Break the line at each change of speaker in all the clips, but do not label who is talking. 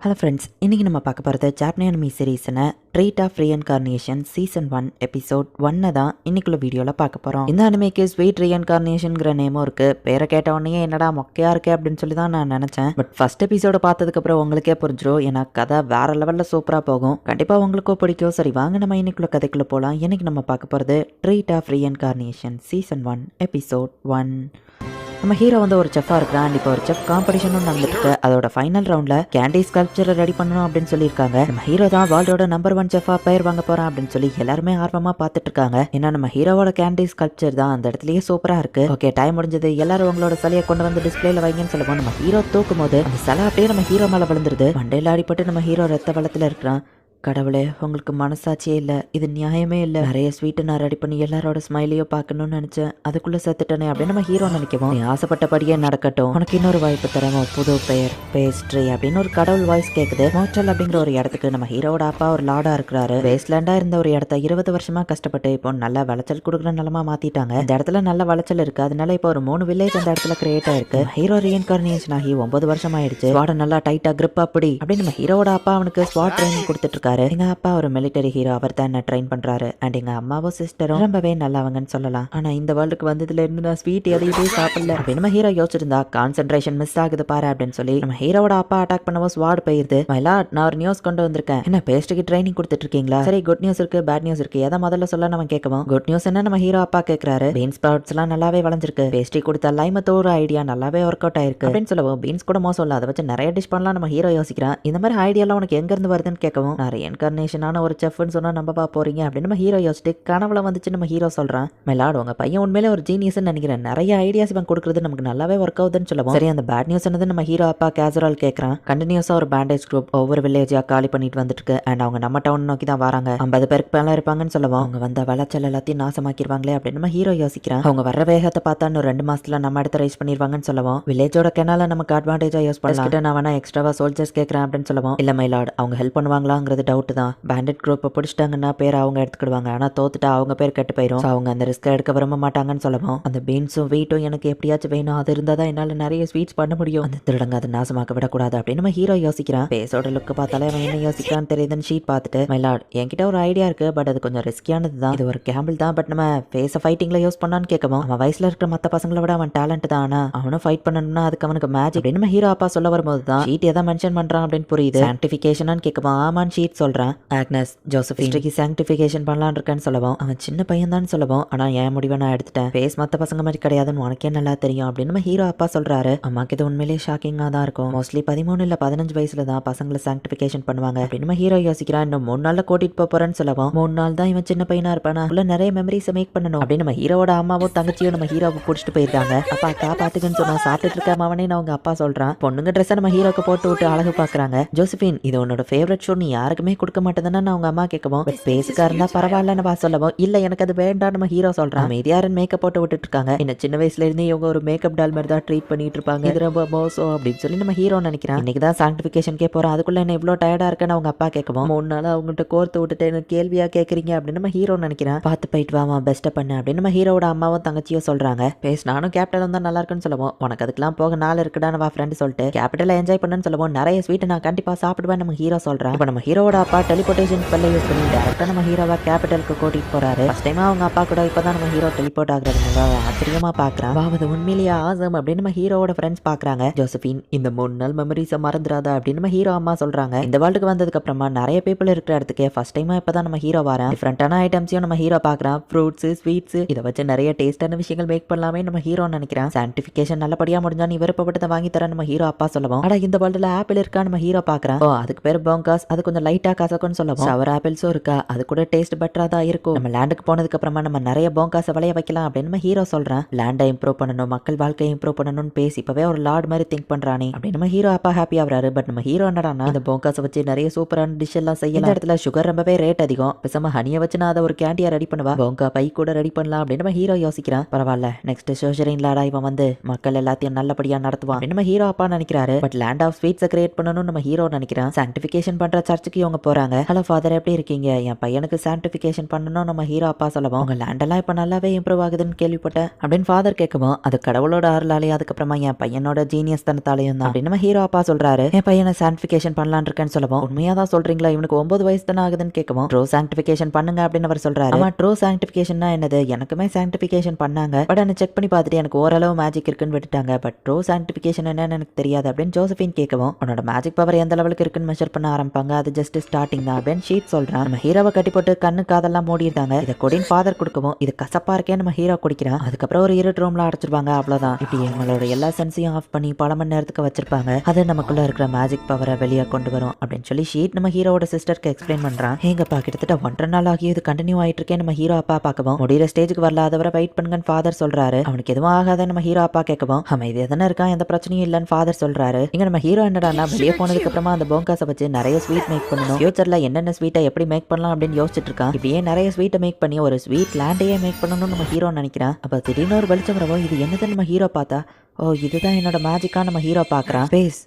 Hello friends, இன்றைக்கி நம்ம பார்க்க போகிறது ஜாப்பனீஸ் அனிமி சீரீஸில் Treat of reincarnation season 1 episode 1 தான் இன்னைக்குள்ள வீடியோவில் பார்க்க போகிறோம். இந்த அனிமிக்கு ஸ்வீட் ரீஇன்கார்னேஷன்ங்கிற நேமும் இருக்குது. பேரை கேட்ட உடனே என்னடா மொக்கையாக இருக்கே அப்படின்னு சொல்லி தான் நான் நினச்சேன். பட் ஃபர்ஸ்ட் எபிசோட பார்த்ததுக்கப்புறம் உங்களுக்கே புரிஞ்சிடும். ஏன்னா கதை வேறு லெவலில் சூப்பராக போகும். கண்டிப்பாக உங்களுக்கும் பிடிக்கும். சரி வாங்க நம்ம இன்னைக்குள்ள கதைக்குள்ளே போகலாம். இன்றைக்கி நம்ம பார்க்க போகிறது Treat of reincarnation season 1 episode 1. நம்ம ஹீரோ வந்து ஒரு செஃபாக இருக்கிறான். இப்போ ஒரு செஃப் காம்படிஷனும் நடந்துட்டு இருக்கு. அதோட ஃபைனல் ரவுண்டில் கேண்டி ஸ்கல்ப்சரை ரெடி பண்ணணும் அப்படின்னு சொல்லியிருக்காங்க. நம்ம ஹீரோ தான் வேர்ல்டோட நம்பர் 1 செஃபாக பெயர் வாங்க போகிறான் அப்படின்னு சொல்லி எல்லாருமே ஆர்வமாக பார்த்துட்டு இருக்காங்க. ஏன்னா நம்ம ஹீரோவோட கேண்டி ஸ்கல்ப்சர் தான் அந்த இடத்துலயே சூப்பராக இருக்கு. ஓகே, டைம் முடிஞ்சது. எல்லாரும் உங்களோட சிலையை கொண்டு வந்து டிஸ்பிளேல வைங்கன்னு சொல்லுவோம். நம்ம ஹீரோ தூக்கும் போது அந்த சிலை அப்படியே நம்ம ஹீரோ மேலே விழுந்துருது. மண்டையில் அடிப்பட்டு நம்ம ஹீரோ ரத்த வெள்ளத்தில் இருக்கிறான். கடவுளே, உங்களுக்கு மனசாட்சியே இல்லை, இது நியாயமே இல்லை. நிறைய ஸ்வீட்டு நான் ரெடி பண்ணி எல்லாரோட ஸ்மைலையும் பார்க்கணும்னு நினச்சேன், அதுக்குள்ளே செத்துட்டேனே அப்படின்னு நம்ம ஹீரோ நினைக்கவும், நீ ஆசைப்பட்டபடியே நடக்கட்டும், உனக்கு இன்னொரு வாய்ப்பு தரமோ, புது பெயர் பேஸ்ட்ரி அப்படின்னு ஒரு கடவுள் வாய்ஸ் கேட்குது. மோட்டல் அப்படிங்கிற ஒரு இடத்துக்கு நம்ம ஹீரோட அப்பா ஒரு லார்டா இருக்கிறாரு. வேஸ்ட்லேண்டா இருந்த ஒரு இடத்த 20 வருஷமா கஷ்டப்பட்டு இப்போ நல்ல விளைச்சல் கொடுக்குற நிலமா மாத்திட்டாங்க. இந்த இடத்துல நல்ல விளைச்சல் இருக்கு. அதனால இப்போ ஒரு 3 வில்லேஜ் அந்த இடத்துல கிரியேட் ஆயிருக்கு. ஹீரோ ரீஇன்கார்னேஷன் ஆகி 9 வருஷம் ஆயிடுச்சு. ஸ்வாட நல்லா டைட்டா கிரிப் அப்படி அப்படின்னு நம்ம ஹீரோட அப்பா அவனுக்கு ஸ்வாட் ட்ரைனிங் கொடுத்துட்டு இருக்காரு. எங்க அப்பா ஒரு மிலிட்டரி ஹீரோ, அவர் தான் என்ன ட்ரெயின் பண்றாரு. அண்ட் எங்க அம்மாவும் சிஸ்டரும் ரொம்பவே நல்லவங்கன்னு சொல்லலாம். ஆனா இந்த வேர்ல்டுக்கு வந்ததுல இருந்து நான் ஸ்வீட் எதையுமே சாப்பிடல அப்படின்னு நம்ம ஹீரோ யோசிச்சிருந்தா, கான்சென்ட்ரேஷன் மிஸ் ஆகுது பாரு அப்படின்னு சொல்லி நம்ம ஹீரோட அப்பா அட்டாக் பண்ணவும் ஸ்வாட் போயிருது. நான் ஒரு நியூஸ் கொண்டு வந்திருக்கேன். என்ன பேஸ்ட்ரிக்கு ட்ரைனிங் கொடுத்துட்டு இருக்கீங்களா? சரி, குட் நியூஸ் இருக்கு, பேட் நியூஸ் இருக்கு, எதை முதல்ல சொல்ல நம்ம கேட்கவும். குட் நியூஸ் என்ன, நம்ம ஹீரோ அப்பா கேட்கிறாரு. பீன்ஸ் ஸ்ப்ரவுட்ஸ் எல்லாம் நல்லாவே வளைஞ்சிருக்கு. பேஸ்ட்ரி கொடுத்த லைமத்தோ ஒரு ஐடியா நல்லாவே ஒர்க் அவுட் ஆயிருக்கு அப்படின்னு சொல்லவும், பீன்ஸ் கூட மோசம் இல்லை, அதை வச்சு நிறைய டிஷ் பண்ணலாம் நம்ம ஹீரோ யோசிக்கிறான். இந்த மாதிரி ஐடியாலாம் உனக்கு எங்க இருந்து வருதுன்னு கேட்கவும், நான் ரீஇன்கார்னேஷனான ஒரு செஃப்னு சொன்னா நம்ப போறீங்க அப்படின்னு நம்ம ஹீரோ யோசிச்சுட்டு கனவுல வந்துச்சு நம்ம ஹீரோ சொல்றான். மெலாட், உங்க பையன் உண்மையிலே ஒரு ஜீனியஸ்னு நினைக்கிறேன், நிறைய ஐடியாஸ் இவன் கொடுக்குறது நமக்கு நல்லாவே ஒர்க் ஆகுதுன்னு சொல்லுவோம். சரி, அந்த பேட் நியூஸ் என்னது நம்ம ஹீரோ அப்பா கேசுரல் கேட்கறான். கண்டினியூஸா ஒரு பேண்டேஜ் குரூப் ஒவ்வொரு வில்லேஜா காலி பண்ணிட்டு வந்துட்டு இருக்கு. அண்ட் அவங்க நம்ம டவுன் நோக்கி தான் வராங்க. 50 பேருக்கு மேல இருப்பாங்கன்னு சொல்லுவோம். அவங்க வந்த விளைச்சல் எல்லாத்தையும் நாசமாக்கிடுவாங்களே அப்படின்னு நம்ம ஹீரோ யோசிக்கிறான். அவங்க வர்ற வேகத்தை பார்த்தா இன்னும் 2 மாசத்துல நம்ம இடத்த ரைஸ் பண்ணிடுவாங்கன்னு சொல்லுவோம். வில்லேஜோட கெனால நமக்கு அட்வான்டேஜா யூஸ் பண்ணலாம். நான் வேணா எக்ஸ்ட்ராவா சோல்ஜர்ஸ் கேட்கறேன் அப்படின்னு சொல்லுவோம். இல்ல மைலாட், அவங்க ஹெல்ப் பண்ணுவாங்களாங்கிறது டவுட் தான். பேண்டட் குரூப் பிடிச்சிட்டாங்கன்னா பேர் அவங்க எடுத்துக்கிடுவாங்க. ஆனா தோத்துட்டா அவங்க பேர் கெட்டு போயிடும். அவங்க அந்த ரிஸ்க் எடுக்க விரும்ப மாட்டாங்கன்னு சொல்லுவோம். அந்த பீன்ஸும் வீட்டும் எனக்கு எப்படியாச்சும் வேணும், அது இருந்தா தான் என்னால நிறைய ஸ்வீட்ஸ் பண்ண முடியும். அந்த திருடங்க அதை நாசமாக்க விடக்கூடாது அப்படின்னு நம்ம ஹீரோ யோசிக்கிறான். பேஸோட லுக் பார்த்தாலே அவன் என்ன யோசிக்கிறான்னு தெரியுதுன்னு ஷீட் பார்த்துட்டு, மைலாட் என்கிட்ட ஒரு ஐடியா இருக்கு, பட் அது கொஞ்சம் ரிஸ்கியானது தான். இது ஒரு கேம்பிள் தான், பட் நம்ம ஃபேஸ ஃபைட்டிங்ல யூஸ் பண்ணான்னு கேட்கவும், அவன் வயசுல இருக்கிற மத்த பசங்களை விட அவன் டேலண்ட் தான். ஆனா அவனும் ஃபைட் பண்ணணும்னா அதுக்கு அவனுக்கு மேஜிக் அப்படின்னு நம்ம ஹீரோ அப்பா சொல்ல வரும்போது தான் ஷீட் எதை மென்ஷன் பண்றான் அப்படின்னு புரியுது. சாங்டிஃபிகேஷனான்னு கேட்கவும், ஆமான்னு ஷீட் சொல்றான். ஆக்னஸ் ஜோசபின் சாங்டிஃபிகேஷன் பண்ணலான்னு இருக்கேன்னு சொல்லவும், அவன் சின்ன பையன் தான் சொல்லவும், ஆனா என் முடிவை நான் எடுத்துட்டேன், பேஸ் மத்த பசங்க மாதிரி கிடையாதுன்னு உனக்கே நல்லா தெரியும் அப்படின்னு நம்ம ஹீரோ அப்பா சொல்றாரு. அம்மாக்கு இது உண்மையிலேயே ஷாக்கிங்கா தான் இருக்கும். மோஸ்ட்லி 13 இல்ல 15 வயசுல தான் பசங்களை சாங்டிஃபிகேஷன் பண்ணுவாங்க அப்படின்னு நம்ம ஹீரோ யோசிக்கிறான். இன்னும் 3 நாள்ல கூட்டிட்டு போறேன்னு சொல்லவும், 3 நாள் தான் இவன் சின்ன பையனா இருப்பானா, உள்ள நிறைய மெமரிஸ் மேக் பண்ணணும் அப்படின்னு நம்ம ஹீரோட அம்மாவும் தங்கச்சியும் நம்ம ஹீரோவை பிடிச்சிட்டு போயிருக்காங்க. அப்பா காப்பாத்துக்குன்னு சொன்னா சாப்பிட்டுட்டு இருக்க அவனே நான் அவங்க அப்பா சொல்றான். பொண்ணுங்க ட்ரெஸ் நம்ம ஹீரோக்கு போட்டு விட்டு அழகு பாக்குறாங்க. ஜோசபின், இது உன்னோட ஃபேவரட் ஷோ, நீ யாருக்குமே கொடுக்க மாட்டேதுன்னு அவங்க அம்மா கேட்கவும், பேசுக்கா இருந்தா பரவாயில்ல நம்ம சொல்லவும், இல்ல எனக்கு அது வேண்டாம் நம்ம ஹீரோ சொல்றான். அமைதியாரன் மேக்கப் போட்டு விட்டுட்டு இருக்காங்க. என்ன சின்ன வயசுல இருந்து இவங்க ஒரு மேக்கப் டால் மாதிரி தான் ட்ரீட் பண்ணிட்டு இருப்பாங்க, இது ரொம்ப மோசம் அப்படின்னு சொல்லி நம்ம ஹீரோ நினைக்கிறான். இன்னைக்கு தான் சாங்டிஃபிகேஷனுக்கே போறோம், அதுக்குள்ள என்ன இவ்வளவு டயர்டா இருக்குன்னு அவங்க அப்பா கேட்கவும், 3 நாள் அவங்ககிட்ட கோர்த்து விட்டுட்டு எனக்கு கேள்வியா கேட்கறீங்க அப்படின்னு நம்ம ஹீரோ நினைக்கிறான். பார்த்து போயிட்டு வாமா, பெஸ்ட்டை பண்ணு அப்படின்னு நம்ம ஹீரோட அம்மாவும் தங்கச்சியும் சொல்றாங்க. பேஸ் நானும் கேபிட்டலும் தான் நல்லா இருக்குன்னு சொல்லுவோம். உனக்கு அதுக்கெல்லாம் போக நாள் இருக்குடா நம்ம ஃப்ரெண்ட் சொல்லிட்டு கேபிட்டல என்ஜாய் பண்ணுன்னு சொல்லுவோம். நிறைய ஸ்வீட் நான் கண்டிப்பா சாப்பிடுவேன் நம்ம ஹீரோ சொல்றான். இப்போ நம்ம ஹீரோட அப்பா டெலிபோர்டேஷன் ஸ்பெல்ல யூஸ் பண்ணி டேரக்டா நம்ம ஹீரோவா கேபிட்டலுக்கு கூட்டிட்டு போறாரு. ஃபர்ஸ்ட் டைமா அவங்க அப்பா கூட இப்பதான் நம்ம ஹீரோ டெலிபோர்ட் ஆகுறதுனால ஆச்சரியமா பாக்குறான். அது உண்மையிலேயே ஆசம் அப்படின்னு நம்ம ஹீரோட ஃப்ரெண்ட்ஸ் பாக்குறாங்க. ஜோசபின், இந்த 3 நாள் மெமரிஸை மறந்துடாத அப்படின்னு நம்ம ஹீரோ அம்மா சொல்றாங்க. இந்த வேர்ல்டுக்கு வந்ததுக்கு அப்புறமா நிறைய பீப்புள் இருக்கிற இடத்துக்கு ஃபர்ஸ்ட் டைமா இப்பதான் நம்ம ஹீரோ வரான். டிஃபரெண்டான ஐட்டம்ஸையும் நம்ம ஹீரோ பாக்குறான். ஃப்ரூட்ஸ், ஸ்வீட்ஸ், இதை வச்சு நிறைய டேஸ்டான விஷயங்கள் மேக் பண்ணலாமே நம்ம ஹீரோ நினைக்கிறான். சான்டிஃபிகேஷன் நல்லபடியா முடிஞ்சா நீ விருப்பப்பட்டதை வாங்கி தர நம்ம ஹீரோ அப்பா சொல்லுவோம். ஆனா இந்த வேர்ல்டுல ஆப்பிள் இருக்கா நம்ம ஹீரோ பாக்குறான். அதுக்கு பேர் போங்காஸ், அது கொஞ்சம் லைட்டா கசக்கும்னு சொல்லுவோம். சவர் ஆப்பிள்ஸும் இருக்கா, அது கூட டேஸ்ட் பெட்டரா தான் இருக்கும். நம்ம லேண்டுக்கு போனதுக்கு அப்புறமா நம்ம நிறைய போங்காசை விளைய வைக்கலாம் அப்படின்னு நம்ம ஹீரோ சொல்றான். லேண்டை இம்ப்ரூவ் பண்ணணும், மக்கள் வாழ்க்கையை இம்ப்ரூவ் பண்ணணும்னு பேசி இப்பவே ஒரு லார்ட் மாதிரி திங்க் பண்றானே அப்படின்னு நம்ம ஹீரோ அப்பா ஹாப்பி ஆகுறாரு. பட் நம்ம ஹீரோ என்னடானா, இந்த போங்காசை வச்சு நிறைய சூப்பரான டிஷ் எல்லாம் செய்யலாம். இந்த இடத்துல சுகர் ரொம்பவே ரேட் அதிகம், பேசாம ஹனியை வச்சு நான் அதை ஒரு கேண்டியா ரெடி பண்ணுவா, போங்கா பை கூட ரெடி பண்ணலாம் அப்படின்னு நம்ம ஹீரோ யோசிக்கிறான். பரவாயில்ல, நெக்ஸ்ட் சோஷரின் லாடா இவன் வந்து மக்கள் எல்லாத்தையும் நல்லபடியா நடத்துவான் அப்படின்னு நம்ம ஹீரோ அப்பா நினைக்கிறாரு. பட் லேண்ட் ஆஃப் ஸ்வீட்ஸை கிரியேட் பண்ணணும்னு நம்ம ஹீரோ நினைக்கிறான். சாங்டிஃபிகேஷன் பண்ற சர்ச்சுக்கு இவங்க அவங்க போறாங்க. ஹலோ ஃபாதர், எப்படி இருக்கீங்க? என் பையனுக்கு சான்டிஃபிகேஷன் பண்ணணும் நம்ம ஹீரோ அப்பா சொல்லவும், உங்க லேண்டெல்லாம் இப்ப நல்லாவே இம்ப்ரூவ் ஆகுதுன்னு கேள்விப்பட்டேன் அப்படின்னு ஃபாதர் கேட்கவும், அது கடவுளோட அருளாலையும் அதுக்கப்புறமா என் பையனோட ஜீனியஸ் தனத்தாலையும் தான் அப்படின்னு நம்ம ஹீரோ அப்பா சொல்றாரு. என் பையனை சான்டிஃபிகேஷன் பண்ணலான்னு இருக்கேன்னு சொல்லவும், உண்மையா தான் சொல்றீங்களா? இவனுக்கு 9 வயசு தானே ஆகுதுன்னு கேட்கவும், ட்ரூ சான்டிஃபிகேஷன் பண்ணுங்க அப்படின்னு அவர் சொல்றாரு. ஆமா, ட்ரூ சான்டிஃபிகேஷன்னா என்னது? எனக்குமே சான்டிஃபிகேஷன் பண்ணாங்க, பட் என்ன செக் பண்ணி பார்த்துட்டு எனக்கு ஓரளவு மேஜிக் இருக்குன்னு விட்டுட்டாங்க. பட் ட்ரூ சான்டிஃபிகேஷன் என்னன்னு எனக்கு தெரியாது அப்படின்னு ஜோசபின் கேட்கவும், உன்னோட மேஜிக் பவர் எந்த லெவலுக்கு இருக்குன்னு மெஷர் பண்ண ஆரம்பிப்பாங்க, அது ஜஸ்ட் ஸ்டார்டிங் தான் அப்படின்னு ஷீட் சொல்றான். நம்ம ஹீரோவை கட்டி போட்டு கண்ணு காதெல்லாம் மூடிட்டாங்க. இதை கொடின் ஃபாதர் கொடுக்கவும், இது கசப்பா இருக்கே நம்ம ஹீரோ குடிக்கிறான். அதுக்கப்புறம் ஒரு இருட்டு ரூம்ல அடைச்சிருவாங்க. அவ்வளவுதான். இப்படி எங்களோட எல்லா சென்ஸையும் ஆஃப் பண்ணி பல மணி நேரத்துக்கு வச்சிருப்பாங்க. அது நமக்குள்ள இருக்கிற மேஜிக் பவரை வெளியே கொண்டு வரும் அப்படின்னு சொல்லி ஷீட் நம்ம ஹீரோட சிஸ்டருக்கு எக்ஸ்பிளைன் பண்றான். எங்கப்பா கிட்டத்தட்ட 1.5 நாள் ஆகி இது கண்டினியூ ஆயிட்டு இருக்கேன். நம்ம ஹீரோ அப்பா பார்க்கவும், முடிகிற ஸ்டேஜுக்கு வரல, அதை வரை வெயிட் பண்ணுங்கன்னு ஃபாதர் சொல்றாரு. அவனுக்கு எதுவும் ஆகாத நம்ம ஹீரோ அப்பா கேட்கவும், அமைதியா தானே இருக்கான், எந்த பிரச்சனையும் இல்லைன்னு ஃபாதர் சொல்றாரு. இங்க நம்ம ஹீரோ என்னடான்னா வெளியே போனதுக்கு அப்புறமா அந்த போங்காஸை வச்சு நிறைய ஸ்வீட் மேக் பண்ணணும். ஃபியூச்சர்ல என்னென்ன ஸ்வீட்டை எப்படி மேக் பண்ணலாம் அப்படின்னு யோசிச்சுட்டு இருக்கான். இப்படியே நிறைய ஸ்வீட்டை மேக் பண்ணி ஒரு ஸ்வீட் லேண்டையே மேக் பண்ணணும்னு நம்ம ஹீரோ நினைக்கிறான். அப்ப திடீர்னு ஒரு வெளிச்சம் வரவும், இது என்னதுன்னு நம்ம ஹீரோ பார்த்தா, ஓ இதுதான் என்னோட மேஜிக்கா நம்ம ஹீரோ பாக்குறான்.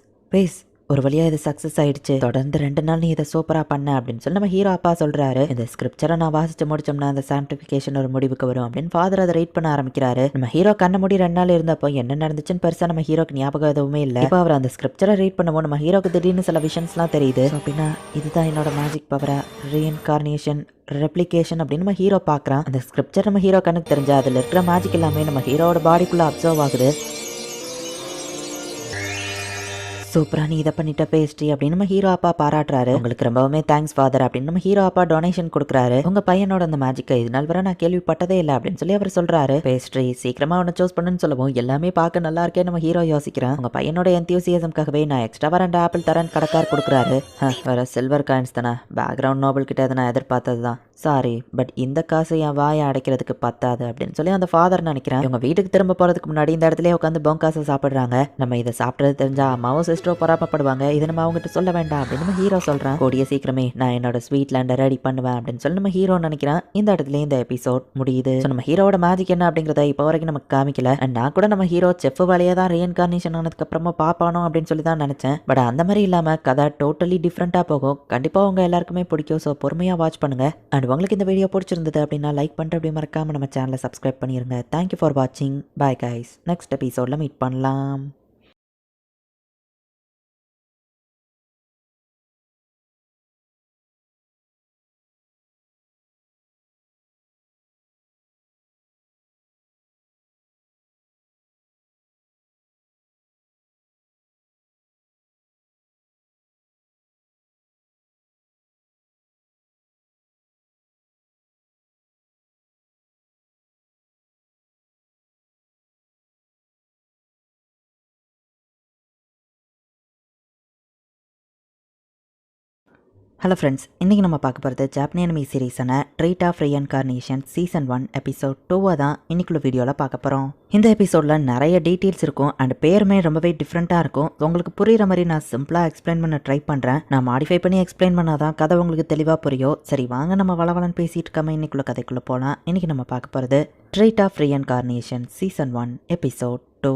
பேஸ் ஒரு வழியா இது சக்சஸ் ஆயிடுச்சு. தொடர்ந்து 2 நாள் நீ இதை சூப்பரா பண்ண அப்படின்னு சொல்லி நம்ம ஹீரோ அப்பா சொல்றாரு. இந்த ஸ்கிரிப்சரை நான் வாசிச்சு முடிச்சோம்னா அந்த சான்டிஃபிகேஷன் ஒரு முடிவுக்கு வரும் அப்படின்னு ஃபாதர் அதை ரைட் பண்ண ஆரம்பிக்கிறாரு. நம்ம ஹீரோ கண்ண மூடி 2 நாள் இருந்தப்போ என்ன நடந்துச்சுன்னு பெருசா நம்ம ஹீரோக்கு ஞாபகம் எதுவுமே இல்லை. இப்போ அவர் அந்த ஸ்கிரிப்சரை ரீட் பண்ணுவோம், நம்ம ஹீரோக்கு திடீர்னு சில விஷன்ஸ்லாம் தெரியுது. அப்படின்னா இதுதான் என்னோட மேஜிக் பவரா, ரீஇன்கார்னேஷன், ரெப்ளிகேஷன் அப்படின்னு நம்ம ஹீரோ பார்க்குறான். அந்த ஸ்கிரிப்சர் நம்ம ஹீரோ கண்ணுக்கு தெரிஞ்சா அதில் இருக்கிற மேஜிக் எல்லாமே நம்ம ஹீரோட பாடிக்குள்ள அப்சர்வ் ஆகுது. சூப்பரா நீ இதை பண்ணிட்ட பேஸ்ட்ரி அப்படின்னு நம்ம ஹீரோ அப்பா பாராட்டுறாரு. உங்களுக்கு ரொம்பவுமே தேங்க்ஸ் ஃபாதர் அப்படின்னு நம்ம ஹீரோ அப்பா டொனேஷன் கொடுக்குறாரு. உங்க பையனோட அந்த மேஜிக்கை இது நாள் வரை நான் கேள்விப்பட்டதே இல்லை அப்படின்னு சொல்லி அவர் சொல்றாரு. பேஸ்ட்ரி சீக்கிரமா ஒன்று சூஸ் பண்ணுன்னு சொல்லவும், எல்லாமே பார்க்க நல்லா இருக்கே நம்ம ஹீரோ யோசிக்கிறான். உங்க பையனோட எந்தியூசியசம்காகவே நான் எக்ஸ்ட்ராவா 2 ஆப்பிள் தரேன் கடைக்கார் கொடுக்குறாரு. வேற சில்வர் காயின்ஸ் தானே, பேக்ரவுண்ட் நோபல் கிட்ட அதை நான் எதிர்பார்த்தது தான். சாரி, பட் இந்த காசு என் வாயை அடைக்கிறதுக்கு பத்தாது அப்படின்னு சொல்லி அந்த ஃபாதர் நினைக்கிறேன். இவங்க வீட்டுக்கு திரும்ப போறதுக்கு முன்னாடி இந்த இடத்துல உட்காந்து பொங்காசை சாப்பிடுறாங்க. நம்ம இதை சாப்பிட்றது தெரிஞ்சா அம்மாவும் சிஸ்டரும் பொறாமப்படுவாங்க, இதை நம்ம அவங்ககிட்ட சொல்ல வேண்டாம் அப்படின்னு நம்ம ஹீரோ சொல்றான். கூடிய சீக்கிரமே நான் என்னோட ஸ்வீட் லேண்டை ரெடி பண்ணுவேன் அப்படின்னு சொல்லி நம்ம ஹீரோ நினைக்கிறான். இந்த இடத்துல இந்த எபிசோட் முடியுது. நம்ம ஹீரோட மேஜிக் என்ன அப்படிங்கறத இப்போ வரைக்கும் நமக்கு காமிக்கல. நான் கூட நம்ம ஹீரோ செஃப் வேலையை தான் ரீஇன்கார்னேஷன் ஆனதுக்கு அப்புறமா பாப்பானோ அப்படின்னு சொல்லி தான் நினைச்சேன். பட் அந்த மாதிரி இல்லாம கதை டோட்டலி டிஃப்ரெண்டா போகும். கண்டிப்பா உங்க எல்லாருக்குமே பிடிக்கும். ஸோ பொறுமையா வாட்ச் பண்ணுங்க. அண்ட் உங்களுக்கு இந்த வீடியோ பிடிச்சிருந்தது அப்படின்னா லைக் பண்ணிட்டு அப்படியே மறக்காம நம்ம சேனலை சப்ஸ்கிரைப் பண்ணிருங்க. தேங்க்யூ ஃபார் வாட்சிங். Bye guys. நெக்ஸ்ட் எபிசோட்ல மீட் பண்ணலாம். ஹலோ ஃப்ரெண்ட்ஸ், இன்றைக்கி நம்ம பார்க்க போகிறது ஜாப்பனீஸ் அனிமி சீரீஸான treat of reincarnation season 1 episode 2 தான் இன்னைக்குள்ள வீடியோவில் பார்க்க போகிறோம். இந்த எபிசோடில் நிறைய டீட்டெயில்ஸ் இருக்கும் அண்ட் பேருமே ரொம்பவே டிஃப்ரெண்ட்டாக இருக்கும். உங்களுக்கு புரிகிற மாதிரி நான் சிம்பிளாக எக்ஸ்பிளைன் பண்ண ட்ரை பண்ணுறேன். நான் மாடிஃபை பண்ணி எக்ஸ்பிளைன் பண்ணாதான் கதை உங்களுக்கு தெளிவாக புரியும். சரி வாங்க நம்ம வளவலன்னு பேசிகிட்டு இருக்காம இன்னைக்குள்ள கதைக்குள்ளே போகலாம். இன்றைக்கி நம்ம பார்க்க போகிறது Treat of reincarnation season 1 episode 2.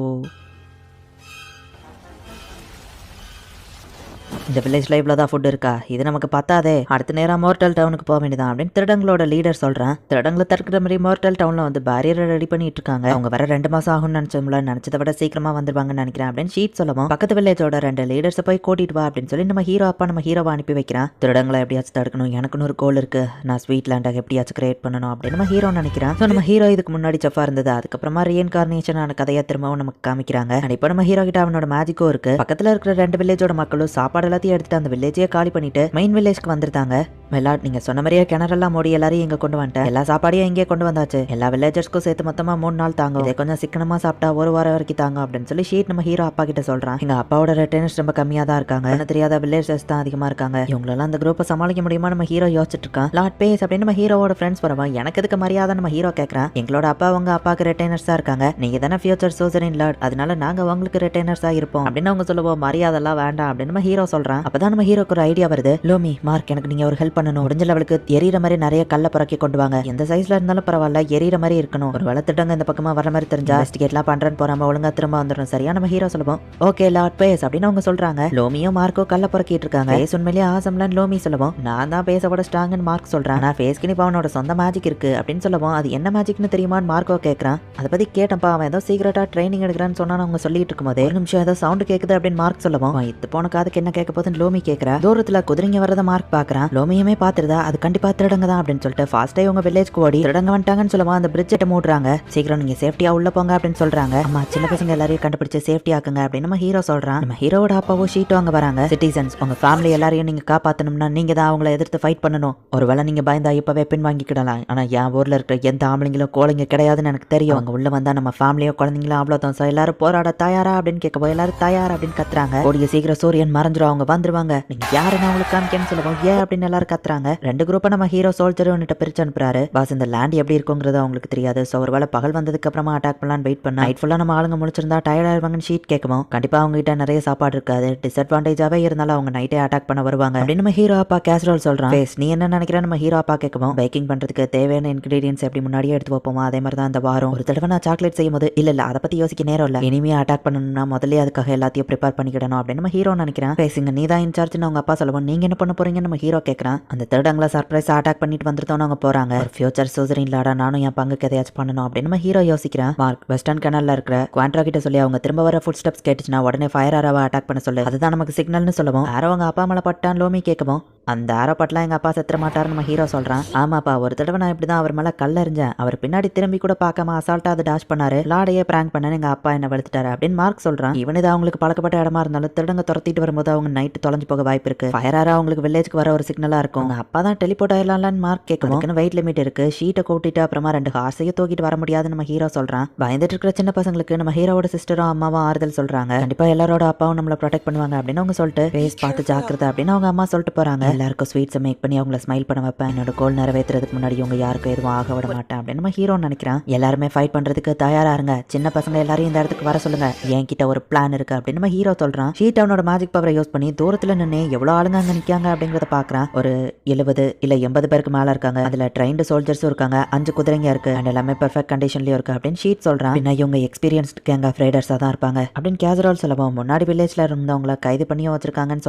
இந்த வில்லேஜ்ல இவ்வளோதான் ஃபுட் இருக்கா, இது நமக்கு பத்தாதே, அடுத்த நேரம் மோர்டல் டவுனுக்கு போக வேண்டியதான் அப்படின்னு திருடங்களோட லீடர் சொல்றான். திருடங்களை தடுக்கிற மாதிரி மோர்டல் டவுன்ல வந்து பேரியரை ரெடி பண்ணிட்டு இருக்காங்க. அவங்க வர 2 மாசம் ஆகும்னு நினைச்சோம்ல, நினைச்சதை விட சீக்கிரமா வந்துருவாங்கன்னு நினைக்கிறேன் அப்படின்னு ஷீட் சொல்லவும், பக்கத்து வில்லேஜோட 2 லீடர்ஸை போய் கூட்டிட்டு வா அப்படின்னு சொல்லி நம்ம ஹீரோ அப்பா நம்ம ஹீரோவை அனுப்பி வைக்கிறான். திருடங்களை எப்படியாச்சும் தடுக்கணும், எனக்குன்னு ஒரு கோல் இருக்கு, நான் ஸ்வீட் லேண்டை எப்படியாச்சும் கிரியேட் பண்ணணும் அப்படின்னு நம்ம ஹீரோ நினைக்கிறான். ஸோ நம்ம ஹீரோ இதுக்கு முன்னாடி செஃபா இருந்தது, அதுக்கப்புறமா ரீஇன்கார்னேஷன் ஆன கதையை திரும்பவும் நமக்கு காமிக்கிறாங்க. அண்ட் இப்போ நம்ம ஹீரோ கிட்ட அவனோட மேஜிக்கும் இருக்கு. பக்கத்துல இருக்கிற 2 வில்லேஜோட மக்களும் சாப்பாடு எல்லாத்தையும் எடுத்துட்டு அந்த வில்லேஜே காலி பண்ணிட்டு மெயின் வில்லேஜ்க்கு வந்திருந்தாங்க. மெலாட் நீங்க சொன்ன மாதிரியே கிணறெல்லாம் மூடி எல்லாரையும் இங்க கொண்டு வந்துட்டேன். எல்லா சாப்பாடையும் இங்கே கொண்டு வந்தாச்சு. எல்லா வில்லேஜர்ஸ்க்கும் சேர்த்து மொத்தமா 3 நாள் தாங்கும். இதை கொஞ்சம் சிக்கனமா சாப்பிட்டா 1 வாரம் வரைக்கும் தாங்க அப்படின்னு சொல்லி ஷீட் நம்ம ஹீரோ அப்பா கிட்ட சொல்றான். எங்க அப்பாவோட ரிட்டர்ன்ஸ் ரொம்ப கம்மியா தான் இருக்காங்க, என்ன தெரியாத வில்லேஜர்ஸ் தான் அதிகமா இருக்காங்க. இவங்களெல்லாம் அந்த குரூப்பை சமாளிக்க முடியுமா நம்ம ஹீரோ யோசிச்சுட்டு இருக்கான். லார்ட் பேஸ் அப்படின்னு நம்ம ஹீரோவோட ஃப்ரெண்ட்ஸ் வரவன், எனக்கு எதுக்கு மரியாதை நம்ம ஹீரோ கேட்கறான். எங்களோட அப்பா உங்க அப்பாவுக்கு ரிட்டர்னர்ஸா இருக்காங்க, நீங்க தானே ஃபியூச்சர் சோசரின் லார்ட், அதனால நாங்க உங்களுக்கு ரிட்டர்னர்ஸா இருப்போம் அப்படின்னு அவங்க சொல்லுவோம். மரியாதைலாம் வேண்டாம் அப்படின்னு நம்ம ஹீரோ சொல்றான். அப்பதான் நம்ம ஹீரோக்கு ஒரு ஐடியா வருது. லோமி, மார்க், எனக்கு நீங்க ஒரு ஹெல்ப் பண்ணணும். முடிஞ்ச லெவலுக்கு எரியற மாதிரி நிறைய கல்ல புறக்கி கொண்டு வாங்க. எந்த சைஸ்ல இருந்தாலும் பரவாயில்ல, எரியற மாதிரி இருக்கணும். ஒரு வேளை திட்டங்க இந்த பக்கமா வர மாதிரி தெரிஞ்சா இன்வெஸ்டிகேட்லாம் பண்றேன்னு போறாம ஒழுங்கா திரும்ப வந்துடும். சரியா நம்ம ஹீரோ சொல்லுவோம். ஓகே லார்ட் பேஸ் அப்படின்னு அவங்க சொல்றாங்க. லோமியும் மார்க்கோ கல்ல புறக்கிட்டு இருக்காங்க. பேஸ் உண்மையிலேயே ஆசம்லான்னு லோமி சொல்லுவோம். நான் தான் பேஸோட ஸ்ட்ராங்னு மார்க் சொல்றான். ஆனா பேஸ்க்கு இப்ப அவனோட சொந்த மேஜிக் இருக்கு அப்படின்னு சொல்லுவோம். அது என்ன மேஜிக்னு தெரியுமான்னு மார்க்கோ கேட்கறான். அதை பத்தி கேட்டப்பா அவன் ஏதோ சீக்கிரட்டா ட்ரைனிங் எடுக்கிறான்னு சொன்னா அவங்க சொல்லிட்டு இருக்கும்போது ஒரு நிமிஷம் ஏதோ சவுண்ட் கேக்குது அப்படின்னு மார்க் சொல்லுவோம். இது போன காதுக்கு என்ன கேட்க போதுன்னு லோமி கேட்கறா. தூரத்துல குதிரைங்க வரத மார்க் பாக்குறான். லோமியுமே பாத்துருதா அது கண்டிப்பா திருடங்க தான் அப்படின்னு சொல்லிட்டு ஃபாஸ்டா இவங்க வில்லேஜ்க்கு ஓடி திருடங்க வந்துட்டாங்கன்னு சொல்லுவான். அந்த பிரிட்ஜை மூடுறாங்க. சீக்கிரம் நீங்க சேஃப்டியா உள்ள போங்க அப்படின்னு சொல்றாங்க. அம்மா சின்ன பசங்க எல்லாரையும் கண்டுபிடிச்சு சேஃப்டி ஆக்குங்க அப்படின்னு நம்ம ஹீரோ சொல்றான். நம்ம ஹீரோட அப்பாவோ ஷீட் வாங்க வராங்க. சிட்டிசன்ஸ், உங்க ஃபேமிலி எல்லாரையும் நீங்க காப்பாத்தணும்னா நீங்க தான் அவங்கள எதிர்த்து ஃபைட் பண்ணணும். ஒருவேளை நீங்க பயந்தா இப்பவே பின் வாங்கிக்கிடலாம். ஆனா என் ஊர்ல இருக்கிற எந்த ஆம்பளைங்களும் கோழைங்க கிடையாதுன்னு எனக்கு தெரியும். அவங்க உள்ள வந்தா நம்ம ஃபேமிலியோ குழந்தைங்களோ அவ்வளவுதான். சோ எல்லாரும் போராட தயாரா அப்படின்னு கேட்கப்போ எல்லாரும் தயாரா அப்படின்னு கத்துறாங்க. கூடிய சீக்கிரம் சூரியன் மறைஞ்சிரும், அவங்க வந்துருவாங்க. நீங்க யாருன்னு அவங்களுக்கு காமிக்கன்னு சொல்லுவோம். ஏன் அப்படின்னு எல்லாரும் கத்துறாங்க. ரெண்டு குரூப்பை நம்ம ஹீரோ சோல்ஜர் பிரிச்சு அனுப்புறாரு. பாஸ், இந்த லேண்ட் எப்படி இருக்குங்கிறது அவங்களுக்கு தெரியாது. சோ ஒருவேளை பகல் வந்ததுக்கு அப்புறமா அட்டாக் பண்ணலான்னு வெயிட் பண்ணா நைட் ஃபுல்லா நம்ம ஆளுங்க முடிச்சிருந்தா டயர்ட் ஆயிருவாங்கன்னு ஷீட் கேட்கவும் கண்டிப்பா அவங்க கிட்ட நிறைய சாப்பாடு இருக்காது. டிஸ்அட்வான்டேஜாவே இருந்தாலும் அவங்க நைட்டே அட்டாக் பண்ண வருவாங்க அப்படின்னு நம்ம ஹீரோ அப்பா கேஸ்ரோல் சொல்றான். நீ என்ன நினைக்கிற நம்ம ஹீரோ அப்பா கேட்கவும் பேக்கிங் பண்றதுக்கு தேவையான இன்கிரீடியன்ஸ் எப்படி முன்னாடியே எடுத்து வைப்போமா அதே மாதிரி தான் இந்த வாரம் ஒரு தடவை நான் சாக்லேட் செய்யும் போது இல்ல அதை பத்தி யோசிக்க நேரம் இல்ல. இனிமே அட்டாக் பண்ணணும்னா முதல்ல அதுக்காக எல்லாத்தையும் ப்ரிப்பேர் பண்ணிக்கிடணும் அப்படின்னு நம்ம ஹீரோ நினைக்கிறேன். பேசுங்க, நீ தான் இன்சார்ஜ்னு அவங்க அப்பா சொல்லுவோம். நீங்க என்ன பண்ண போறீங்கன்னு நம்ம ஹீரோ கேட்கறான். அந்த திருடங்களை சர்ப்ரைஸ் அட்டாக் பண்ணிட்டு வந்துட்டோம் அவங்க போறாங்க. ஒரு ஃபியூச்சர் சூசரின் லாடா நானும் என் பங்குக்கு எதையாச்சும் பண்ணணும் அப்படின்னு நம்ம ஹீரோ யோசிக்கிறான். மார்க், வெஸ்டர்ன் கனல்ல இருக்கிற குவான்ட்ரா கிட்ட சொல்லி அவங்க திரும்ப வர ஃபுட் ஸ்டெப்ஸ் கேட்டுச்சுன்னா உடனே ஃபயர் ஆரோவை அட்டாக் பண்ண சொல்லு. அதுதான் நமக்கு சிக்னல்னு சொல்லுவோம். ஆரோ அவங்க அப்பா மேல பட்டான் லோமி கேட்கவும் அந்த ஆரோ பட்டலாம் எங்க அப்பா செத்துற மாட்டாருன்னு நம்ம ஹீரோ சொல்றான். ஆமாப்பா, ஒரு தடவை நான் இப்படிதான் அவர் மேல கல்ல எறிஞ்சேன். அவர் பின்னாடி திரும்பி கூட பார்க்காம அசால்ட்டா அதை டாஷ் பண்ணாரு. லாடையே பிராங்க் பண்ண எங்க அப்பா என்ன வெளுத்துட்டாரு அப்படின்னு மார்க் சொல்றான். இவன் இது அவங்களுக்கு பழக்கப்பட்ட இடமா இருந்தாலும் திருடங்க துரத்திட்டு வரும்போது அவங்க நைட்டு தொலைஞ்சு போக வாய்ப்பு இருக்கு. ஃபயர் ஆரோ அவங்களுக்கு வில்லேஜ்க்கு வர ஒரு சிக்னலா இருக்கும். உங்க அப்பா தான் டெலிபோர்ட் ஆயிடலாம்னு மார்க் கேட்கணும். வெயிட் லிமிட் இருக்கு. ஷீட்டை கூட்டிட்டு அப்புறமா 2 ஹார்ஸையும் தூக்கிட்டு வர முடியாதுன்னு நம்ம ஹீரோ சொல்றான். பயந்துட்டு இருக்கிற சின்ன பசங்களுக்கு நம்ம ஹீரோட சிஸ்டரும் அம்மாவும் ஆறுதல் சொல்றாங்க. கண்டிப்பா எல்லாரோட அப்பாவும் நம்மள ப்ரொடெக்ட் பண்ணுவாங்க அப்படின்னு அவங்க சொல்லிட்டு ஃபேஸ் பார்த்து ஜாக்கிரதை அப்படின்னு அவங்க அம்மா சொல்லிட்டு போறாங்க. எல்லாருக்கும் ஸ்வீட்ஸ் மேக் பண்ணி அவங்கள ஸ்மைல் பண்ண வைப்பேன். என்னோட கோல் நிறைவேற்றுறதுக்கு முன்னாடி உங்க யாருக்கும் எதுவும் ஆக விட மாட்டேன் அப்படின்னு நம்ம ஹீரோ நினைக்கிறான். எல்லாருமே ஃபைட் பண்றதுக்கு தயாரா இருங்க. சின்ன பசங்க எல்லாரையும் இந்த இடத்துக்கு வர சொல்லுங்க. என்கிட்ட ஒரு பிளான் இருக்கு அப்படின்னு நம்ம ஹீரோ சொல்றான். ஷீட் அவனோட மேஜிக் பவரை யூஸ் பண்ணி தூரத்துல நின்று எவ்வளவு ஆளுங்க அங்க நிக்காங்க அப்படிங்கறத பாக்குறான். ஒரு 70 இல்ல 80 பேருக்கு மேல இருக்காங்க. அதுல ட்ரைன்டு சோல்ஜர்ஸும் இருக்காங்க. 5 குதிரைங்க இருக்கு. அண்ட் எல்லாமே பெர்ஃபெக்ட் கண்டிஷன்லயும் இருக்கு அப்படின்னு ஷீட் சொல்றான். பின்ன இவங்க எக்ஸ்பீரியன்ஸ்ட் கேங் ஆஃப் ரைடர்ஸா தான் இருப்பாங்க அப்படின்னு கேசரோல் சொல்லுவோம். முன்னாடி வில்லேஜ்ல இருந்தவங்கள கைது பண்ணியும் வச்சிருக்காங்கன்னு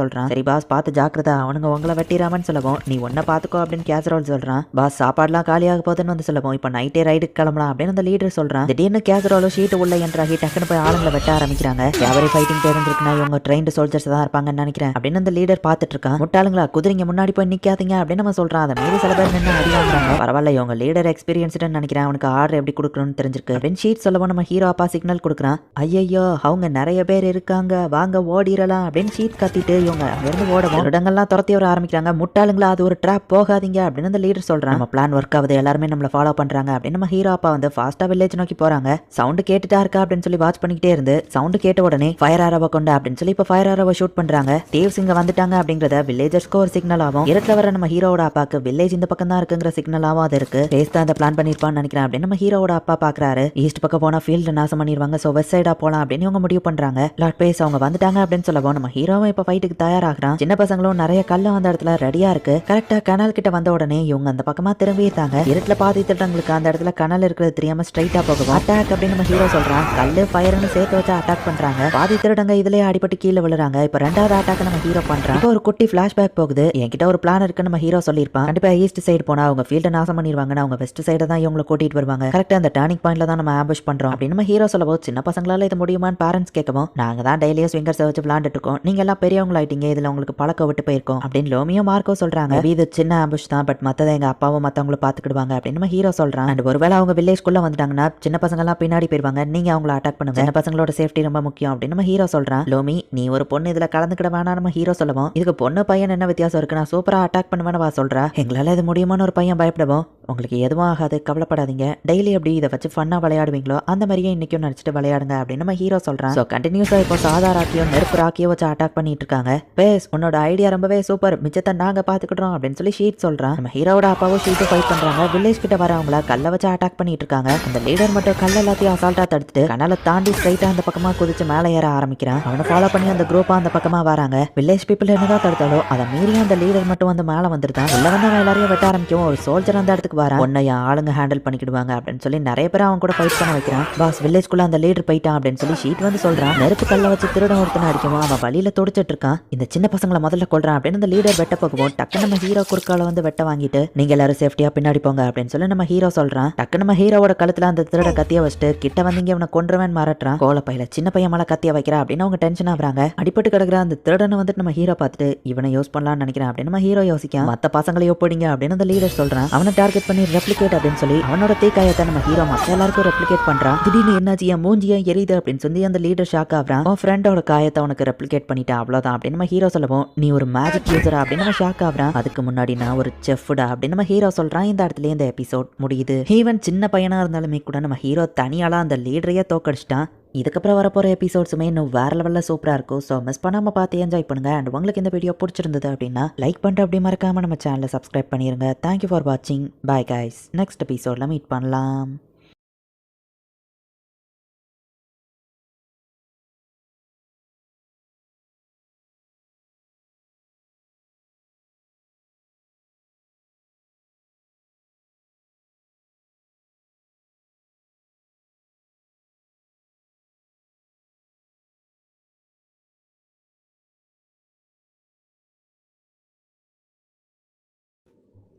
சொல்றான். சரி பாஸ், பார்த்து ஜாக்கிரதா, அவனுங்க உங்களை வெட்டிராமன்னு சொல்லுவோம். நீ ஒன்ன பாத்துக்கோ அப்படின்னு கேசரோல் சொல்றான். பாஸ், சாப்பாடுலாம் காலியாக போகுதுன்னு வந்து சொல்லுவோம். இப்ப நைட்டே ரைடுக்கு கிளம்பலாம் அப்படின்னு அந்த லீடர் சொல்றான். திடீர்னு கேசரோலோ ஷீட் உள்ள என்றாகி டக்குன்னு போய் ஆளுங்களை வெட்ட ஆரம்பிக்கிறாங்க. கேவரி ஃபைட்டிங் தெரிஞ்சிருக்குன்னா இவங்க ட்ரெயின்டு சோல்ஜர்ஸ் தான் இருப்பாங்கன்னு நினைக்கிறேன் அப்படின்னு அந்த லீடர் பாத்துட்டு இருக்கான். முட்டாளுங்களா, குதிரைங்க முன்னாடி போய் நிக்காதீங்க அப்படின்னு நம்ம சொல்றான். அதை மீறி சில பேர் நின்று அடி வாங்குறாங்க. பரவாயில்ல, இவங்க லீடர் எக்ஸ்பீரியன்ஸ்டு நினைக்கிறேன். அவனுக்கு ஆர்டர் எப்படி கொடுக்கணும்னு தெரிஞ்சிருக்கு அப்படின்னு ஷீட் சொல்லவும் நம்ம ஹீரோ அப்பா சிக்னல் கொடுக்குறான். ஐயோ, அவங்க நிறைய பேர் இருக்காங்க, வாங்க ஓடிரலாம் அப்படின்னு ஷீட் கத்திட்டு இவங்க அங்கிருந்து ஓடவும் இடங்கள்லாம் துரத்தி வர ஆரம்பிக்கிறாங்க. முட்டாளுங்களா, அது ஒரு ட்ராப், போகாதீங்க அப்படின்னு அந்த லீடர் சொல்றான். நம்ம பிளான் ஒர்க் ஆகுது, எல்லாருமே நம்மள ஃபாலோ பண்றாங்க அப்படின்னு நம்ம ஹீரோ அப்பா வந்து ஃபாஸ்டா வில்லேஜ் நோக்கி போறாங்க. சவுண்ட் கேட்டுட்டா இருக்கா அப்படின்னு சொல்லி வாட்ச் பண்ணிக்கிட்டே இருந்து சவுண்ட் கேட்ட உடனே ஃபயர் ஆரோவை கொண்டு அப்படின்னு சொல்லி இப்ப ஃபயர் ஆரோவை ஷூட் பண்றாங்க. தேவ்ஸ் இங்க வந்துட்டாங்க அப்படிங்கறத வில்லேஜர்ஸ்க்கு ஒரு சிக்னல் ஆகும். இருட்டுல வர நம்ம ஹீரோட அப்பாக்கு வில்லேஜ் இந்த பக்கம் தான் இருக்குங்கிற சிக்னலாவும் அது இருக்கு. பேஸ் தான் இந்த பிளான் பண்ணிருப்பான்னு நினைக்கிறேன் அப்படின்னு நம்ம ஹீரோட அப்பா பாக்குறாரு. ஈஸ்ட் பக்கம் போனா ஃபீல்டு நாசம் பண்ணிடுவாங்க. சோ வெஸ்ட் சைடா போலாம் அப்படின்னு இவங்க முடிவு பண்றாங்க. லார்ட் பேஸ் அவங்க வந்துட்டாங்க அப்படின்னு சொல்லவும் நம்ம ஹீரோவும் இப்ப ஃபைட்டுக்கு தயாராகிறான். சின்ன பசங்களும் நிறைய கல்லு அந்த இடத்துல ரெடியா இருக்கு. கரெக்டா கனல் கிட்ட வந்த உடனே இவங்க அந்த பக்கமா திரும்பிட்டாங்க. இருட்டுல பாதி திட்டங்களுக்கு அந்த இடத்துல கனல் இருக்கிறது தெரியாம ஸ்ட்ரைட்டா போகும். அட்டாக் அப்படின்னு நம்ம ஹீரோ சொல்றான். கல்லு ஃபயர்னு சேர்த்து வச்சு அட்டாக் பண்றாங்க. பாதி திருடங்க இதுலயே அடிபட்டு கீழே விழுறாங்க. இப்ப ரெண்டாவது அட்டாக் நம்ம ஹீரோ பண்றான். இப்போ ஒரு குட்டி பிளாஷ்பேக் போகுது. என்கிட்ட ஒரு பிளான் இருக்குன்னு நம்ம ஹீரோ சொல்லியிருப்பான். கண்டிப்பா ஈஸ்ட் சைடு போனா அவங்க ஃபீல்ட நாசம் பண்ணிடுவாங்கன்னு அவங்க வெஸ்ட் சைடு தான் இவங்களை கூட்டிட்டு வருவாங்க. கரெக்டா அந்த டர்னிங் பாயிண்ட்ல தான் நம்ம ஆம்புஷ் பண்றோம் அப்படின்னு நம்ம ஹீரோ சொல்லவும் சின்ன பசங்களால இது முடியுமான்னு பேரண்ட்ஸ் கேட்கவும் நாங்க தான் டெய்லியும் ஸ்விங்கர்ஸ் வச்சு விளையாண்டுட்டு இருக்கோம். நீங்க எல்லாம் பெரியவங்களாயிட்டீங்க, இதுல உங்களுக்கு பழக்கம் விட்டு போயிருக்கோம் அப்படின்னு லோமியோ மார்க்கோ சொல்றாங்க. இது சின்ன ஆம்புஷ் தான், பட் மத்ததை எங்க அப்பாவும் மத்தவங்களை பாத்துக்கிடுவாங்க அப்படின்னு நம்ம ஹீரோ சொல்றான். அண்ட் ஒருவேளை அவங்க வில்லேஜ்குள்ள வந்துட்டாங்கன்னா சின்ன பசங்க எல்லாம் பின்னாடி போயிருவாங்க. நீங்க அவங்கள அட்டாக் பண்ணுங்க. சின்ன பசங்களோட சேஃப்டி ரொம்ப முக்கியம் அப்படின்னு நம்ம ஹீரோ சொல்றான். லோமி, நீ ஒரு பொண்ணு இதுல கலந்துக்கிட வேணாம் நம்ம ஹீரோ சொல்லுவோம். இதுக்கு பொண்ணு பையன் என்ன வித்தியாசம் இருக்கு, நான் சூப்பரா அட்டாக் பண்ணுவேன்னு வா சொல்றா. எங்களால இது முடியுமான ஒரு பையன் பயப்படுவோம். உங்களுக்கு எதுவும் ஆகாது, கவலைப்படாதீங்க. டெய்லி எப்படி இதை வச்சு ஃபன்னா விளையாடுவீங்களோ அந்த மாதிரியே இன்னைக்கும் நினைச்சிட்டு விளையாடுங்க அப்படின்னு நம்ம ஹீரோ சொல்றான். ஸோ கண்டினியூஸா இப்போ சாதா ராக்கியோ நெருப்பு ராக்கியோ வச்சு அட்டாக் பண்ணிட்டு இருக்காங்க. பேஸ், உன்னோட ஐடியா ரொம்பவே சூப்பர். மிச்சத்தை நாங்க பாத்துக்கிட்டோம் அப்படின்னு சொல்லி ஷீட் சொல்றான். நம்ம ஹீரோட அப்பாவும் ஷீட்டும் ஃபைட் பண்றாங்க. வில்லேஜ் கிட்ட வரவங்கள கல்ல வச்சு அட்டாக் பண்ணிட்டு இருக்காங்க. அந்த லீடர் மட்டும் கல்ல எல்லாத்தையும் அசால்ட்டா தடுத்துட்டு கனால தாண்டி ஸ்ட்ரைட்டா அந்த பக்கமா குதிச்சு மேல ஏற ஆரம்பிக்கிறான். அவனை ஃபாலோ பண்ணி அந்த குரூப்பா அந்த பக்கமா வராங்க. வில்லேஜ் பீப்புள் என்னதான் தடுத்தாலும் அதை மீறி அந்த லீடர் மட்டும் வந்து மேல வந்துருதான். உள்ள வந்து அவன் எல்லாரையும் வெட்ட ஆரம்பிக்கும். ஒரு சோல்ஜர் அந்த இடத்துக்கு வரான். உன்னை ஆளுங்க ஹேண்டில் பண்ணிக்கிடுவாங்க அப்படின்னு சொல்லி நிறைய பேர் அவன் கூட ஃபைட் பண்ண வைக்கிறான். பாஸ் வில்லேஜ்குள்ள அந்த லீடர் போயிட்டான் அப்படின்னு சொல்லி ஷீட் வந்து சொல்றான். நெருப்பு கல்ல வச்சு திருடன் ஒருத்தனை அடிக்கும். அவன் வழியில துடிச்சிட்டு இருக்கான். இந்த சின்ன பசங்களை முதல்ல கொள்றான் அப்படின்னு அந்த லீடர் வெட்ட போகும். டக்கு நம்ம ஹீரோ குறுக்கால வந்து வெட்ட வாங்கிட்டு நீங்க எல்லாரும் சேஃப்டியா பின்னாடி போங்க அப்படின்னு சொல்லி நம்ம ஹீரோ சொல்றான். டக்கு நம்ம ஹீரோவோட கழுத்துல அந்த திருட கத்திய வச்சுட்டு கிட்ட வந்தீங்க அவனை கொன்றுவேன் மிரட்டுறான். கோலப்பையில சின்ன பையன் மேல கத்திய வைக்கிறா அப்படின்னு அவங்க டென்ஷன் ஆகுறாங்க. அடிப்பட்டு கிடக்குற அந்த திருடனை வந்துட்டு நம்ம ஹீரோ பார்த்துட்டு இவனை யூஸ் பண்ணலாம்னு நினைக்கிறேன் அப்படின்னு நம்ம ஹீரோ யோசிக்க மத்த பசங்களையோ போடிங்க அப்படின்னு அந்த லீடர் சொல்றான். அவனை டார்கெட் பண்ணி ரெப்ளிகேட் அப்படின்னு சொல்லி அவனோட தீக்காயத்தை நம்ம ஹீரோ மத்த எல்லாருக்கும் ரெப்ளிகேட் பண்றான். திடீர்னு என்னாச்சு என் மூஞ்சியா எரியுது அப்படின்னு சொல்லி அந்த லீடர் ஷாக் ஆகுறான். உன் ஃப்ரெண்டோட காயத்தை அவனுக்கு ரெப்ளிகேட் பண்ணிட்டா அவ்வளவுதான் அப்படின்னு நம்ம ஹீரோ சொல்லவும் நீ ஒரு மேஜிக் யூசரா அப்படின்னு நம்ம ஷாக் ஆகுறான். அதுக்கு முன்னாடி நான் ஒரு செஃப்டா அப்படின்னு நம்ம ஹீரோ சொல்றான். இந்த இடத்துல இந்த எபிசோட் முடியுது. ஈவன் சின்ன பையனா இருந்தாலுமே கூட நம்ம ஹீரோ தனியால அந்த லீடரையே தோக்கடிச்சிட்டான். இதுக்கப்புறம் வரப்போகிற எபிசோட்ஸுமே இன்னும் வேறு லெவலில் சூப்பராக இருக்கும். ஸோ மிஸ் பண்ணாமல் பார்த்து என்ஜாய் பண்ணுங்கள். அண்ட் உங்களுக்கு இந்த வீடியோ பிடிச்சிருந்தது அப்படின்னா லைக் பண்ணிட்டு அப்படி மறக்காமல் நம்ம சேனலை சப்ஸ்கிரைப் பண்ணிடுங்க. தேங்க்யூ ஃபார் வாட்சிங். Bye guys. நெக்ஸ்ட் எபிசோடில் மீட் பண்ணலாம்.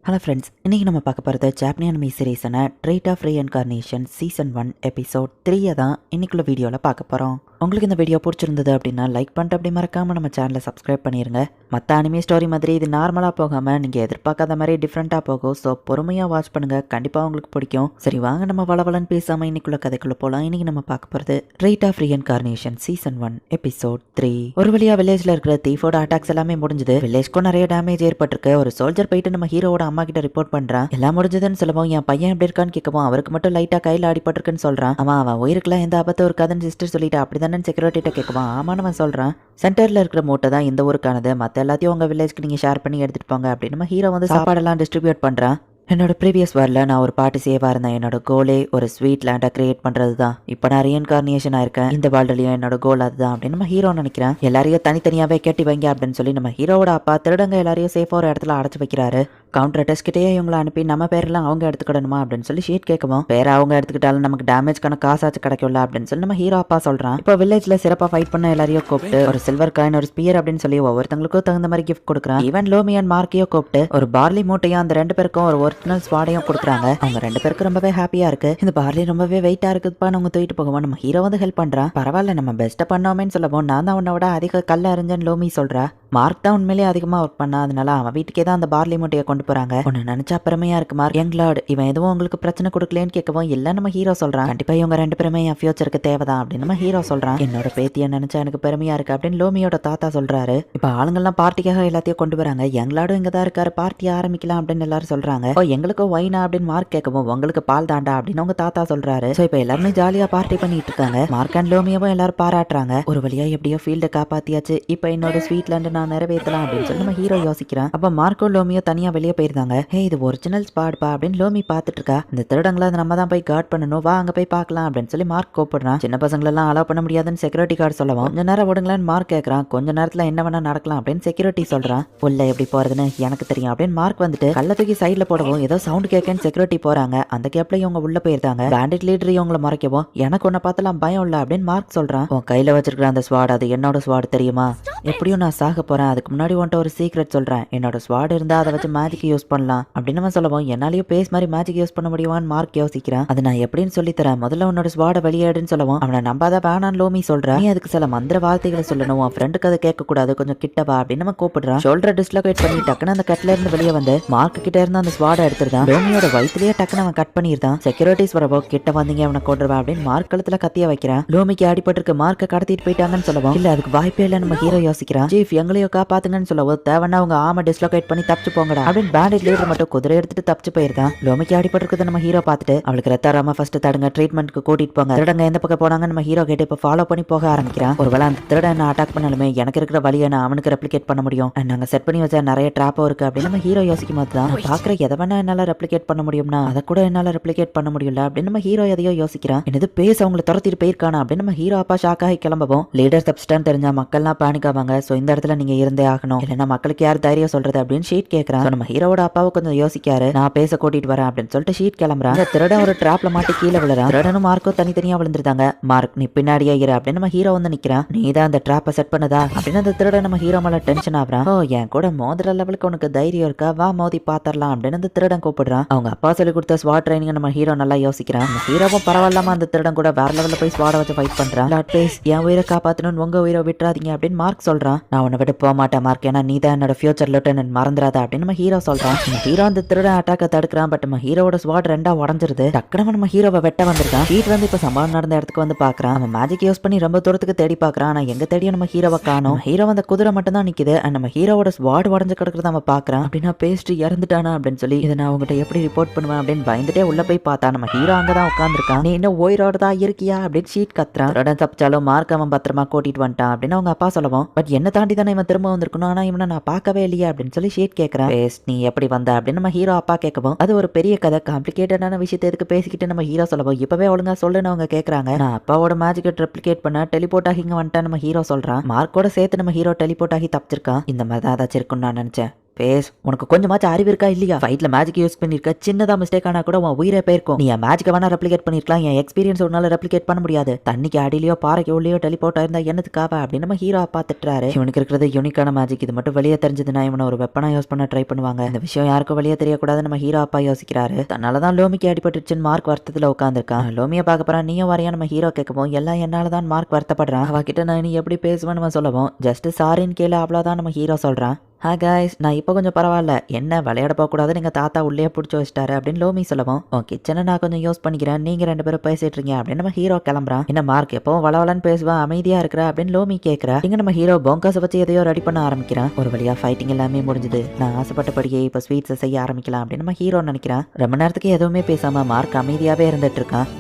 ஹலோ ஃப்ரெண்ட்ஸ், இன்றைக்கி நம்ம பார்க்க போகிறது ஜாப்பனீஸ் அனிமே சீரீஸான treat of reincarnation season 1 episode 3 தான் இன்றைக்குள்ள வீடியோவில் பார்க்க போகிறோம். உங்களுக்கு இந்த வீடியோ பிடிச்சிருந்தது அப்படின்னா லைக் பண்ணிட்டு அப்படி மறக்காமல் நம்ம சேனலை சப்ஸ்கிரைப் பண்ணிடுங்க. மற்ற அனிமே ஸ்டோரி மாதிரி இது நார்மலாக போகாமல் நீங்கள் எதிர்பார்க்காத மாதிரி டிஃப்ரெண்ட்டாக போகும். ஸோ பொறுமையாக வாட்ச் பண்ணுங்கள், கண்டிப்பாக உங்களுக்கு பிடிக்கும். சரி வாங்க நம்ம வளவலன்னு பேசாமல் இன்னைக்குள்ள கதைக்குள்ளே போகலாம். இன்றைக்கி நம்ம பார்க்க போகிறது Treat of reincarnation season 1 episode 3. ஒரு வழியாக வில்லேஜில் இருக்கிற தீஃபோட அட்டாக்ஸ் எல்லாமே முடிஞ்சது. வில்லேஜ்க்கும் நிறைய டேமேஜ் ஏற்பட்டிருக்கு. ஒரு சோல்ஜர் போயிட்டு நம்ம ஹீரோட அம்மா கிட்ட ரிப்போர்ட் பண்றான். எல்லாம் முடிஞ்சதுன்னு சொல்லவும் என் பையன் எப்படி இருக்கான்னு கேட்கவும் அவருக்கு மட்டும் லைட்டா கையில அடிபட்டிருக்குன்னு சொல்றான். அவன் உயிருக்குலாம் எந்த ஆபத்து ஒரு கதன் சிஸ்டர் சொல்லிட்டு அப்படிதானே செக்யூரிட்டிட்ட கேட்குவான். ஆமான்னு அவன் சொல்றான். சென்டர்ல இருக்கிற மூட்டை தான் இந்த ஊருக்கானது. மற்ற எல்லாத்தையும் உங்க வில்லேஜ்க்கு நீங்க ஷேர் பண்ணி எடுத்துட்டு போங்க அப்படின்னு நம்ம ஹீரோ வந்து சாப்பாடெல்லாம் டிஸ்ட்ரிபியூட் பண்றான். என்னோட ப்ரீவியஸ் வாரில் நான் ஒரு பாட்டு சேவாக இருந்தேன். என்னோட கோலே ஒரு ஸ்வீட் லேண்டை கிரியேட் பண்ணுறது தான். இப்போ நான் ரீஇன்கார்னேஷன் ஆயிருக்கேன். இந்த வேர்ல்டுலையும் என்னோட கோல் அதுதான் அப்படின்னு நம்ம ஹீரோ நினைக்கிறேன். எல்லாரையும் தனித்தனியாகவே கேட்டி வைங்க அப்படின்னு சொல்லி நம்ம ஹீரோட அப்பா திருடங்க எல்லாரையும் சேஃபாக ஒரு இடத்துல அடைச்சி வைக்கிறாரு. கவுண்டர் டெஸ்ட்கிட்டே இவங்களை அனுப்பி நம்ம பேரெல்லாம் அவங்க எடுத்துக்கிடணுமா அப்படின்னு சொல்லி ஷீட் கேட்கவும் பேரை அவங்க எடுத்துக்கிட்டாலும் நமக்கு டேமேஜ்க்கான காசாச்சு கிடைக்கும்ல அப்படின்னு சொல்லி நம்ம ஹீரோ அப்பா சொல்கிறான். இப்போ வில்லேஜில் சிறப்பாக ஃபைட் பண்ண எல்லாரையும் கூப்பிட்டு ஒரு சில்வர் காயின் ஒரு ஸ்பியர் அப்படின்னு சொல்லி ஒவ்வொருத்தங்களுக்கும் தகுந்த மாதிரி கிஃப்ட் கொடுக்குறான். ஈவன் லோமி அண்ட் மார்க்கையும் கூப்பிட்டு ஒரு பார்லி மூட்டையும் அந்த ரெண்டு பேருக்கும் ஒரு ஒரிஜினல் ஸ்வாடையும் கொடுக்குறாங்க. அவங்க ரெண்டு பேருக்கு ரொம்பவே ஹாப்பியா இருக்கு. இந்த பார்லி ரொம்பவே வெயிட்டா இருக்குதுப்பா, அவங்க தூக்கிட்டு போகவும் நம்ம ஹீரோ வந்து ஹெல்ப் பண்றான். பரவாயில்ல நம்ம பெஸ்ட்டை பண்ணோமேன்னு சொல்லவும் நான் தான் உன்னோட அதிக கல்ல அறிஞ்சன் லோமி சொல்றா. மார்க் தான் உண்மையிலேயே அதிகமாக ஒர்க் பண்ணா, அதனால அவன் வீட்டுக்கே தான் அந்த பார்லி மூட்டையை கொண்டு போறாங்க. ஒன்று நினைச்சா பெருமையா இருக்கு மார்க். யங்லார்ட் இவன் எதுவும் உங்களுக்கு பிரச்சனை கொடுக்கலன்னு கேட்கவும் இல்லை நம்ம ஹீரோ சொல்றான். கண்டிப்பா இவங்க ரெண்டு பேருமே என் ஃபியூச்சருக்கு தேவைதான் அப்படின்னு நம்ம ஹீரோ சொல்றான். என்னோட பேத்தியை நினைச்சா எனக்கு பெருமையா இருக்கு அப்படின்னு லோமியோட தாத்தா சொல்றாரு. இப்போ ஆளுங்கள்லாம் பார்ட்டிக்காக எல்லாத்தையும் கொண்டு வராங்க. யங்லார்டும் இங்க தான் இருக்காரு, பார்ட்டி ஆரம்பிக்கலாம் அப்படின்னு எல்லாரும் சொல்றாங்க. ஓ எங்களுக்கு ஒயினா அப்படின்னு மார்க் கேட்கவும் உங்களுக்கு பால் தாண்டா அப்படின்னு அவங்க தாத்தா சொல்றாரு. ஸோ இப்போ எல்லாருமே ஜாலியா பார்ட்டி பண்ணிட்டு இருக்காங்க. மார்க் அண்ட் லோமியாவும் எல்லாரும் பாராட்டுறாங்க. ஒரு வழியா எப்படியோ ஃபீல்டை காப்பாத்தியாச்சு. இப்போ என்னோட ஸ்வீட்லேருந்து நான் நிறைவேற்றலாம் அப்படின்னு சொல்லி நம்ம ஹீரோ யோசிக்கிறான். அப்ப மார்க்கோ லோமியோ தனியா வெளியே போயிருந்தாங்க. ஹே இது ஒரிஜினல் ஸ்பாட்பா அப்படின்னு லோமி பார்த்துட்டு இருக்கா. இந்த திருடங்களை நம்ம தான் போய் கார்ட் பண்ணணும், வா அங்க போய் பார்க்கலாம் அப்படின்னு சொல்லி மார்க் கூப்பிடுறான். சின்ன பசங்களெல்லாம் அலோவ் பண்ண முடியாதுன்னு செக்யூரிட்டி கார்டு சொல்லவும் கொஞ்ச நேரம் விடுங்களான்னு மார்க் கேட்கறான். கொஞ்ச நேரத்துல என்ன வேணா நடக்கலாம் அப்படின்னு செக்யூரிட்டி சொல்றான். உள்ள எப்படி போறதுன்னு எனக்கு தெரியும் அப்படின்னு மார்க் வந்துட்டு கள்ள தூக்கி சைட்ல போடவும் ஏதோ சவுண்ட் கேட்கன்னு செக்யூரிட்டி போறாங்க. அந்த கேப்ல இவங்க உள்ள போயிருந்தாங்க. பேண்டிட் லீடர் இவங்களை மறைக்கவும் எனக்கு உன்னை பார்த்தலாம் பயம் இல்ல அப்படின்னு மார்க் சொல்றான். உன் கையில வச்சிருக்கிற அந்த ஸ்வாட் அது என்னோட ஸ்வாட் தெரியுமா? எப்படியும் நான் சாக போறேன், அதுக்கு முன்னாடி உன்ட்ட ஒரு சீக்ரெட் சொல்றேன். என்னோட ஸ்வாட் இருந்தா அதை வச்சு மேஜிக் யூஸ் பண்ணலாம் அப்படின்னு நம்ம சொல்லவும் என்னாலயும் பேஸ் மாதிரி மேஜிக் யூஸ் பண்ண முடியுமான்னு மார்க் யோசிக்கிறான். அது நான் எப்படின்னு சொல்லி தரேன், முதல்ல உன்னோட ஸ்வாட வெளியேடுன்னு சொல்லவும் அவனை நம்பாத வேணான்னு லோமி சொல்றான். நீ அதுக்கு சில மந்திர வார்த்தைகளை சொல்லணும், உன் ஃப்ரெண்டுக்கு அதை கேட்க கூடாது, கொஞ்சம் கிட்டவா அப்படின்னு நம்ம கூப்பிடுறான். ஷோல்டர் டிஸ்லோகேட் பண்ணி டக்குன்னு அந்த கட்ல இருந்து வெளியே வந்து மார்க் கிட்ட இருந்து அந்த ஸ்வாட ஷாட்டை எடுத்துருதான் லோமியோட வயிற்றுலயே டக்குன்னு அவன் கட் பண்ணிருந்தான். செக்யூரிட்டிஸ் வரப்போ கிட்ட வந்தீங்க அவனை கொண்டுருவா அப்படின்னு மார்க் கழுத்துல கத்திய வைக்கிறான். லோமிக்கு அடிபட்டிருக்கு, மார்க்கை கடத்திட்டு போயிட்டாங்கன்னு சொல்லவும் இல்ல அதுக்கு வாய்ப்பே இல்ல நம்ம ஹீரோ யோசிக்கிறான். சீஃப் எங்களையோ காப்பாத்துங்கன்னு சொல்லவும் தேவைன்னா அவங்க ஆம டிஸ்லோகேட் பண்ணி தப்பிச்சு போங்கடா அப்படின்னு பேண்டேஜ் லீடர் மட்டும் குதிரை எடுத்துட்டு தப்பிச்சு போயிருந்தான். லோமிக்கு அடிபட்டிருக்குது நம்ம ஹீரோ பார்த்துட்டு அவளுக்கு ரத்தாராம ஃபர்ஸ்ட் தடுங்க, ட்ரீட்மெண்ட்க்கு கூட்டிட்டு போங்க, திருடங்க எந்த பக்கம் போனாங்க நம்ம ஹீரோ கேட்டு இப்ப ஃபாலோ பண்ணி போக ஆரம்பிக்கிறான். ஒருவேளை அந்த திருடன் என்ன அட்டாக் பண்ணாலுமே எனக்கு இருக்கிற வழியை நான் அவனுக்கு ரெப்ளிகேட் பண்ண முடியும். நாங்க செட் பண்ணி வச்ச நிறைய ட்ராப்போ இருக்கு அப்படின்னு நம்ம ஹீரோ யோசிக்கும் போது தான் பாக்குற எதை வேணா என்னால ரெப்ளிகேட் பண்ண முடியும்னா அதை கூட என்னால ரெப்ளிகேட் பண்ண முடியல அப்படின்னு நம்ம ஹீரோ எதையோ யோசிக்கிறான். என்னது பேச அவங்களை துரத்திட்டு போயிருக்கானா அப்படின்னு நம்ம ஹீரோ அப்பா ஷாக் ஆகி கிளம்பவும் லீடர் தப்பிச்சிட்டான்னு தெரிஞ்சா மக்கள்லாம் பேனிக் ஆவாங்க. சோ இந்த இடத்துல நீங்க இருந்தே ஆகணும், இல்லைன்னா மக்களுக்கு யார் தைரியம் சொல்றது அப்படின்னு ஷீட் கேட்கறான். நம்ம ஹீரோட அப்பாவை கொஞ்சம் யோசிக்காரு. நான் பேச கூட்டிட்டு வரேன் அப்படின்னு சொல்லிட்டு ஷீட் கிளம்புறான். இந்த திருடன் ஒரு டிராப்ல மாட்டி கீழே விழுறான். திருடனும் மார்க்கும் தனித்தனியா விழுந்துருந்தாங்க. மார்க் நீ பின்னாடியே இரு அப்படின்னு நம்ம ஹீரோ வந்து நிக்கிறான். நீ தான் அந்த டிராப்பை செட் பண்ணதா அப்படின்னு அந்த திருடன் நம்ம ஹீரோ மேல டென்ஷன் ஆகுறான். ஓ என் கூட மோதிர லெவலுக்கு உனக்கு தைரியம் இருக்கா, வா மோதி பாத்தரலாம் அப்படின்னு அந்த திருடன் கூப்பிடுறான். அவங்க அப்பா சொல்லி கொடுத்த ஸ்வாட் ட்ரைனிங் நம்ம ஹீரோ நல்லா யோசிக்கிறான். நம்ம ஹீரோவும் பரவாயில்லாம அந்த திருடன் கூட வேற லெவல்ல போய் ஸ்வாட வச்சு ஃபைட் பண்றான். லார்ட் பேஸ் என் உயிரை காப்பாத்தணும், உங்க உயிரை விட்டுறாதீங்க அப்படின்னு மார்க் சொல்றான். நான் உன்னை விட்டு போக மாட்டேன் மார்க், ஏன்னா நீ தான் என்னோட ஃபியூச்சர் லெஃப்டினன்ட், மறந்துடாத அப்படின்னு நம்ம ஹீரோ சொல்றான். நம்ம ஹீரோ அந்த திருடன் அட்டாக்க தடுக்கிறான். பட் நம்ம ஹீரோட ஸ்வாட் ரெண்டா உடஞ்சிருது. டக்குனு நம்ம ஹீரோவை வெட்ட வந்திருக்கான். ஷீட் வந்து இப்ப சம்பவம் நடந்த இடத்துக்கு வந்து பாக்குறான். அவன் மேஜிக் யூஸ் பண்ணி ரொம்ப தூரத்துக்கு தேடி பாக்குறான். ஆனா எங்க தேடியும் நம்ம ஹீரோவை காணோம். ஹீரோ அந்த குதிரை மட்டும் தான் நிக்குது. அண்ட் நம்ம ஹீரோவோட ஸ்வாட் உடஞ்சு கிடக்குறத அவன் பாக்குறான். அப்படின்னா பேஸ்ட் இறந்துட்டானா அப்படின்னு சொல்லி இதை நான் உங்ககிட்ட எப்படி ரிப்போர்ட் பண்ணுவேன் அப்படின்னு பயந்துட்டே உள்ள போய் பார்த்தா நம்ம ஹீரோ அங்கதான் உட்காந்துருக்கான். நீ இன்னும் உயிரோட தான் இருக்கியா அப்படின்னு ஷீட் கத்துறான். திருடன் தப்பிச்சாலும் மார்க் அவன் பத்திரமா கூட்டிட்டு வந்துட்டான் அப்படின்னு அவங்க அப்பா சொல்லவும் பட் என்ன தாண்டி தானே இவன் திரும்ப வந்திருக்கணும், ஆனா இவனை நான் பார்க்கவே இல்லையா அப்படின்னு சொல்லி ஷீட் கேட்கறான். பேஸ்ட் நீ எப்படி வந்த அப்படின்னு நம்ம ஹீரோ அப்பா கேட்கவும் அது ஒரு பெரிய கதை, காம்ப்ளிகேட்டடான விஷயத்தை எதுக்கு பேசிக்கிட்டு நம்ம ஹீரோ சொல்லவும் இப்பவே ஒழுங்கா சொல்லுன்னு அவங்க கேட்கறாங்க. நான் அப்பாவோட மேஜிக்கை ட்ரிப்ளிகேட் பண்ண டெலிபோர்ட் ஆகி இங்க வந்துட்டேன் நம்ம ஹீரோ சொல்றான். மார்க்கோட சேர்த்து நம்ம ஹீரோ டெலிபோர்ட் ஆகி தப்பிச்சிருக்கான். இந்த மாதிரி தான் ஏதாச்சும் இருக்குன்னு நான் நினைச்சேன். பேஸ் உனக்கு கொஞ்சமாச்சும் அறிவு இருக்கா இல்லையா? ஃபைட்ல மேஜிக் யூஸ் பண்ணிருக்க, சின்னதா மிஸ்டேக் ஆனா கூட உன் உயிரே போயிருக்கும். நீ என் மேஜிக்கை வேணா ரெப்ளிகேட் பண்ணிருக்கலாம், என் எக்ஸ்பீரியன்ஸ் உன்னால ரெப்ளிகேட் பண்ண முடியாது. தண்ணிக்கு அடியிலையோ பாறைக்கு உள்ளேயோ டெலிபோர்ட் ஆயிருந்தா என்னதுக்காக அப்படின்னு நம்ம ஹீரோ பார்த்துட்டுறாரு. இவனுக்கு இருக்கிறது யூனிக்கான மேஜிக், இது மட்டும் வெளியே தெரிஞ்சதுன்னா இவனை ஒரு வெப்பனா யூஸ் பண்ண ட்ரை பண்ணுவாங்க. இந்த விஷயம் யாருக்கும் வெளியே தெரியக்கூடாது நம்ம ஹீரோ அப்பா யோசிக்கிறாரு. தன்னாலதான் லோமிக்கு அடிபட்டுச்சுன்னு மார்க் வருத்தத்துல உட்காந்துருக்கான். லோமியை பார்க்க போறான். நீயும் வரையா நம்ம ஹீரோ கேட்கவும் எல்லாம் என்னாலதான் மார்க் வருத்தப்படுறான். அவகிட்ட நான் நீ எப்படி பேசுவேன்னு சொல்லவும் ஜஸ்ட் சாரின்னு கேளு அவ்வளவுதான் நம்ம ஹீரோ சொல்றான். ஹாய் காய்ஸ், நான் இப்போ கொஞ்சம் பரவாயில்ல, என்ன விளையாட போகக்கூடாதுன்னு எங்கள் தாத்தா உள்ளே பிடிச்சி வச்சிட்டாரு அப்படின்னு லோமி சொல்லவும் உன் கிச்சனை நான் கொஞ்சம் யூஸ் பண்ணிக்கிறேன், நீங்கள் ரெண்டு பேரும் பேசிட்டு இருக்கீங்க அப்படின்னு நம்ம ஹீரோ கிளம்புறான். என்ன மார்க் எப்பவும் வளவலன்னு பேசுவான், அமைதியாக இருக்கிற அப்படின்னு லோமி கேட்குறா. இங்கே நம்ம ஹீரோ பொங்காஸை வச்சு எதையோ ரெடி பண்ண ஆரம்பிக்கிறான். ஒரு வழியாக ஃபைட்டிங் எல்லாமே முடிஞ்சுது. நான் ஆசைப்பட்டபடியே இப்போ ஸ்வீட்ஸை செய்ய ஆரம்பிக்கலாம் அப்படின்னு நம்ம ஹீரோ நினைக்கிறான். ரொம்ப நேரத்துக்கு எதுவுமே பேசாமல் மார்க் அமைதியாகவே இருந்துட்டு இருக்கான்.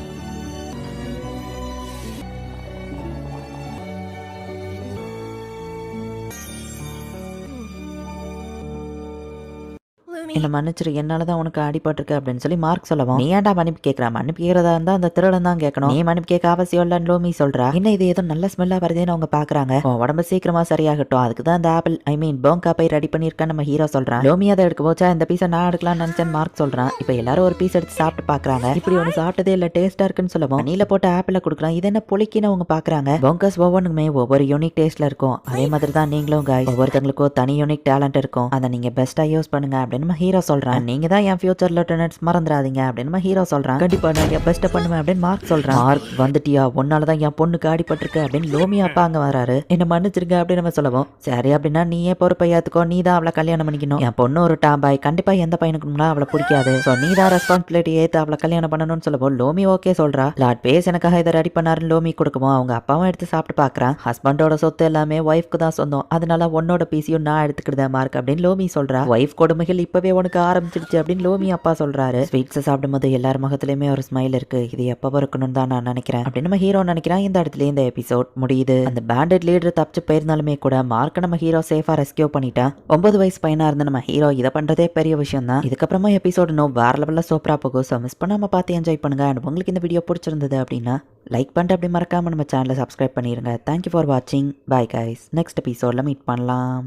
என்ன மன்னிச்சிரு, என்னாலதான் உனக்கு அடிபட்டிருக்கு அப்படின்னு சொல்லி மார்க் சொல்லவும் நீ ஏன்டா மன்னிப்பு கேட்கறா? மன்னிப்பு கேட்கறதா இருந்தா அந்த திருடன் தான் கேட்கணும், நீ மன்னிப்பு கேட்க அவசியம் இல்லன்னு லோமி சொல்றா. என்ன இது ஏதோ நல்ல ஸ்மெல்லா வருதுன்னு அவங்க பாக்குறாங்க. உடம்பு சீக்கிரமா சரியாகட்டும், அதுக்கு தான் அந்த ஆப்பிள் போங்கா பை ரெடி பண்ணிருக்கேன் நம்ம ஹீரோ சொல்றான். லோமி அதை எடுக்க போச்சா இந்த பீஸை நான் எடுக்கலாம்னு நினைச்சேன்னு மார்க் சொல்றான். இப்ப எல்லாரும் ஒரு பீஸ் எடுத்து சாப்பிட்டு பாக்குறாங்க. இப்படி ஒன்று சாப்பிட்டதே இல்ல, டேஸ்டா இருக்குன்னு சொல்லவும் நீல போட்ட ஆப்பிள கொடுக்குறான். இது என்ன புளிக்கின்னு அவங்க பாக்குறாங்க. பொங்கஸ் ஒவ்வொன்றுமே ஒவ்வொரு யூனிக் டேஸ்ட்ல இருக்கும். அதே மாதிரி தான் நீங்களும் guys, ஒவ்வொருத்தங்களுக்கும் தனி யூனிக் டேலண்ட் இருக்கும், அதை நீங்க பெஸ்டா யூஸ் பண்ணுங்க அப்படின்னு ஹீரோ சொல்றான். நீங்க தான் என் ஃபியூச்சர் லெஃப்டினன்ட்ஸ், மறந்துடாதீங்க அப்படின்னு ஹீரோ சொல்றான். கண்டிப்பா நான் என் பெஸ்ட்டை பண்ணுவேன் அப்படின்னு மார்க் சொல்றான். மார்க் வந்துட்டியா, உன்னாலதான் என் பொண்ணுக்கு அடிபட்டிருக்கு அப்படின்னு லோமி அப்பா அங்க வராரு. என்ன மன்னிச்சிருங்க அப்படின்னு நம்ம சொல்லவும் சரி அப்படின்னா நீயே பொறுப்பை ஏத்துக்கோ, நீ தான் அவளை கல்யாணம் பண்ணிக்கணும். என் பொண்ணு ஒரு டாம்பாய், கண்டிப்பா எந்த பையனுக்கும்னா அவளை பிடிக்காது, சோ நீ தான் ரெஸ்பான்சிபிலிட்டி ஏத்து அவளை கல்யாணம் பண்ணணும்னு சொல்லவும் லோமி ஓகே சொல்றா. லார்ட் பேஸ் எனக்காக இதை ரெடி பண்ணாருன்னு லோமி கொடுக்கவும் அவங்க அப்பாவும் எடுத்து சாப்பிட்டு பாக்குறான். ஹஸ்பண்டோட சொத்து எல்லாமே ஒய்ஃப்க்கு தான் சொந்தம், அதனால உன்னோட பீஸையும் நான் எடுத்துக்கிட்டேன் மார்க் அப்படின்னு லோமி சொல்றா. ஒய்ஃப் கொடுமைகள் இப்பவே உனக்கு ஆரம்பிச்சிருச்சு அப்படின்னு லோமி அப்பா சொல்றாரு. ஸ்வீட்ஸை சாப்பிடும்போது எல்லார் முகத்திலுமே ஒரு ஸ்மைல் இருக்கு, இது எப்போ இருக்கணும்னு தான் நான் நினைக்கிறேன் அப்படின்னு நம்ம ஹீரோ நினைக்கிறான். இந்த இடத்துல இந்த எபிசோட் முடியுது. அந்த பேண்டட் லீடர் தப்பிச்சு போயிருந்தாலுமே கூட மார்க்க நம்ம ஹீரோ சேஃபா ரெஸ்கியூ பண்ணிட்டான். 9 வயசு பையனா இருந்த நம்ம ஹீரோ இதை பண்றதே பெரிய விஷயம் தான். இதுக்கப்புறமா எபிசோட் இன்னும் வேற லெவல்ல சூப்பரா போகும். ஸோ மிஸ் பண்ணாம பார்த்து என்ஜாய் பண்ணுங்க. அண்ட் உங்களுக்கு இந்த வீடியோ பிடிச்சிருந்தது அப்படின்னா லைக் பண்ணிட்டு அப்படி மறக்காம நம்ம சேனலை சப்ஸ்கிரைப் பண்ணிருங்க. தேங்க்யூ ஃபார் வாட்சிங். பை கைஸ், நெக்ஸ்ட் எபிசோட்ல மீட் பண்ணலாம்.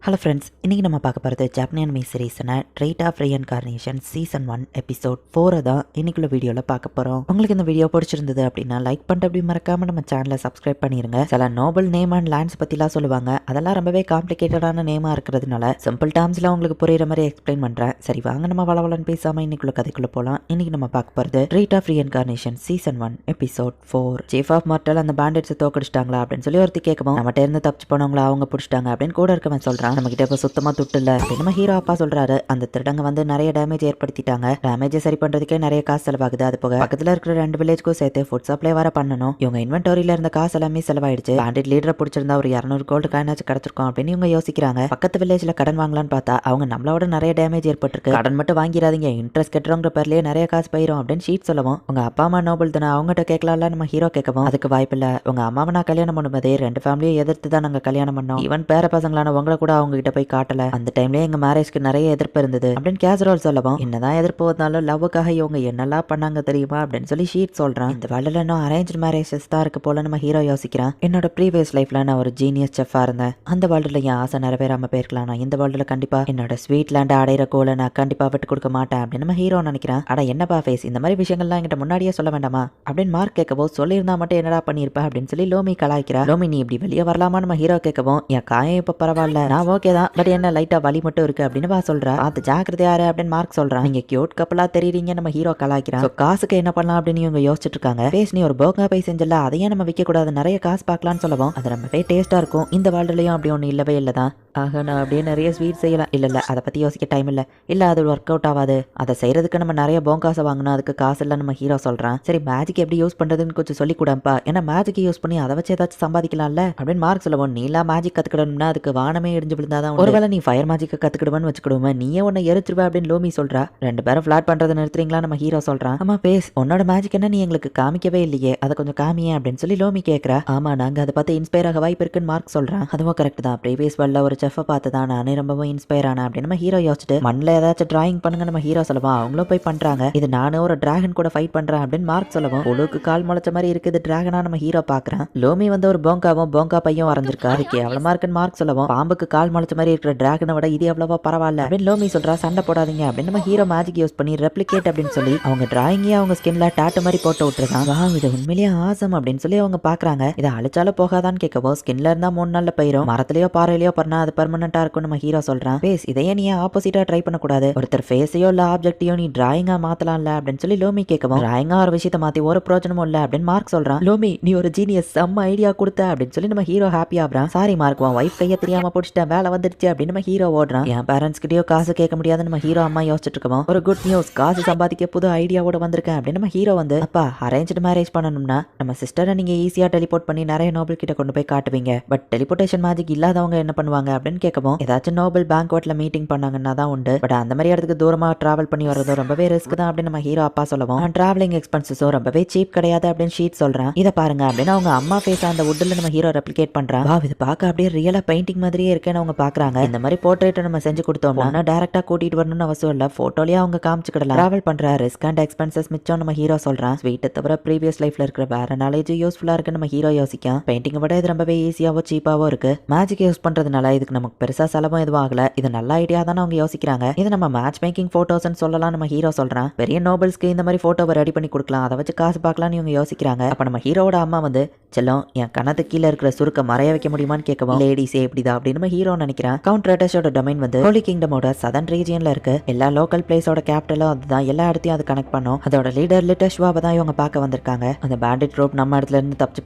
ஹலோ ஃப்ரெண்ட்ஸ், இன்றைக்கி நம்ம பார்க்க போகிறது ஜாப்பனீஸ் அனிமே சீரிஸான treat of reincarnation season 1 episode 4 தான் இன்னைக்குள்ள வீடியோவில் பார்க்க போகிறோம். உங்களுக்கு இந்த வீடியோ பிடிச்சிருந்தது அப்படின்னா லைக் பண்ணிட்டு அப்படி மறக்காமல் நம்ம சேனலை சப்ஸ்கிரைப் பண்ணிடுங்க. சில நோபல் நேம் அண்ட் லேண்ட்ஸ் பற்றிலாம் சொல்லுவாங்க. அதெல்லாம் ரொம்பவே காம்ப்ளிகேட்டடான நேமாக இருக்கிறதுனால சிம்பிள் டேர்ம்ஸில் உங்களுக்கு புரியுற மாதிரி எக்ஸ்பிளைன் பண்ணுறேன். சரி வாங்க நம்ம வளவலன்னு பேசாமல் இன்னைக்குள்ள கதைக்குள்ளே போகலாம். இன்றைக்கி நம்ம பார்க்க போகிறது Treat of reincarnation season 1 episode 4. Chief of mortal அந்த பேண்டேட்ஸை தோக்கடிச்சிட்டாங்களா அப்படின்னு சொல்லி ஒருத்தி கேட்கவும், நம்மகிட்ட இருந்து தப்பிச்சு போனவங்களா அவங்க பிடிச்சிட்டாங்க அப்படின்னு கூட இருக்கவன் சொல்கிறான். நம்ம கிட்ட இப்போ சுத்தமா துட்டு இல்ல அப்படின்னு நம்ம ஹீரோ அப்பா சொல்றாரு. அந்த திருடங்க வந்து நிறைய டேமேஜ் ஏற்படுத்திட்டாங்க. டேமேஜ் சரி பண்றதுக்கே நிறைய காசு செலவாகுது. அது போக பக்கத்துல இருக்கிற 2 வில்லேஜ்க்கும் சேர்த்து ஃபுட் சப்ளை வர பண்ணணும். இவங்க இன்வென்டரியில இருந்த காசு எல்லாமே செலவாயிடுச்சு. பேண்டட் லீடரை பிடிச்சிருந்தா ஒரு 200 கோல்டு காயினாச்சும் கிடைச்சிருக்கும் அப்படின்னு இவங்க யோசிக்கிறாங்க. பக்கத்து வில்லேஜ்ல கடன் வாங்கலான்னு பார்த்தா அவங்க நம்மளோட நிறைய டேமேஜ் ஏற்பட்டிருக்கு. கடன் மட்டும் வாங்கிடாதீங்க, இன்ட்ரெஸ்ட் கட்டுறவங்க பேர்லயே நிறைய காசு போயிரும் அப்படின்னு ஷீட் சொல்லவும், உங்க அப்பா அம்மா நோபல் தானே, அவங்ககிட்ட கேட்கலாம்ல நம்ம ஹீரோ கேட்கவும், அதுக்கு வாய்ப்பு இல்ல. உங்க அம்மாவை நான் கல்யாணம் பண்ணும்போதே 2 ஃபேமிலியும் எதிர்த்து தான் நாங்க கல்யாணம் பண்ணோம். ஈவன் பேர பசங்களான உங்களை கூட அவங்க கிட்ட போய் காட்டல. அந்த டைம்லயே எங்க மேரேஜ்க்கு நிறைய எதிர்ப்பு இருந்தது அப்படின்னு கேசரோல் சொல்லவும், என்னதான் எதிர்ப்பு வந்தாலும் லவ்வுக்காக இவங்க என்னெல்லாம் பண்ணாங்க தெரியுமா அப்படின்னு சொல்லி ஷீட் சொல்றான். இந்த வேலையில இன்னும் அரேஞ்ச் மேரேஜஸ் தான் இருக்கு போல நம்ம ஹீரோ யோசிக்கிறான். என்னோட ப்ரீவியஸ் லைஃப்ல நான் ஒரு ஜீனியஸ் செஃபா இருந்தேன். அந்த வேர்ல்டுல என் ஆசை நிறைவேறாம போயிருக்கலாம். நான் இந்த வேர்ல்டுல கண்டிப்பா என்னோட ஸ்வீட் லேண்ட் அடையிற கோலை நான் கண்டிப்பா விட்டு கொடுக்க மாட்டேன் அப்படின்னு நம்ம ஹீரோ நினைக்கிறான். அட என்னப்பா ஃபேஸ், இந்த மாதிரி விஷயங்கள்லாம் என்கிட்ட முன்னாடியே சொல்ல வேண்டாமா அப்படின்னு மார்க் கேட்கவும், சொல்லியிருந்தா மட்டும் என்னடா பண்ணிருப்பா அப்படின்னு சொல்லி லோமி கலாய்க்கிறா. லோமி நீ இப்படி வெளியே வரலாமா நம்ம ஹீரோ கேட்கவும், என் காயம் இப்ப பரவாயில்ல, நான் ஓகே தான், பட் என்ன லைட்டா வலி மட்டும் இருக்கு அப்படின்னு வா சொல்றா. அது ஜாக்கிரதையாரு அப்படின்னு மார்க் சொல்றான். நீங்க கியூட் கப்பலா தெரியுறீங்க நம்ம ஹீரோ கலாய்க்கிறான். காசுக்கு என்ன பண்ணலாம் அப்படின்னு இவங்க யோசிச்சுட்டு இருக்காங்க. பேஸ் நீ ஒரு போகா பை செஞ்சல, அதையே நம்ம விற்க கூடாது, நிறைய காசு பார்க்கலாம்னு சொல்லவும், அது ரொம்பவே டேஸ்டா இருக்கும். இந்த வேர்ல்டுலயும் அப்படி ஒண்ணு இல்லவே இல்லதான். ஆக நான் அப்படியே நிறைய ஸ்வீட் செய்யலாம். இல்ல அதை பத்தி யோசிக்க டைம் இல்ல அது ஒர்க் அவுட் ஆகாது. அதை செய்யறதுக்கு நம்ம நிறைய போங்காசை வாங்கணும், அதுக்கு காசு இல்ல நம்ம ஹீரோ சொல்றான். சரி மேஜிக் எப்படி யூஸ் பண்றதுன்னு கொஞ்சம் சொல்லி கூடப்பா, ஏன்னா மேஜிக் யூஸ் பண்ணி அதை வச்சு ஏதாச்சும் சம்பாதிக்கலாம்ல அப்படின்னு மார்க் சொல்லவும், நீலா மேஜிக் கத்துக்கிடணும்னா அதுக்கு வானமே இடிஞ்சு விழுந்தாதான். ஒருவேளை நீ ஃபயர் மேஜிக் கத்துக்கிடுவேன்னு வச்சுக்கிடுவேன், நீயே உன்னை எரிச்சிருவ அப்படின்னு லோமி சொல்றா. 2 பேரும் ஃபிளாட் பண்றதை நிறுத்துறீங்களா நம்ம ஹீரோ சொல்றான். ஆமா பேஸ், உன்னோட மேஜிக் என்ன நீ எங்களுக்கு காமிக்கவே இல்லையே, அதை கொஞ்சம் காமியே அப்படின்னு சொல்லி லோமி கேட்கறா. ஆமா நாங்க அதை பார்த்து இன்ஸ்பயர் ஆக வாய்ப்பு இருக்குன்னு மார்க் சொல்றான். அதுவும் கரெக்ட் தான், ப்ரீவியஸ் வேர்ல்ட்ல ஒரு செஃப்பை பார்த்து தான் நானே ரொம்பவும் இன்ஸ்பயர் ஆனேன் அப்படின்னு நம்ம ஹீரோ யோசிச்சுட்டு, மண்ணில் ஏதாச்சும் டிராயிங் பண்ணுங்க நம்ம ஹீரோ சொல்லவும், அவங்களும் போய் பண்றாங்க. இது நானும் ஒரு டிராகன் கூட ஃபைட் பண்றேன் அப்படின்னு மார்க் சொல்லவும், உழுக்கு கால் முளைச்ச மாதிரி இருக்குது டிராகனா நம்ம ஹீரோ பாக்குறான். லோமி வந்து ஒரு போங்காவும் போங்கா பையும் வரைஞ்சிருக்கா. அதுக்கு எவ்வளவு இருக்குன்னு மார்க் சொல்லவும், பாம்புக்கு கால் முளைச்ச மாதிரி இருக்கிற டிராகனை விட இது எவ்வளவா பரவாயில்ல அப்படின்னு லோமி சொல்றா. சண்டை போடாதீங்க அப்படின்னு நம்ம ஹீரோ மேஜிக் யூஸ் பண்ணி ரெப்ளிகேட் அப்படின்னு சொல்லி அவங்க டிராயிங்கே அவங்க ஸ்கின்ல டாட்டு மாதிரி போட்டு விட்டுருக்காங்க. வாவ் இது உண்மையிலேயே ஆசம் அப்படின்னு சொல்லி அவங்க பாக்குறாங்க. இதை அழிச்சாலும் போகாதான்னு கேட்கவோ, ஸ்கின்ல இருந்தா 3 நாள்ல போயிரும், மரத்திலயோ பாறையிலயோ பண்ணா அது பெர்மனண்டா இருக்கும் நம்ம ஹீரோ சொல்றான். பேஸ் இதையே நீ ஆப்போசிட்டா ட்ரை பண்ணக்கூடாது, ஒருத்தர் ஃபேஸையோ இல்ல ஆப்ஜெக்டையோ நீ டிராயிங்கா மாத்தலாம்ல அப்படின்னு சொல்லி லோமி கேட்கவும், டிராயிங்கா ஒரு விஷயத்தை மாத்தி ஒரு பிரோஜனமும் இல்ல அப்படின்னு மார்க் சொல்றான். லோமி நீ ஒரு ஜீனியஸ், செம்ம ஐடியா கொடுத்த அப்படின்னு சொல்லி நம்ம ஹீரோ ஹாப்பி ஆகுறான். சாரி மார்க், உன் வைஃப் கையை தெரியாம பிடிச்சிட்டேன், வேலை வந்துருச்சு அப்படின்னு நம்ம ஹீரோ ஓடுறான். என் பேரண்ட்ஸ் கிட்டயோ காசு கேட்க முடியாது நம்ம ஹீரோ அம்மா யோசிச்சுட்டு இருக்கோம். ஒரு குட் நியூஸ், காசு சம்பாதிக்க புது ஐடியாவோட வந்திருக்கேன் அப்படின்னு நம்ம ஹீரோ வந்து, அப்பா அரேஞ்ச்டு மேரேஜ் பண்ணணும்னா நம்ம சிஸ்டரை நீங்க ஈஸியா டெலிபோர்ட் பண்ணி நிறைய நோபல் கிட்ட கொண்டு போய் காட்டுவீங்க, பட் டெலிபோர்டேஷன் மேஜிக் இல்லாதவங்க என்ன பண்ணுவாங்க அப்படின்னு கேட்கவும், ஏதாச்சும் நோபல் பேங்க்வெட்ல மீட்டிங் பண்ணாங்கன்னா தான் உண்டு, பட் அந்த மாதிரி இடத்துக்கு தூரமா டிராவல் பண்ணி வரதோ ரொம்பவே ரிஸ்க் தான் அப்படின்னு நம்ம ஹீரோ அப்பா சொல்லவும், டிராவலிங் எக்ஸ்பென்சஸும் ரொம்பவே சீப் கிடையாது அப்படின்னு ஷீட் சொல்றான். இதை பாருங்க அப்படின்னு அவங்க அம்மா ஃபேஸ் அந்த வுட்ல நம்ம ஹீரோ ரெப்ளிகேட் பண்றான். வா இது பார்க்க அப்படியே ரியலா பெயிண்டிங் மாதிரியே இருக்குன்னு அவங்க பாக்குறாங்க. இந்த மாதிரி போர்ட்ரேட் நம்ம செஞ்சு கொடுத்தோம்னா டைரக்டா கூட்டிட்டு வரணும்னு அவசியம் இல்ல, போட்டோலயே அவங்க காமிச்சுக்கிடலாம். டிராவல் பண்ற ரிஸ்க் அண்ட் எக்ஸ்பென்சஸ் மிச்சம் நம்ம ஹீரோ சொல்றான். ஸ்வீட்டை தவிர ப்ரீவியஸ் லைஃப்ல இருக்கிற வேற நாலேஜ் யூஸ்ஃபுல்லா இருக்கு நம்ம ஹீரோ யோசிக்கான். பெயிண்டிங்கை விட இது ரொம்பவே ஈஸியாவோ சீப்பாவோ இருக்கு. மேஜிக் யூஸ் பண்றதுனால இதுக்கு நமக்கு பெருசா செலவும் எதுவும் ஆகல. இது நல்ல ஐடியா தானே அவங்க யோசிக்கிறாங்க. இது நம்ம மேட்ச் மேக்கிங் போட்டோஸ்ன்னு சொல்லலாம் நம்ம ஹீரோ சொல்றான். பெரிய நோபல்ஸ்க்கு இந்த மாதிரி போட்டோவை ரெடி பண்ணி கொடுக்கலாம், அதை வச்சு காசு பார்க்கலாம்னு இவங்க யோசிக்கிறாங்க. அப்ப நம்ம ஹீரோட அம்மா வந்து, செல்லம் என் கணத்து கீழே இருக்கிற சுருக்க மறைய வைக்க முடியுமான்னு கேட்கவும், லேடிஸே எப்படிதான் அப்படின்னு நம்ம ஹீரோ நினைக்கிறான். கவுண்டர் அட்டாச்சோட டொமைன் வந்து ஹோலி கிங்டமோட சதர்ன் ரீஜியன்ல இருக்கு. எல்லா லோக்கல் பிளேஸோட கேபிட்டலும் அதுதான், எல்லா இடத்தையும் அது கனெக்ட் பண்ணும். அதோட லீடர் லிட்டஷ்வாவை தான் இவங்க பார்க்க வந்திருக்காங்க. அந்த பேண்டிட் ட்ரோப் நம்ம இடத்துல இருந்து தப்பிச்சு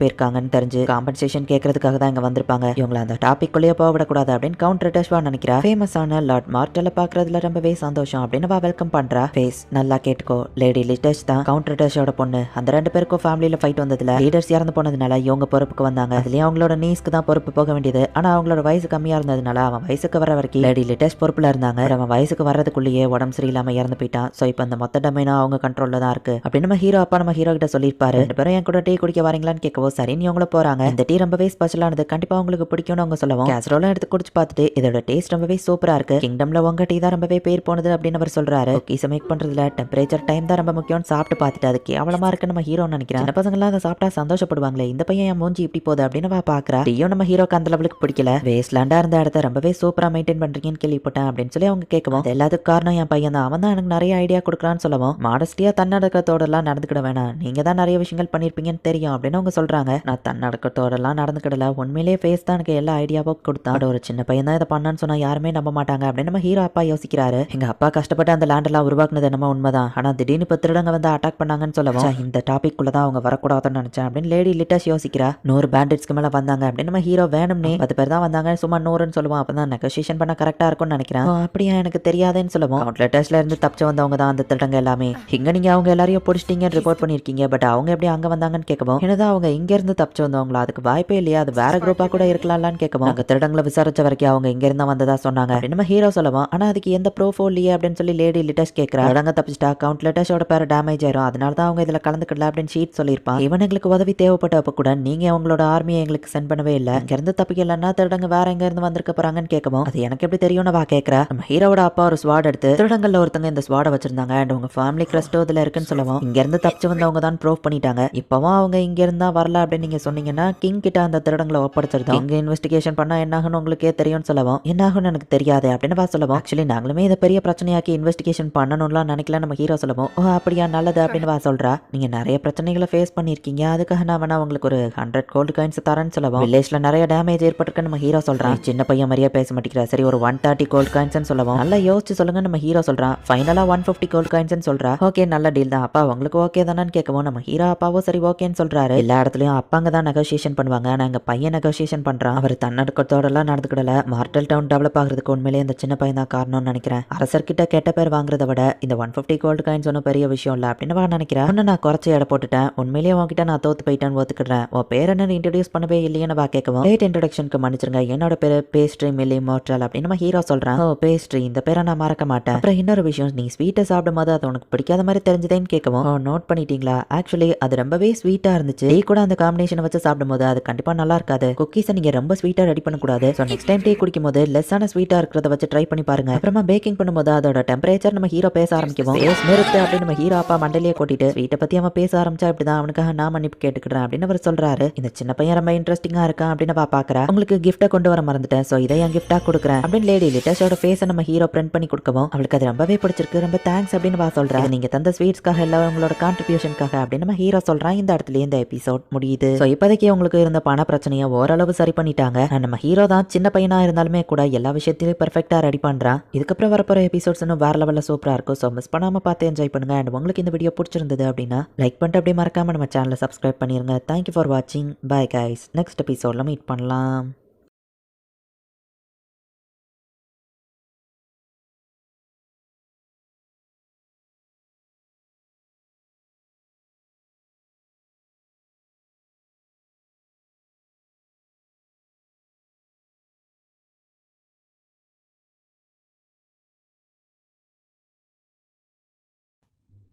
போயிருக்காங்கன்னு தெரிஞ்சு காம்பன்சேஷன் கேட்கறதுக்காக தான் இங்க வந்திருப்பாங்க. இவங்களை அந்த டாபிக் குள்ளேயே போகக்கூடாது அப்படின்னு கவுண்டர் அட்டாச்வா நினைக்கிறா. ஃபேமஸான லார்ட் மார்டலை பாக்குறதுல ரொம்பவே சந்தோஷம் அப்படின்னு வெல்கம் பண்றா. ஃபேஸ் நல்லா கேட்டுக்கோ, லேடி லிட்டஷ் தான் கவுண்டர் அட்டாச்சோட பொண்ணு. அந்த 2 பேருக்கும் ஃபேமிலியில ஃபைட் வந்ததுல லீடர்ஸ் இறந்து போனதுனால இவங்க பொறுப்புக்கு வந்தாங்க. அதுலயும் அவங்களோட நீஸ்க்கு தான் பொறுப்பு போக வேண்டியது. ஆனா அவங்களோட வயசு கம்மியா இருந்ததுனால அவன் வயசுக்கு வர வரைக்கும் லேடி லிட்டஷ் பொறுப்புல இருந்தாங்க. அவன் வயசுக்கு வர்றதுக்குள்ளேயே உடம்பு சரியில்லாம இறந்து போயிட்டான். சோ இப்போ அந்த மொத்த டொமைனா அவங்க கண்ட்ரோல்ல தான் இருக்கு அப்படின்னு நம்ம ஹீரோ அப்பா நம்ம ஹீரோ கிட்ட சொல்லியிருப்பாரு. 2 பேரும் என் கூட டீ குடிக்க வரீங்களான்னு கேட்கவோ, சரின்னு இவங்கள போறாங்க. இந்த டீ ரொம்பவே ஸ்பெஷலானது, கண்டிப்பா உங்களுக்கு பிடிக்கும்னு அவங்க சொல்லவும், கேசரோலாம் எடுத்து கொடுத்து குடிச்சு பார்த்துட்டு இதோட டேஸ்ட் ரொம்பவே சூப்பரா இருக்கு. கிங்டம்ல உங்க டீ தான் ரொம்பவே பேர் போனது அப்படின்னு அவர் சொல்றாரு. குக்கீஸ் மேக் பண்றதுல டெம்பரேச்சர் டைம் தான் ரொம்ப முக்கியம். சாப்பிட்டு பார்த்துட்டு அது கேவலமா இருக்கு நம்ம ஹீரோ நினைக்கிறேன். சின்ன பசங்க எல்லாம் அதை சாப்பிட்டா சந்தோஷப்படுவாங்களே, இந்த பையன் என் மூஞ்சி இப்படி போகுது அப்படின்னு பாக்குறா. டீயும் நம்ம ஹீரோக்கு அந்த லெவலுக்கு பிடிக்கல. வேஸ்ட்லாண்டா இருந்த இடத்த ரொம்பவே சூப்பரா மெயின்டைன் பண்றீங்கன்னு கேள்விப்பட்டேன் அப்படின்னு சொல்லி அவங்க கேட்கவும், எல்லாத்துக்கும் காரணம் என் பையன் தான், அவன் தான் எனக்கு நிறைய ஐடியா கொடுக்குறான்னு சொல்லவும், மாடஸ்டியா தன்னடக்கத்தோட எல்லாம் நடந்துக்கிட வேணாம், நீங்க தான் நிறைய விஷயங்கள் பண்ணிருப்பீங்கன்னு தெரியும் அப்படின்னு அவங்க சொல்றாங்க. நான் தன்னடக்கத்தோட எல்லாம் நடந்துக்கிடல, உண்மையிலேயே ஃபேஸ் தான் எனக்கு எல்லா ஐடியாவும் கொடுத்தான். ஒரு சின்ன பையன் தான் இதை பண்ணான்னு சொன்னா யாருமே நம்ப மாட்டாங்க அப்படின்னு நம்ம ஹீரோ அப்பா யோசிக்கிறாரு. எங்க அப்பா கஷ்டப்பட்டு அந்த லேண்ட் எல்லாம் உருவாக்குனது என்னமோ உண்மைதான், ஆனா திடீர்னு இப்ப திருடங்க வந்து அட்டாக் பண்ணாங்கன்னு சொல்லவும், இந்த டாபிக் குள்ளதான் அவங்க வரக்கூடாதுன்னு நினைச்சேன் அப்படின்னு லேடி லிட்டஸ் யோசிக்கிறா. 100 பேண்டிட்ஸ்க்கு மேல வந்தாங்க அப்படின்னு நம்ம ஹீரோ வேணும்னே 10 பேர் தான் வந்தாங்க, சும்மா 100ன்னு சொல்லுவோம், அப்பதான் நெகோசியேஷன் பண்ண கரெக்டா இருக்கும்னு நினைக்கிறேன். அப்படியா எனக்கு தெரியாதுன்னு சொல்லுவோம். அவுட்லெட்டர்ஸ்ல இருந்து தப்பிச்சு வந்தவங்க தான் அந்த திருடங்க எல்லாமே. இங்க நீங்க அவங்க எல்லாரையும் பிடிச்சிட்டீங்கன்னு ரிப்போர்ட் பண்ணிருக்கீங்க, பட் அவங்க எப்படி அங்க வந்தாங்கன்னு கேட்கவும், என்னதான் அவங்க இங்க இருந்து தப்பிச்சு வந்தவங்களா, அதுக்கு வாய்ப்பே இல்லையா, அது வேற குரூப்பா கூட இருக்கலாம்னு கேட்கவும், அங்க திருடங்களை விசாரிச்ச வரைக்கும் அவங்க இங்க இருந்தா வந்ததா சொன்னாங்க அப்படின்னு நம்ம ஹீரோ சொல்லுவோம். ஆனா அதுக்கு எந்த ப்ரூஃபோ இல்லையே அப்படின்னு சொல்லி லேடி லிட்டஸ் கேட்கிறா. திருடங்க தப்பிச்சிட்டா கவுண்ட்லெட்டர்ஸோட பேர் டேமேஜ் ஆயிரும், அதனால தான் அவங்க இதுல கலந்துக்கல அப்படின்னு ஷீட் சொல்லியிருப்பான். இவனுங்களுக்கு உதவி தேவைப்பட்டப்ப கூட நீங்க அவங்களோட ஆர்மியை எங்களுக்கு சென்ட் பண்ணவே இல்ல, இங்க இருந்து தப்பிக்கலன்னா திருடங்க வேற எங்க இருந்து வந்திருக்க போறாங்கன்னு கேட்கவும், அது எனக்கு எப்படி தெரியும்னு வா கேட்கிறா. நம்ம ஹீரோட அப்பா ஒரு ஸ்வாட் எடுத்து, திருடங்கள்ல ஒருத்தங்க இந்த ஸ்வாட வச்சிருந்தாங்க அண்ட் உங்க ஃபேமிலி கிரஸ்டோ இதுல இருக்குன்னு சொல்லவும், இங்க இருந்து தப்பிச்சு வந்தவங்க தான் ப்ரூவ் பண்ணிட்டாங்க, இப்பவும் அவங்க இங்க இருந்தா வரல அப்படின்னு நீங்க சொன்னீங்கன்னா கிங் கிட்ட அந்த திருடங்களை ஒப்படைச்சிருந்தோம், இங்க இன்வெஸ்டிகேஷன் பண்ணா என்னாகும்னு உங்களுக்கே தெரியும்னு சொல்லவும், என்னாகும்னு எனக்கு தெரியாது அப்படின்னு வா சொல்லவும், ஆக்சுவலி நாங்களுமே இதை பெரிய பிரச்சனையாக்கி இன்வெஸ்டிகேஷன் பண்ணணும்லாம் நினைக்கல நம்ம ஹீரோ சொல்லவும், ஓ அப்படியா நல்லது அப்படின்னு வா சொல்றா. நீங்க நிறைய பிரச்சனைகளை ஃபேஸ் பண்ணிருக்கீங்க, அதுக்காக நான் வேணா உங்களுக்கு ஒரு 100 கோல்டு காயின்ஸ் தரேன்னு சொல்லவும், வில்லேஜ்ல நிறைய டேமேஜ் ஏற்பட்டிருக்கு நம்ம ஹீரோ சொல்றான். சின்ன பையன் மாதிரியா பேச மாட்டேங்கிறா, சரி ஒரு 130 கோல்டு காயின்ஸ் சொல்லவும், நல்லா யோசிச்சு சொல்லுங்க நம்ம ஹீரோ சொல்றான். ஃபைனலா 150 கோல்டு காயின்ஸ் சொல்றா. ஓகே நல்ல டீல் தான் அப்பா, உங்களுக்கு ஓகே தானு கேட்கவும், நம்ம ஹீரோ அப்பாவும் சரி ஓகேன்னு சொல்றாரு. எல்லா இடத்துலயும் அப்பாங்க தான் நெகோசியேஷன் பண்ணுவாங்க, நாங்க பையன் நெகோசியேஷன் பண்றான், அவர் தன்னடக்கத்தோட எல்லாம் நடந்துக்கிடல, மார்டல் டவுன் டெவலப் ஆகுறதுக்கு உண்மையிலேயே இந்த சின்ன பையன் தான் காரணம்னு நினைக்கிறேன், அரசர்கிட்ட கெட்ட பேர் வாங்குறத விட இந்த 150 கோல்டு காயின்ஸ் ஒன்றும் பெரிய விஷயம் இல்ல அப்படின்னு நான் நினைக்கிறேன். ஒன்னு நான் குறைச்சி எடை போட்டுட்டேன், உண்மையிலேயே உங்ககிட்ட நான் தோத்து போயிட்டேன்னு ஒத்துக்கிறேன், உன் பேர் என்ன இன்ட்ரடியூஸ் பண்ணவே இல்லையேன்னு வா கேட்கவும், லேட் இன்ட்ரோடக்ஷனுக்கு மன்னிச்சிருங்க, என்னோட பேரு பேஸ்ட்ரி மில்லி மோர்டல் அப்படின்னு நம்ம ஹீரோ சொல்றான். ஓ பேஸ்ட்ரி, இந்த பேரை நான் மறக்க மாட்டேன். அப்புறம் இன்னொரு விஷயம், நீ ஸ்வீட்டை சாப்பிடும் போது அது உனக்கு பிடிக்காத மாதிரி தெரிஞ்சதேன்னு கேட்கவும், நோட் பண்ணிட்டீங்களா, ஆக்சுவலி அது ரொம்பவே ஸ்வீட்டா இருந்துச்சு, டீ கூட அந்த காம்பினேஷனை வச்சு சாப்பிடும் போது அது கண்டிப்பா நல்லா இருக்காது, குக்கீஸை நீங்க ரொம்ப ஸ்வீட்டா ரெடி பண்ணக்கூடாது, ஸோ நெக்ஸ்ட் டைம் டீ குடிக்கும் போது லெஸ்ஸான ஸ்வீட்டா இருக்கிறத வச்சு ட்ரை பண்ணி பாருங்க. அப்புறமா பேக்கிங் பண்ணும்போது அதோட டெம்பரேச்சர் நம்ம ஹீரோ பேச ஆரம்பிக்கும், நிறுத்து அப்படின்னு நம்ம ஹீரோ அப்பா மண்டலியை கூட்டிட்டு, ஸ்வீட்டை பத்தி அவன் பேச ஆரம்பிச்சா இப்படிதான் அவனுக்காக நான் மன்னிப்பு கேட்டுக்கிறேன் அப்படின்னு அவர் சொல்றாரு. இந்த சின்ன பையன் ரொம்ப இன்ட்ரெஸ்டிங்கா இருக்கான் அப்படின்னு பாக்குறா. உங்களுக்கு கிஃப்ட்டை கொண்டு வர மறந்துட்டேன், சோ இதை என் கிஃப்டா கொடுக்குறேன் அப்படின்னு லேடி லிட்டஸோட ஃபேஸை நம்ம ஹீரோ பிரிண்ட் பண்ணி கொடுக்கவும், அவளுக்கு அது ரொம்பவே பிடிச்சிருக்கு, ரொம்ப தேங்க்ஸ் அப்படின்னு வா சொல்றா. நீங்க தந்த ஸ்வீட்ஸ்க்காக எல்லாம் உங்களோட கான்ட்ரிபியூஷனுக்காக அப்படின்னு நம்ம ஹீரோ சொல்றான். இந்த இடத்துல இந்த எபிசோட் முடியுது. சோ இப்போதைக்கு உங்களுக்கு இருந்த பண பிரச்சனையை ஓரளவு சரி பண்ணிட்டாங்க. நம்ம ஹீரோ தான் சின்ன பையனா இருந்தாலுமே கூட எல்லா விஷயத்திலயும் பெர்ஃபெக்ட்டா ரெடி பண்றான். இதுக்கப்புறம் வரப்போற எபிசோட்ஸ் இன்னும் வேற லெவல்ல சூப்பரா இருக்கும். சோ மிஸ் பண்ணாம பார்த்து என்ஜாய் பண்ணுங்க. அண்ட் உங்களுக்கு இந்த வீடியோ பிடிச்சிருந்தது அப்படின்னா லைக் பண்ணிட்டு அப்படியே மறக்காம நம்ம சேனலை சப்ஸ்கிரைப் பண்ணிருங்க. தேங்க்யூ ஃபார் வாட்சிங். Bye guys. நெக்ஸ்ட் எபிசோட்ல மீட் பண்ணலாம்.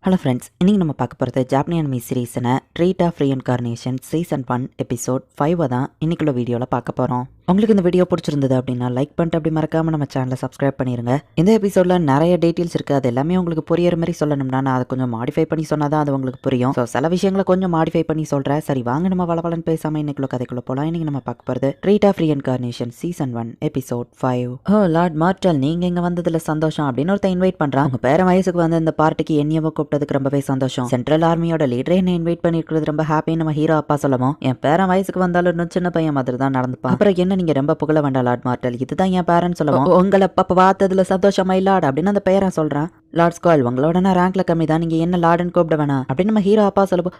ஹலோ ஃப்ரெண்ட்ஸ், இன்றைக்கி நம்ம பார்க்க போகிறது ஜாப்பனீஸ் அனிமி சீரீஸில் Treat of reincarnation season 1 episode 5 தான் இன்றைக்குள்ள வீடியோவில் பார்க்க போகிறோம். உங்களுக்கு இந்த வீடியோ பிடிச்சிருந்தது அப்படின்னா லைக் பண்ணிட்டு அப்படி மறக்காமல் நம்ம சேனலை சப்ஸ்கிரைப் பண்ணிடுங்க. இந்த எபிசோடில் நிறைய டீட்டெயில்ஸ் இருக்குது, அது எல்லாமே உங்களுக்கு புரியுற மாதிரி சொல்லணும்னா நான் அதை கொஞ்சம் மாடிஃபை பண்ணி சொன்னால் தான் அது உங்களுக்கு புரியும். ஸோ சில விஷயங்களை கொஞ்சம் மாடிஃபை பண்ணி சொல்கிறேன். சரி வாங்க நம்ம வளவலன்னு பேசாமல் இன்னைக்குள்ள கதைக்குள்ள போகலாம். இன்றைக்கி நம்ம பார்க்க போகிறது Treat of reincarnation season 1 episode 5. Oh lord mortal, நீங்கள் இங்கே வந்ததில் சந்தோஷம் அப்படின்னு ஒருத்தன் இன்வைட் பண்ணுறான். உங்கள் பேர வயசுக்கு வந்து இந்த பார்ட்டிக்கு என்னையவோ கூப்பிட்டதுக்கு ரொம்பவே சந்தோஷம். சென்ட்ரல் ஆர்மியோட லீடரை என்ன இன்வைட் பண்ணிருக்கிறது ரொம்ப ஹாப்பின்னு நம்ம ஹீரோ அப்பா சொல்லவும், என் பேரன் வயசுக்கு வந்தாலும் இன்னும் சின்ன பையன் மாதிரி தான் நடந்துப்பான். அப்புறம் என்ன நீங்க ரொம்ப புகழ வேண்டாம் லார்ட் மார்டல், இதுதான் என் பேரன் சொல்லவும், உங்களை பாப்ப பார்த்ததுல சந்தோஷமா இல்லாட் அப்படின்னு அந்த பேரன் சொல்றான். லார்ட் ஸ்கால், உங்களோட நான் ரேங்க்ல கம்மி தான், நீங்க என்ன லார்டுன்னு கூப்பிட வேணாம் அப்படின்னு நம்ம ஹீரோ அப்பா சொல்லுவோம்.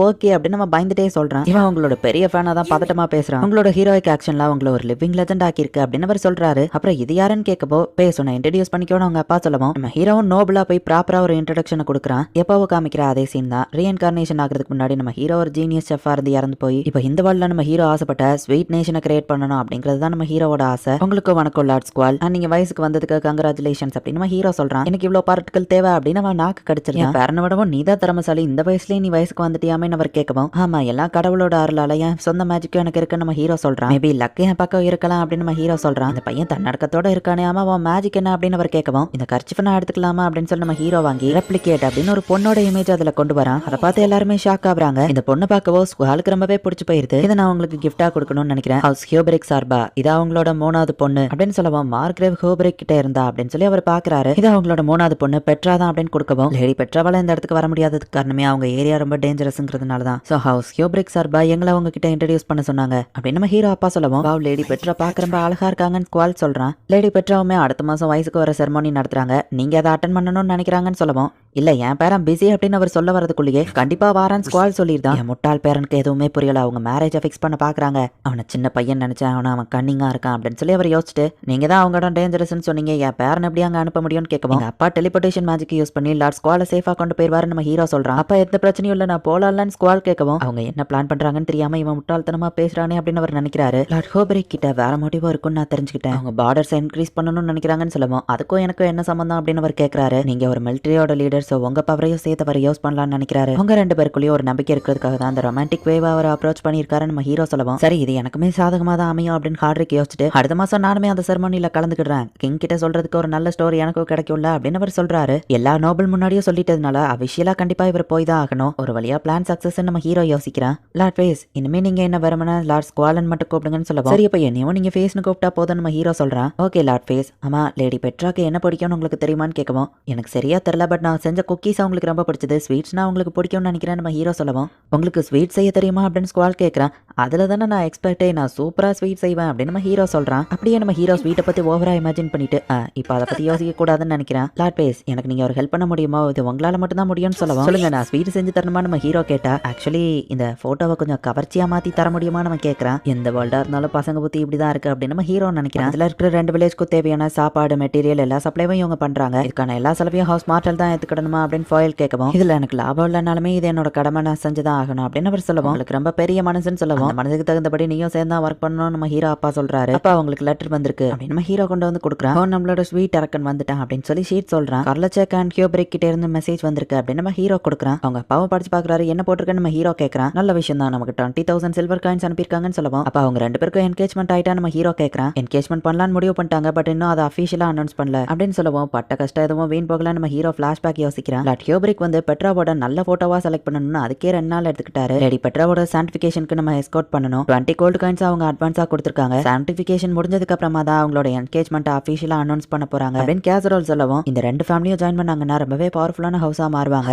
ஓகே அப்படின்னு நம்ம பயந்துட்டே சொல்றான். இவன் உங்களோட பெரிய ஃபேனா தான் பதட்டமா பேசுறான். உங்களோட ஹீரோயிக் ஆக்ஷன்ல உங்களை ஒரு லிவிங் லெஜெண்ட் ஆக்கிருக்கு அப்படின்னு அவர் சொல்றாரு. அப்புறம் இது யாருன்னு கேட்கப்போ பேசுன இன்ட்ரடியூஸ் பண்ணிக்கோன்னு அவங்க அப்பா சொல்லவும், நம்ம ஹீரோவும் நோபலா போய் ப்ராப்பரா ஒரு இன்ட்ரடக்ஷனை கொடுக்குறான். எப்பவோ காமிக்கிற அதே சீன் தான். ரீஇன்கார்னேஷன் ஆகிறதுக்கு முன்னாடி நம்ம ஹீரோ ஒரு ஜீனியஸ் செஃபா இருந்து இறந்து போய் இப்போ இந்த வேர்ல்ட்ல நம்ம ஹீரோ ஆசைப்பட்ட ஸ்வீட் நேஷனை கிரியேட் பண்ணணும் அப்படிங்கிறது தான் நம்ம ஹீரோவோட ஆசை. உங்களுக்கு வணக்கம் லார்ட் ஸ்குவால், நீங்க வயசுக்கு வந்ததுக்கு கங்க்ராச்சுலேஷன்ஸ் அப்படின்னு நம்ம ஹீரோ சொல்றான். எனக்கு இவ்வளவு பாராட்டுகள் தேவை அப்படின்னு அவன் நாக்கு கடிச்சிருக்கான். பேரனை விடவும் நீ தான் திறமசாலி, இந்த வயசுலயே நீ வயசுக்கு வந்துட்டியாமே அவர் கேட்கவும், ஆமா எல்லாம் கடவுளோட அருளால என் சொந்த மேஜிக்கும் எனக்கு இருக்கு நம்ம ஹீரோ சொல்றான். மேபி லக் என் பக்கம் இருக்கலாம் அப்படின்னு நம்ம ஹீரோ சொல்றான். இந்த பையன் தன்னடக்கத்தோட இருக்கானே, ஆமா அவன் மேஜிக் என்ன அப்படின்னு அவர் கேட்கவும், இந்த கர்ச்சிஃப் நான் எடுத்துக்கலாமா அப்படின்னு சொல்லி நம்ம ஹீரோ வாங்கி ரெப்ளிகேட் அப்படின்னு ஒரு பொண்ணோட இமேஜ் அதுல கொண்டு வரான். அதை பார்த்து எல்லாருமே ஷாக் ஆகுறாங்க. இந்த பொண்ணு பார்க்கவோ ஸ்குவாலுக்கு ரொம்பவே பிடிச்சு போயிருது. இதை நான் உங்களுக்கு கிஃப்டா கொடுக்கணும்னு நினைக்கிறேன், ஹவுஸ் ஹியோபரிக் சார்பா, இது அவங்களோட 3வது பொண்ணு அப்படின்னு சொல்லவும், மார்க்ரேவ் ஹியோபரிக் கிட்ட இருந்தா அப்படின்னு சொல்லி அவர் பாக்குறாரு. இது அவங்களோட 3வது பொண்ணு பெட்ரா தான் அப்படின்னு கொடுக்கவும், லேடி பெட்ராவால இந்த இடத்துக்கு வர முடியாததுக்கு காரணமே அவங்க ஏரியா ரொம்ப டேஞ்சரஸ்ங்கிறதுனால தான். சோ ஹவுஸ் ஹியோபரிக் சார்பா எங்களை அவங்க கிட்ட இன்ட்ரடியூஸ் பண்ண சொன்னாங்க அப்படின்னு நம்ம ஹீரோ அப்பா சொல்லவும், வாவ் லேடி பெட்ரா பார்க்க ரொம்ப அழகா இருக்காங்கன்னு ஸ்குவால் சொல்றான். லேடி பெட்ராவுமே அடுத்த மாசம் வயசுக்கு வர செரமோனி நடத்துறாங்க, நீங்க அதை அட்டன் பண்ணணும்னு நினைக்கிறாங்கன்னு சொல்லவும், இல்ல என் பேரன் பிஸி அப்படின்னு அவர் சொல்ல வரதுக்குள்ளேயே கண்டிப்பா வாரான்னு ஸ்குவால் சொல்லிருந்தான். என் முட்டாள் பேரனுக்கு எதுவுமே புரியல, அவங்க மேரேஜை ஃபிக்ஸ் பண்ண பாக்குறாங்க, அவனை சின்ன பையன் நினைச்சேன், அவன் கன்னிங்கா இருக்கான் அப்படின்னு சொல்லி அவர் யோசிச்சுட்டு, நீங்க தான் அவங்களோட டேஞ்சரஸ்ன்னு சொன்னீங்க, என் பேரன் எப்படி அங்க அனுப்ப முடியும்னு கேட்கவும், அப்பா டெலிபோர்டேஷன் மேஜிக் யூஸ் பண்ணி லார்ட் ஸ்குவால சேஃபா கொண்டு போயிருவாரு நம்ம ஹீரோ சொல்றான். அப்ப எந்த பிரச்சனையும் இல்ல, நான் போலாம்னு ஸ்குவால் கேட்கவும், அவங்க என்ன பிளான் பண்றாங்கன்னு தெரியாம இவன் முட்டாள்தனமா பேசுறானே அப்படின்னு அவர் நினைக்கிறாரு. லார்ட் ஹியோபரிக் கிட்ட வேற மோட்டிவா இருக்கும்னு நான் தெரிஞ்சுக்கிட்டேன், அவங்க பார்டர்ஸ் இன்க்ரீஸ் பண்ணணும்னு நினைக்கிறாங்கன்னு சொல்லவும், அதுக்கும் எனக்கும் என்ன சம்பந்தம் அப்படின்னு அவர் கேட்கிறாரு. நீங்க ஒரு மிலிட்டரியோட லீடர், சோ உங்க பவரையும் சேர்த்து அவர் யூஸ் பண்ணலாம்னு நினைக்கிறாரு. அவங்க 2 பேருக்குள்ளேயும் ஒரு நம்பிக்கை இருக்கிறதுக்காக தான் அந்த ரொமான்டிக் வேவ் அவர் அப்ரோச் பண்ணியிருக்காரு நம்ம ஹீரோ சொல்லவும், சரி இது எனக்குமே சாதகமா தான் அமையும் அப்படின்னு ஹார்ட்ரிக் யோசிச்சுட்டு, அடுத்த மாசம் நானுமே அந்த செரமோனியில கலந்துக்கிடுறேன், கிங் கிட்ட சொல்றதுக்கு ஒரு நல்ல ஸ்டோரி எனக்கும் கிடைக்கும்ல அப்படின்னு அவர் சொல்றாரு. எல்லா நோபல் முன்னாடியும் சொல்லிட்டதுனால அபிஷியலா கண்டிப்பா இவர் போய் தான் ஆகணும். ஒரு வழியா பிளான் சக்சஸ் நம்ம ஹீரோ யோசிக்கிறான். லார்ட் ஃபேஸ் இனிமே நீங்க என்ன வரமனா லார்ட் ஸ்குவாலன் மட்டும் கூப்பிடுங்கன்னு சொல்லவும், சரி அப்ப என்னையும் நீங்க ஃபேஸ்னு கூப்பிட்டா போதும் நம்ம ஹீரோ சொல்றான். ஓகே லார்ட் ஃபேஸ், ஆமா லேடி பெட்ராக்கு என்ன பிடிக்கும்னு உங்களுக்கு தெரியுமான்னு கேட்கவும், எனக்கு சரியா தெரியல, பட் நான் செஞ்ச குக்கீஸ் அவங்களுக்கு ரொம்ப பிடிச்சது, ஸ்வீட்ஸ்னா உங்களுக்கு பிடிக்கும்னு நினைக்கிறேன் நம்ம ஹீரோ சொல்லவும், உங்களுக்கு ஸ்வீட் செய்ய தெரியுமா அப்படின்னு ஸ்குவால் கேட்கறான். அதுல தானே நான் எக்ஸ்பெக்டே, நான் சூப்பரா ஸ்வீட் செய்வேன் அப்படின்னு நம்ம ஹீரோ சொல்றான். அப்படியே நம்ம ஹீரோ ஸ்வீட்டை பத்தி ஓவரா இமேஜின் பண்ணிட்டு, இப்போ அதை பத்தி யோசிக்க கூடாதுன்னு நினைக்கிறேன். லார்ட் பேஸ் எனக்கு நீங்க ஒரு ஹெல்ப் பண்ண முடியுமா, இது உங்களால மட்டும் தான் முடியும்னு சொல்லவும், சொல்லுங்க நான் ஸ்வீட் செஞ்சு தரணுமா நம்ம ஹீரோ கேட்டா, ஆக்சுவலி இந்த போட்டோவை கொஞ்சம் கவர்ச்சியா மாத்தி தர முடியுமா நம்ம கேட்கறான். எந்த வேர்ல்டா இருந்தாலும் பசங்க புத்தி இப்படிதான் இருக்கு அப்படின்னு நம்ம ஹீரோ நினைக்கிறான். அதுல இருக்கிற 2 வில்லேஜ்க்கு தேவையான சாப்பாடு மெட்டீரியல் எல்லா சப்ளைவும் இவங்க பண்றாங்க, இதுக்கான எல்லா செலவையும் ஹவுஸ் மார்டல் தான் ஏத்துக்கிடணுமா அப்படின்னு ஃபாயில் கேட்கவும், இதுல எனக்கு லாபம் இல்லைனாலுமே இது என்னோட கடமை, நான் செஞ்சுதான் ஆகணும் அப்படின்னு அவர் சொல்லவும், உங்களுக்கு ரொம்ப பெரிய மனசுன்னு சொல்லவும், மனசுக்கு தகுந்தபடி நீயும் சேர்ந்தா ஒர்க் பண்ணணும் நம்ம ஹீரோ அப்பா சொல்றாரு. அப்பா அவங்களுக்கு லெட்டர் வந்திருக்கு அப்படின்னு நம்ம ஹீரோ கொண்டு வந்து கொடுக்குறான். நம்மளோட ஸ்வீட் அரக்கன் வந்துட்டான் அப்படின்னு சொல்லி ஷீட் சொல்றான். கார்லச்சேக் அண்ட் ஹியோபரிக் கிட்ட இருந்து மெசேஜ் வந்திருக்கு அப்படின்னு நம்ம ஹீரோ கொடுக்குறான். அவங்க அப்பாவை படிச்சு பாக்குறாரு, என்ன போட்டிருக்குன்னு நம்ம ஹீரோ கேட்கறான். நல்ல விஷயம் தான், நமக்கு 20,000 சில்வர் காயின்ஸ் அனுப்பியிருக்காங்கன்னு சொல்லவும், அப்ப அவங்க 2 பேருக்கும் என்கேஜ்மெண்ட் ஆயிட்டா நம்ம ஹீரோ கேட்கறான். என்கேஜ்மெண்ட் பண்ணலாம்னு முடிவு பண்ணிட்டாங்க, பட் இன்னும் அதை அஃபிஷியலா அனௌன்ஸ் பண்ணல அப்படின்னு சொல்லவும், பட்ட கஷ்டம் எதுவும் வீண் போகலாம் நம்ம ஹீரோ பிளாஷ்பேக் யோசிக்கிறான். லார்ட் ஹியோபரிக் வந்து பெட்ராவோட நல்ல போட்டோவா செலக்ட் பண்ணணும்னு அதுக்கே 2 நாள் எடுத்துக்கிட்டாரு. லேடி பெட்ராவோட சான்டிஃபிகேஷனுக்கு நம்ம எஸ்கார்ட் பண்ணணும், 20 கோல்டு காயின்ஸ் அவங்க அட்வான்ஸா கொடுத்திருக்காங்க. சான்டிஃபிகேஷன் முடிஞ்சதுக்கு அப்புறமா தான் அவங்களோட என்கேஜ்மெண்ட் அஃபிஷியலா அனௌன்ஸ் பண்ண போறாங்க அப்படின்னு கேசரோல் சொல்லவும், இந்த 2 ஃபேமிலியும் ஜாயின் பண்ணாங்கன்னா ரொம்பவே பவர்ஃபுல்லான ஹவுஸா மாறுவாங்க,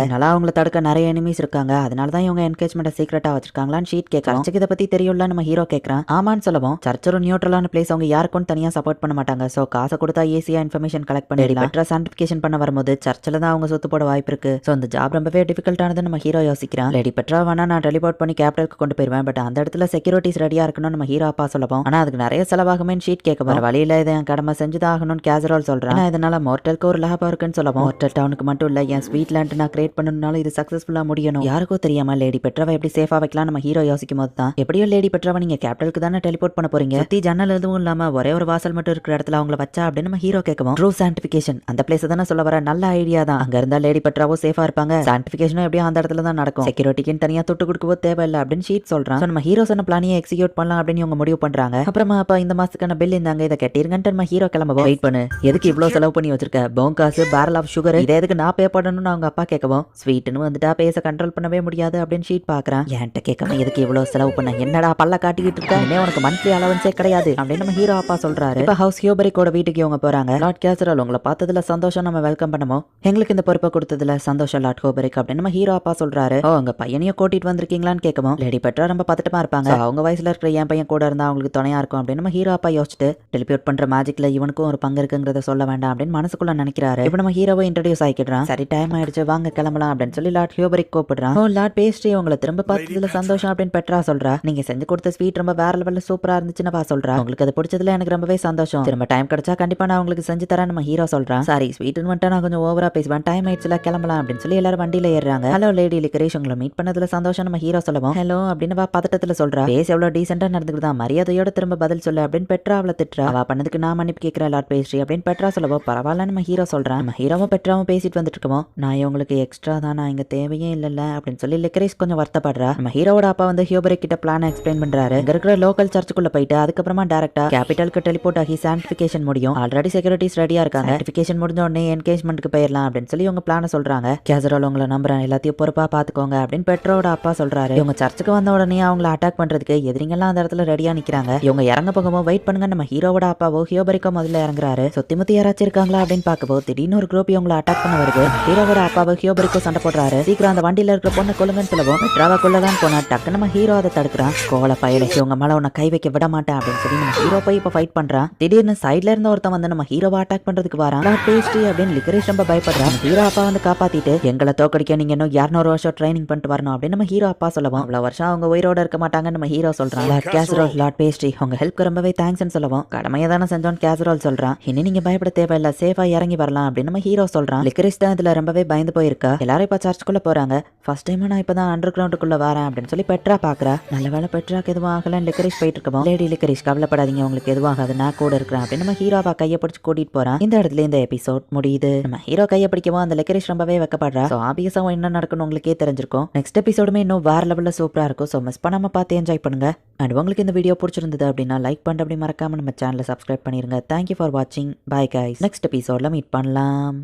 அதனால அவங்கள தடுக்க நிறைய எனிமீஸ் இருக்காங்க, அதனால தான் இவங்க என்கேஜ்மெண்ட் சீக்ரெட்டா வச்சிருக்காங்களான்னு ஷீட் கேட்கலாம். இதை பத்தி தெரியும்ல நம்ம ஹீரோ கேட்கறான். ஆமான்னு சொல்லவும், சர்ச் ஒரு நியூட்ரலான பிளேஸ், அவங்க யாருக்கும் தனியா சப்போர்ட் பண்ண மாட்டாங்க, சோ காசை கொடுத்தா ஈஸியா இன்ஃபர்மேஷன் கலெக்ட் பண்ணிடலாம். பெட்ரா சான்டிஃபிகேஷன் பண்ண வரும்போது சர்ச்சில் தான் அவங்க சொத்து போட வாய்ப்பு இருக்கு, சோ இந்த ஜாப் ரொம்பவே டிஃபிகல்ட்டானது நம்ம ஹீரோ யோசிக்கிறான். லேடி பெட்ரா வேணா நான் டெலிபோர்ட் பண்ணி கேபிட்டலுக்கு கொண்டு போயிருவேன், பட் அந்த இடத்துல செக்யூரிட்டிஸ் ரெடியா இருக்கணும் நம்ம ஹீரோ அப்பா சொல்லவும், ஆனா அதுக்கு நிறைய செலவாகுமே ஷீட் கேட்க வர வழியில இதை என் கடமை செஞ்சுதான் ஆகணும்னு கேசரோல் சொல்றான். இதனால மோர்டலுக்கு ஒரு லாபம் இருக்குன்னு சொல்லவும், மோர்டல் டவுனுக்கு மட்டும் இல்ல என் ஸ்வீட் லேண்ட் நான் கிரியேட் பண்ணணும்னாலும் இது சக்சஸ்ஃபுல்லா முடியணும். யாருக்கும் தெரியாம லேடி பெட்ராவை எப்படி சேஃபா வைக்கலாம் நம்ம ஹீரோ யோசிக்கும் போது தான், எப்படியோ லேடி பெட்ராவை நீங்க கேபிட்டலுக்கு தானே டெலிபோர்ட் பண்ண போறீங்க, சுத்தி ஜன்னல் எதுவும் இல்லாம ஒரே ஒரு வாசல் மட்டும் இருக்கிற இடத்துல அவங்கள வச்சா அப்படின்னு நம்ம ஹீரோ கேட்கவும், ட்ரூ சான்டிஃபிகேஷன் அந்த பிளேஸ் தானே சொல்ல வர, நல்ல ஐடியா தான், அங்க இருந்தா லேடி பெட்ராவும் சேஃபா இருப்பாங்க, சான்டிஃபிகேஷனும் எப்படியும் அந்த இடத்துல தான் நடக்கும், செக்யூரிட்டிக்கு தனியா தொட்டு கொடுக்கவோ தேவையில்லை அப்படின்னு ஷீட் சொல்றான். நம்ம ஹீரோ சொன்ன பிளானியை எக்ஸிக்யூட் பண்ணலாம் அப்படின்னு இவங்க முடிவு பண்றாங்க. அப்புறமா அப்ப இந்த மாசத்துக்கான பில் இருந்தாங்க, இதை கட்டிருங்கன்ட்டு நம்ம ஹீரோ கிளம்பவும், வெயிட் பண்ணு எதுக்கு இவ்வளவு செலவு பண்ணி வச்சிருக்க, போங்காசு பேரல் ஆஃப் சுகர் இதை எதுக்கு நான் பே பண்ணணும்னு அவங்க அப்பா கேட்கவும், ஸ்வீட்னு வந்துட்டா பேச கண்ட்ரோல் பண்ணவே முடியாது அப்படின்னு ஷீட் பாக்குறான். என்கிட்ட கேட்காம எதுக்கு இவ்வளவு செலவு பண்ண, என்னடா பல்ல காட்டிக்கிட்டு இருக்க, இனிமே உனக்கு மந்த்லி அலவன்ஸே கிடையாது அப்படின்னு நம்ம ஹீரோ அப்பா சொல்றாரு. இப்ப ஹவுஸ் ஹியோபரிக்கோட வீட்டுக்கு இவங்க போறாங்க. லார்ட் கேசரோல் உங்களை பார்த்ததுல சந்தோஷம், நம்ம வெல்கம் பண்ணுவோம், எங்களுக்கு இந்த பொறுப்பை கொடுத்ததுல சந்தோஷம் லார்ட் ஹியோபரிக் அப்படின்னு நம்ம ஹீரோ அப்பா சொல்றாரு. ஓ உங்க பையனையும் கூட்டிட்டு வந்திருக்கீங்களான்னு கேட்கவும், லேடி பெட்ரா ரொம்ப பதட்டமா இருப்பாங்க, அவங்க வயசுல இருக்கிற என் பையன் கூட இருந்தா அவங்களுக்கு துணையா இருக்கும் அப்படின்னு நம்ம ஹீரோ அப்பா யோசிச்சுட்டு, டெலிபோர்ட் பண்ற மேஜிக்ல இவனுக்கும் ஒரு பங்கு இருக்குங்கிறத சொல்ல வேண்டாம் அப்படின்னு மனசுக்குள்ள நினைக்கிறாரு. இப்ப நம்ம ஹீரோவை இன்ட்ரோடியூஸ் ஆகிக்கிறான். சரி டைம் ஆயிடுச்சு வாங்க கிளம்பலாம் அப்படின்னு சொல்லி லார்ட் ஹியோபரிக் கூப்பிடுறான். ஓ லார்ட் பேஸ்ட்ரி உங்களை திரும்ப பார்த்ததுல சந்தோஷம் அப்படின்னு பெட்ரா சொல்றா. நீங்க செஞ்சு கொடுத்த ஸ்வீட் ரொம்ப வேற லெவல்ல சூப்பரா இருந்துச்சுன்னு பா சொல்றா. உங்களுக்கு அது பிடிச்சதுல எனக்கு ரொம்பவே சந்தோஷம், திரும்ப டைம் கிடைச்சா கண்டிப்பா நான் உங்களுக்கு செஞ்சு தரேன் நம்ம ஹீரோ சொல்றான். சாரி ஸ்வீட்னு வந்துட்டு நான் கொஞ்சம் ஓவரா பேசுவேன், டைம் மினிட்ஸ்ல கிளம்பலாம் அப்படின்னு சொல்லி எல்லாரும் வண்டியில ஏறாங்க. ஹலோ லேடி லிக்கரேஷ், உங்களை மீட் பண்ணதுல சந்தோஷம் நம்ம ஹீரோ சொல்லவும் ஹலோ அப்படின்னு பதட்டத்துல சொல்றா. பேஸ் எவ்வளவு டீசெண்டா நடந்துக்கிட்டா, மரியாதையோட திரும்ப பதில் சொல்லு அப்படின்னு பெட்ரா அவளை திட்டுறா. அவ பண்ணதுக்கு நான் மன்னிப்பு கேட்கிறேன் லார்ட் பேஸ்ட்ரி அப்படின்னு பெட்ரா சொல்லவோ பரவாயில்ல நம்ம ஹீரோ சொல்றான். நம்ம ஹீரோவும் பெட்ராவும் பேசிட்டு வந்துட்டு இருக்கோம். நான் உங்களுக்கு எக்ஸ்ட்ரா தான், நான் இங்க தேவையே இல்ல அப்படின்னு சொல்லி லிக்கரேஷ் கொஞ்சம் வருத்தப்படுறா. நம்ம ஹீரோவோட அப்பா வந்து ஹியூபரிக் கிட்ட பிளான் எக்ஸ்பிளைன் பண்றாரு. இங்க இருக்கிற லோக்கல் சர்ச்சுக்குள்ள போயிட்டு அதுக்கப்புறமா டைரக்டா கேபிட்டலுக்கு டெலிபோர்ட் ஆகி சான்டிஃபிகேஷன் முடியும். ஆல்ரெடி செக்யூரிட்டிஸ் ரெடியா இருக்காங்க. சான்டிஃபிகேஷன் முடிஞ்ச உடனே என்கேஜ்மெண்ட்க்கு போயிடலாம் அப்படின்னு சொல்லி இவங்க பிளான சொல்றாங்க. கேசரோல் உங்களை நம்புறேன், எல்லாத்தையும் பொறுப்பா பாத்துக்கோங்க அப்படின்னு பெட்ரோட அப்பா சொல்றாரு. இவங்க சர்ச்சுக்கு வந்த உடனே அவங்களை அட்டாக் பண்றதுக்கு எதிரிங்கெல்லாம் அந்த இடத்துல ரெடியா நிக்கிறாங்க. இவங்க இறங்க போகவும் வெயிட் பண்ணுங்க, நம்ம ஹீரோவோட அப்பாவோ ஹியூபரிக்கோ முதல்ல இறங்குறாரு. சுத்தி முத்தி யாராச்சும் இருக்காங்களா அப்படின்னு பாக்கும்போது திடீர்னு ஒரு குரூப் இவங்களை அட்டாக் பண்ண வருது. ஹீரோவோட அப்பாவோ ஹியூபரிக்கோ சண்டை போடுறாரு. சீக்கிரம் அந்த வண்டியில இருக்கிற பொண்ணை கொல்லுங்கன்னு சொல்லவும் பெட்ராவா கொள்ளதான் போனா டக்கு நம்ம ஹீரோ அதை தடுக்கிறான். கோல பையில இவங்க மேல உன்னை கை வைக்க விட மாட்டேன் அப்படின்னு சொல்லி நம்ம ஹீரோ போய் இப்ப ஃபைட் பண்றான். திடீர்னு சைட்ல இருந்த ஒருத்தன் வந்து நம்ம ஹீரோவை அட்டாக் பண்றதுக்கு வரான். பேஸ்ட்ரி அப்படின்னு லிக்கரேஷ் ரொம்ப பயப்படுறான். ஹீரோ அப்பா வந்து காப்பாத்திட்டு எங்களை தோக்கடிக்க நீங்க இன்னும் 200 வருஷம் ட்ரைனிங் பண்ணிட்டு வரணும் அப்படின்னு நம்ம ஹீரோ அப்பா சொல்லவும் அவ்வளவு வருஷம் அவங்க உயிரோட இருக்க மாட்டாங்கன்னு நம்ம ஹீரோ சொல்றான். லார்ட் கேசரோல், லார்ட் பேஸ்ட்ரி உங்க ஹெல்ப்க்கு ரொம்பவே தேங்க்ஸ்னு சொல்லவும் கடமையை தானே செஞ்சோன்னு கேசரோல் சொல்றான். இனி நீங்க பயப்பட தேவையில்ல, சேஃபா இறங்கி வரலாம் அப்படின்னு நம்ம ஹீரோ சொல்றான். லிக்கரேஷ் தான் இதுல ரொம்பவே பயந்து போயிருக்கா. எல்லாரும் இப்ப சர்ச்சுக்குள்ள போறாங்க. ஃபர்ஸ்ட் டைம் நான் இப்பதான் அண்டர் கிரவுண்டுக்குள்ள வரேன் அப்படின்னு சொல்லி பெட்ரா பாக்குறா. நல்ல வேலை பெட்ராக்கு எதுவும் ஆகல. லிக்கரேஷ் போயிட்டு இருக்கோம். லேடி லிக்கரேஷ் கவலைப்படாதீங்க, உங்களுக்கு எதுவும் ஆகாது, நான் கூட இருக்கிறேன் அப்படின்னு நம்ம ஹீரோவா கையை பிடிச்சு கூட்டிட்டு போறான். இந்த இடத்துல இந்த எபிசோட் முடியுது. நம்ம ஹீரோ கையை பிடிக்கவும் அந்த லிக்கரேஷ் ரொம்பவே வெக்கப்படுறா. ஸோ ஆபியஸா என்ன நடக்கணும் உங்களுக்கே தெரிஞ்சிருக்கும். நெக்ஸ்ட் எபிசோடுமே இன்னும் வேற லெவல்ல சூப்பரா இருக்கும். ஸோ மிஸ் பண்ணாம பார்த்து என்ஜாய் பண்ணுங்க. அண்ட் உங்களுக்கு இந்த வீடியோ பிடிச்சிருந்தது அப்படின்னா லைக் பண்ணிட்டு அப்படி மறக்காம நம்ம சேனலை சப்ஸ்கிரைப் பண்ணிருங்க. தேங்க்யூ ஃபார் வாட்சிங். Bye guys. நெக்ஸ்ட் எபிசோட்ல மீட் பண்ணலாம்.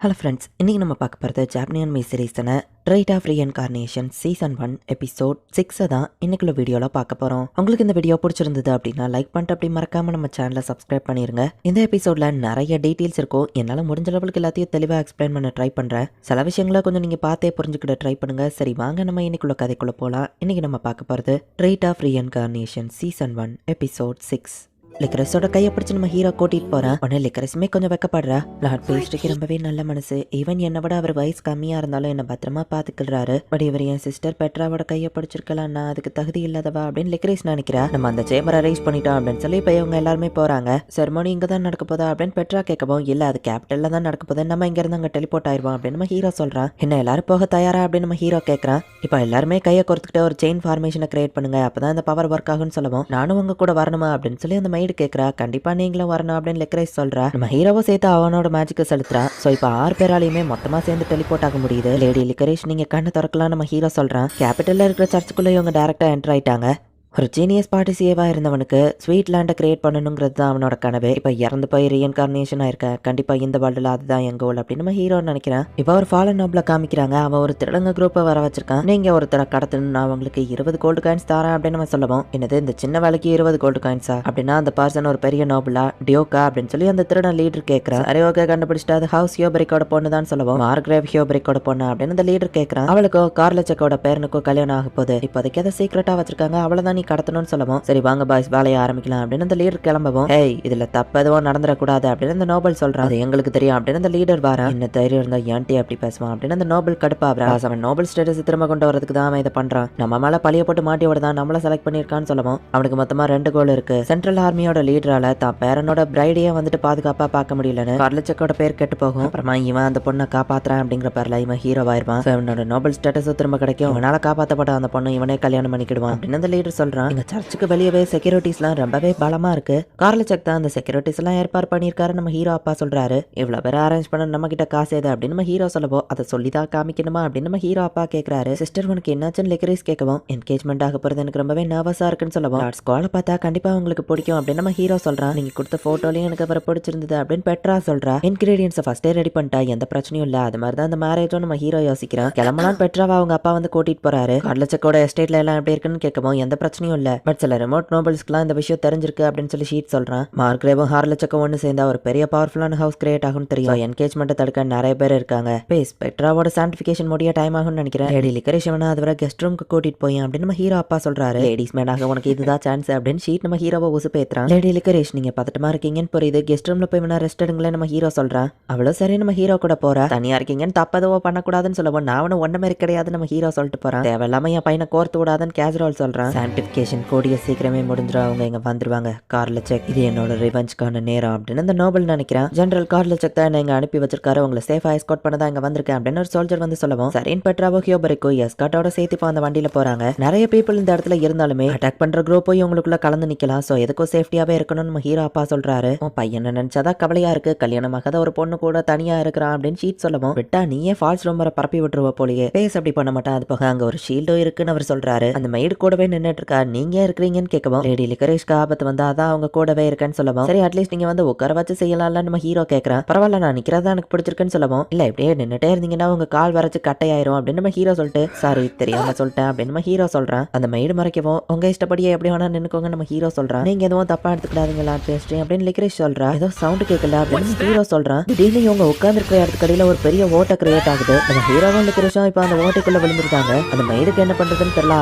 ஹலோ ஃப்ரெண்ட்ஸ், இன்றைக்கி நம்ம பார்க்க போகிறது ஜாப்பனியன் மீ சீரீஸான treat of reincarnation season 1 episode 6 தான் இன்னைக்குள்ள வீடியோவில் பார்க்க போகிறோம். உங்களுக்கு இந்த வீடியோ பிடிச்சிருந்தது அப்படின்னா லைக் பண்ணிட்டு அப்படி மறக்காமல் நம்ம சேனலை சப்ஸ்கிரைப் பண்ணிடுங்க. இந்த எபிசோடில் நிறைய டீட்டெயில்ஸ் இருக்கும். என்னால் முடிஞ்ச லெவலுக்கு எல்லாத்தையும் தெளிவாக எக்ஸ்பிளைன் பண்ண ட்ரை பண்ணுறேன். சில விஷயங்களை கொஞ்சம் நீங்கள் பார்த்தே புரிஞ்சுக்கிட்ட ட்ரை பண்ணுங்கள். சரி வாங்க நம்ம இன்னைக்குள்ள கதைக்குள்ளே போகலாம். இன்றைக்கி நம்ம பார்க்க போகிறது Treat of reincarnation season 1 episode 6. லிக்கரஸோட கையை பிடிச்சி நம்ம ஹீரோ கூட்டிட்டு போறான். உடனே லிக்கரஸுமே கொஞ்சம் வெக்கப்படுறா. லார்ட் பேஸ்ட்ரிக்கு ரொம்பவே நல்ல மனசு. ஈவன் என்னை விட அவர் வயசு கம்மியா இருந்தாலும் என்ன பத்திரமா பாத்துக்கிறாரு. பட் இவர் என் சிஸ்டர் பெட்ராவோட கையை பிடிச்சிருக்கலாம், நான் அதுக்கு தகுதி இல்லாதவா அப்படின்னு லிக்கரேஸ் நினைக்கிறா. நம்ம அந்த சேம்பரை அரேஞ்ச் பண்ணிட்டோம் அப்படின்னு சொல்லி இப்ப இவங்க எல்லாருமே போறாங்க. செரமோனி இங்க தான் நடக்க போதா அப்படின்னு பெட்ரா கேட்கவும் இல்ல அது கேபிட்டல்ல தான் நடக்க போகுது, நம்ம இங்க இருந்து அங்க டெலிபோர்ட் ஆயிடுவோம் அப்படின்னு நம்ம ஹீரோ சொல்றான். என்ன எல்லாரும் போக தயாரா அப்படின்னு நம்ம ஹீரோ கேட்கறான். இப்ப எல்லாருமே கையை கொடுத்துக்கிட்ட ஒரு செயின் ஃபார்மேஷனை கிரியேட் பண்ணுங்க, அப்பதான் இந்த பவர் ஒர்க் ஆகும்னு சொல்லவும் நானும் உங்க கூட வரணுமா அப்படின்னு சொல்லி அந்த மைடு கேட்கறா. கண்டிப்பா நீங்களும் வரணும் அப்படின்னு லிக்கரேஸ் சொல்றா. நம்ம ஹீரோவை சேர்த்து அவனோட மேஜிக்கை செலுத்துறா. சோ இப்ப 6 பேராலையுமே மொத்தமா சேர்ந்து டெலிபோர்ட் ஆக முடியுது. லேடி லிக்கரேஷ் நீங்க கண்ணை திறக்கலாம் நம்ம ஹீரோ சொல்றான். கேபிட்டல்ல இருக்கிற சர்ச்சுக்குள்ள இவங்க டைரக்டா என்டர் ஆயிட்டாங்க. ஒரு ஜீனியஸ் பார்ட்டிசியேவா இருந்தவனுக்கு ஸ்வீட் லேண்டை கிரியேட் பண்ணணுங்கிறது தான் அவனோட கனவு. இப்போ இறந்து போய் ரீஇன்கார்னேஷன் ஆயிருக்கேன். கண்டிப்பா இந்த வேர்ல்டுல அதுதான் என் கோல் அப்படின்னு நம்ம ஹீரோ நினைக்கிறேன். இப்போ ஒரு ஃபாலன் நோப்ல காமிக்கிறாங்க. அவன் ஒரு திருடங்க குரூப்பை வர வச்சிருக்கான். நீங்க ஒருத்தரை கடத்தணும், நான் அவங்களுக்கு 20 கோல்டு காயின்ஸ் தரேன் அப்படின்னு நம்ம சொல்லவும் என்னது இந்த சின்ன வேலைக்கு 20 கோல்டு காயின்ஸா அப்படின்னா அந்த பர்சன் ஒரு பெரிய நோபலா டியோக்கா அப்படின்னு சொல்லி அந்த திருடன் லீடர் கேட்கறான். சரி ஓகே கண்டுபிடிச்சிட்டு அது ஹவுஸ் ஹியோபரிக்கோட பொண்ணு தான் சொல்லவும் மார்க்ரேவ் ஹியோபரிக்கோட பொண்ணு அப்படின்னு அந்த லீடர் கேட்கறான். அவளுக்கோ கார்லச்சக்கோட பேரனுக்கோ கல்யாணம் ஆக போகுது. இப்போதைக்கு அதை சீக்கிரட்டா வச்சிருக்காங்க, அவளதான் நீ கடத்தணும்னு சொல்லவும் சரி வாங்க பாய்ஸ் வேலையை ஆரம்பிக்கலாம் அப்படின்னு அந்த லீடர் கிளம்பவும் ஏய் இதுல தப்பு எதுவும் நடந்துடக்கூடாது அப்படின்னு அந்த நோபல் சொல்றான். அது எங்களுக்கு தெரியும் அப்படின்னு அந்த லீடர் வரான். என்ன தைரியம் இருந்தா ஏன்டி அப்படி பேசுவான் அப்படின்னு அந்த நோபல் கடுப்பாகிறான். அவன் நோபல் ஸ்டேட்டஸ் திரும்ப கொண்டு வரதுக்கு தான் அவன் இதை பண்றான். நம்ம மேல பழிய போட்டு மாட்டி விடதான் நம்மள செலக்ட் பண்ணிருக்கான்னு சொல்லவும் அவனுக்கு மொத்தமா 2 கோல் இருக்கு. சென்ட்ரல் ஆர்மியோட லீடரால தான் பேரனோட பிரைடையே வந்துட்டு பாதுகாப்பா பார்க்க முடியலன்னு கார்லச்சக்கோட பேர் கெட்டு போகும். அப்புறமா இவன் அந்த பொண்ணை காப்பாத்துறான் அப்படிங்கிற பேர்ல இவன் ஹீரோவாயிருவான். இவனோட நோபல் ஸ்டேட்டஸ் திரும்ப கிடைக்கும். அவனால காப்பாற்றப்பட்ட அந்த பொண்ணு இவனே கல்யாணம் பண்ணிக்கிடுவான் அப்படின்னு அந்த லீடர் சொல்றான். எங்க சர்ச்சுக்கு வெளியவே செக்யூரிட்டிஸ்லாம் ரொம்பவே பலமா இருக்கு. கார்லச்சக் தான் அந்த செக்யூரிட்டிஸ் எல்லாம் ஏற்பாடு பண்ணிருக்காரு நம்ம ஹீரோ அப்பா சொல்றாரு. இவ்வளவு பேர் அரேஞ்ச் பண்ண நம்ம கிட்ட காசு ஏது அப்படின்னு நம்ம ஹீரோ சொல்லவோ அதை சொல்லிதான் காமிக்கணுமா அப்படின்னு நம்ம ஹீரோ அப்பா கேட்கறாரு. சிஸ்டர் உனக்கு என்னாச்சுன்னு லிக்கரேஸ் கேட்கவும் என்கேஜ்மெண்ட் ஆக போறது எனக்கு ரொம்பவே நர்வஸா இருக்குன்னு சொல்லவும் ஸ்குவால பார்த்தா கண்டிப்பா உங்களுக்கு பிடிக்கும் அப்படின்னு நம்ம ஹீரோ சொல்றான். நீங்க கொடுத்த போட்டோலயும் எனக்கு அவரை பிடிச்சிருந்தது அப்படின்னு பெட்ரா சொல்றா. இன்கிரீடியன்ஸ் ஃபர்ஸ்டே ரெடி பண்ணிட்டா எந்த பிரச்சனையும் இல்ல. அது மாதிரி தான் அந்த மேரேஜும் நம்ம ஹீரோ யோசிக்கிறான். கிளம்பலாம் பெட்ராவா அவங்க அப்பா வந்து கூட்டிட்டு போறாரு. கார்லச்சக்கோட எஸ்டேட்ல எல்லாம் எப்படி இருக்குன்னு கேட்கவும் எந்த பிரச்சனை பிரச்சனையும் இல்ல. பட் சில ரிமோட் நோபல்ஸ்க்குலாம் இந்த விஷயம் தெரிஞ்சிருக்கு அப்படின்னு சொல்லி ஷீட் சொல்றான். மார்க்ரேவும் ஹார்லெச்சுக்கும் ஒன்று சேர்ந்தா ஒரு பெரிய பவர்ஃபுல்லான ஹவுஸ் கிரியேட் ஆகும்னு தெரியும். என்கேஜ்மெண்ட் தடுக்க நிறைய பேர் இருக்காங்க. ஸ்பெக்ட்ராவோட சான்டிஃபிகேஷன் முடிய டைம் ஆகும்னு நினைக்கிறேன். லேடி லிக்கரிஷ் அவனை அதுவரை கெஸ்ட் ரூமுக்கு கூட்டிட்டு போய் அப்படின்னு நம்ம ஹீரோ அப்பா சொல்றாரு. லேடிஸ் மேனாக உனக்கு இதுதான் சான்ஸ் அப்படின்னு ஷீட் நம்ம ஹீரோவை உசுப்பேத்துறான். லேடி லிக்கரிஷ் நீங்க பதட்டமா இருக்கீங்கன்னு புரியுது, கெஸ்ட் ரூம்ல போய் வேணா ரெஸ்ட் எடுங்களே நம்ம ஹீரோ சொல்றான். அவ்வளோ சரி நம்ம ஹீரோ கூட போறா. தனியா இருக்கீங்கன்னு தப்பதவோ பண்ணக்கூடாதுன்னு சொல்லுவோம். நான் அவனு ஒன்ன மாதிரி கிடையாது நம்ம ஹீரோ சொல்லிட்டு போறான். தேவையில்லாம என் பையனை கோர்த்து விடாதுன்னு கேஜுவல் சொல்றான். சான்டிஃபிகேஷன் கூடிய சீக்கிரமே முடிஞ்சிடும், அவங்க இங்க வந்துருவாங்க. கார்ல செக் இது என்னோட ரிவெஞ்ச்கான நேரம் அப்படின்னு அந்த நோபல் நினைக்கிறான். ஜெனரல் கார்ல செக் தான் இங்க அனுப்பி வச்சிருக்காரு, உங்களை சேஃபா எஸ்கார்ட் பண்ண தான் இங்க வந்திருக்கேன் அப்படின்னு ஒரு சோல்ஜர் வந்து சொல்லவும் சரின்னு பெட்ராவோ ஹியோபரிக்கோ எஸ்கார்ட்டோட சேர்த்து இப்போ அந்த வண்டியில போறாங்க. நிறைய பீப்புள் இந்த இடத்துல இருந்தாலுமே அட்டாக் பண்ற குரூப் போய் உங்களுக்குள்ள கலந்து நிக்கலாம். சோ எதுக்கும் சேஃப்டியாவே இருக்கணும்னு நம்ம ஹீரோ அப்பா சொல்றாரு. பையனை நினைச்சாதான் கவலையா இருக்கு, கல்யாணமாகாத ஒரு பொண்ணு கூட தனியா இருக்கிறான் அப்படின்னு ஷீட் சொல்லவும் விட்டா நீயே ஃபால்ஸ் ரூமரை பரப்பி விட்டுருவ போலியே, பேஸ் அப்படி பண்ண மாட்டான். அது போக அங்க ஒரு ஷீல்டும் இருக்குன்னு அவர் சொல்றாரு. அந்த மெய்டு கூடவே நின்னுட்டு இருக்கா. நீங்க இருக்கிறீங்கன்னு கேட்கவும் லேடி லிக்கரிஷ்க்கு ஆபத்து வந்தா அதான் அவங்க கூடவே இருக்கேன்னு சொல்லவும் சரி அட்லீஸ்ட் நீங்க வந்து உட்கார வச்சு செய்யலாம்ல நம்ம ஹீரோ கேட்கறான். பரவாயில்ல நான் நிக்கிறதா எனக்கு பிடிச்சிருக்குன்னு சொல்லவும் இல்ல இப்படியே நின்னுட்டே இருந்தீங்கன்னா உங்க கால் வரைச்சு கட்டையாயிரும் அப்படின்னு நம்ம ஹீரோ சொல்லிட்டு சாரி தெரியாம சொல்லிட்டேன் அப்படின்னு நம்ம ஹீரோ சொல்றான். அந்த மெய்டு மறைக்கவும் உங்க இஷ்டப்படியே எப்படி வேணா நின்னுக்கோங்க நம்ம ஹீரோ சொல்றான். நீங்க எதுவும் தப்பா எடுத்துக்கிடாதீங்களா பேசுறேன் அப்படின்னு லிக்கரிஷ் சொல்றா. ஏதோ சவுண்ட் கேட்கல அப்படின்னு ஹீரோ சொல்றான். திடீர்னு இவங்க உட்கார்ந்து இருக்கிற இடத்துக்கடியில ஒரு பெரிய ஓட்டை கிரியேட் ஆகுது. நம்ம ஹீரோவும் லிக்கரிஷும் இப்ப அந்த ஓட்டைக்குள்ள விழுந்துருக்காங்க. அந்த மெய்டுக்கு என்ன பண்றதுன்னு தெரியல,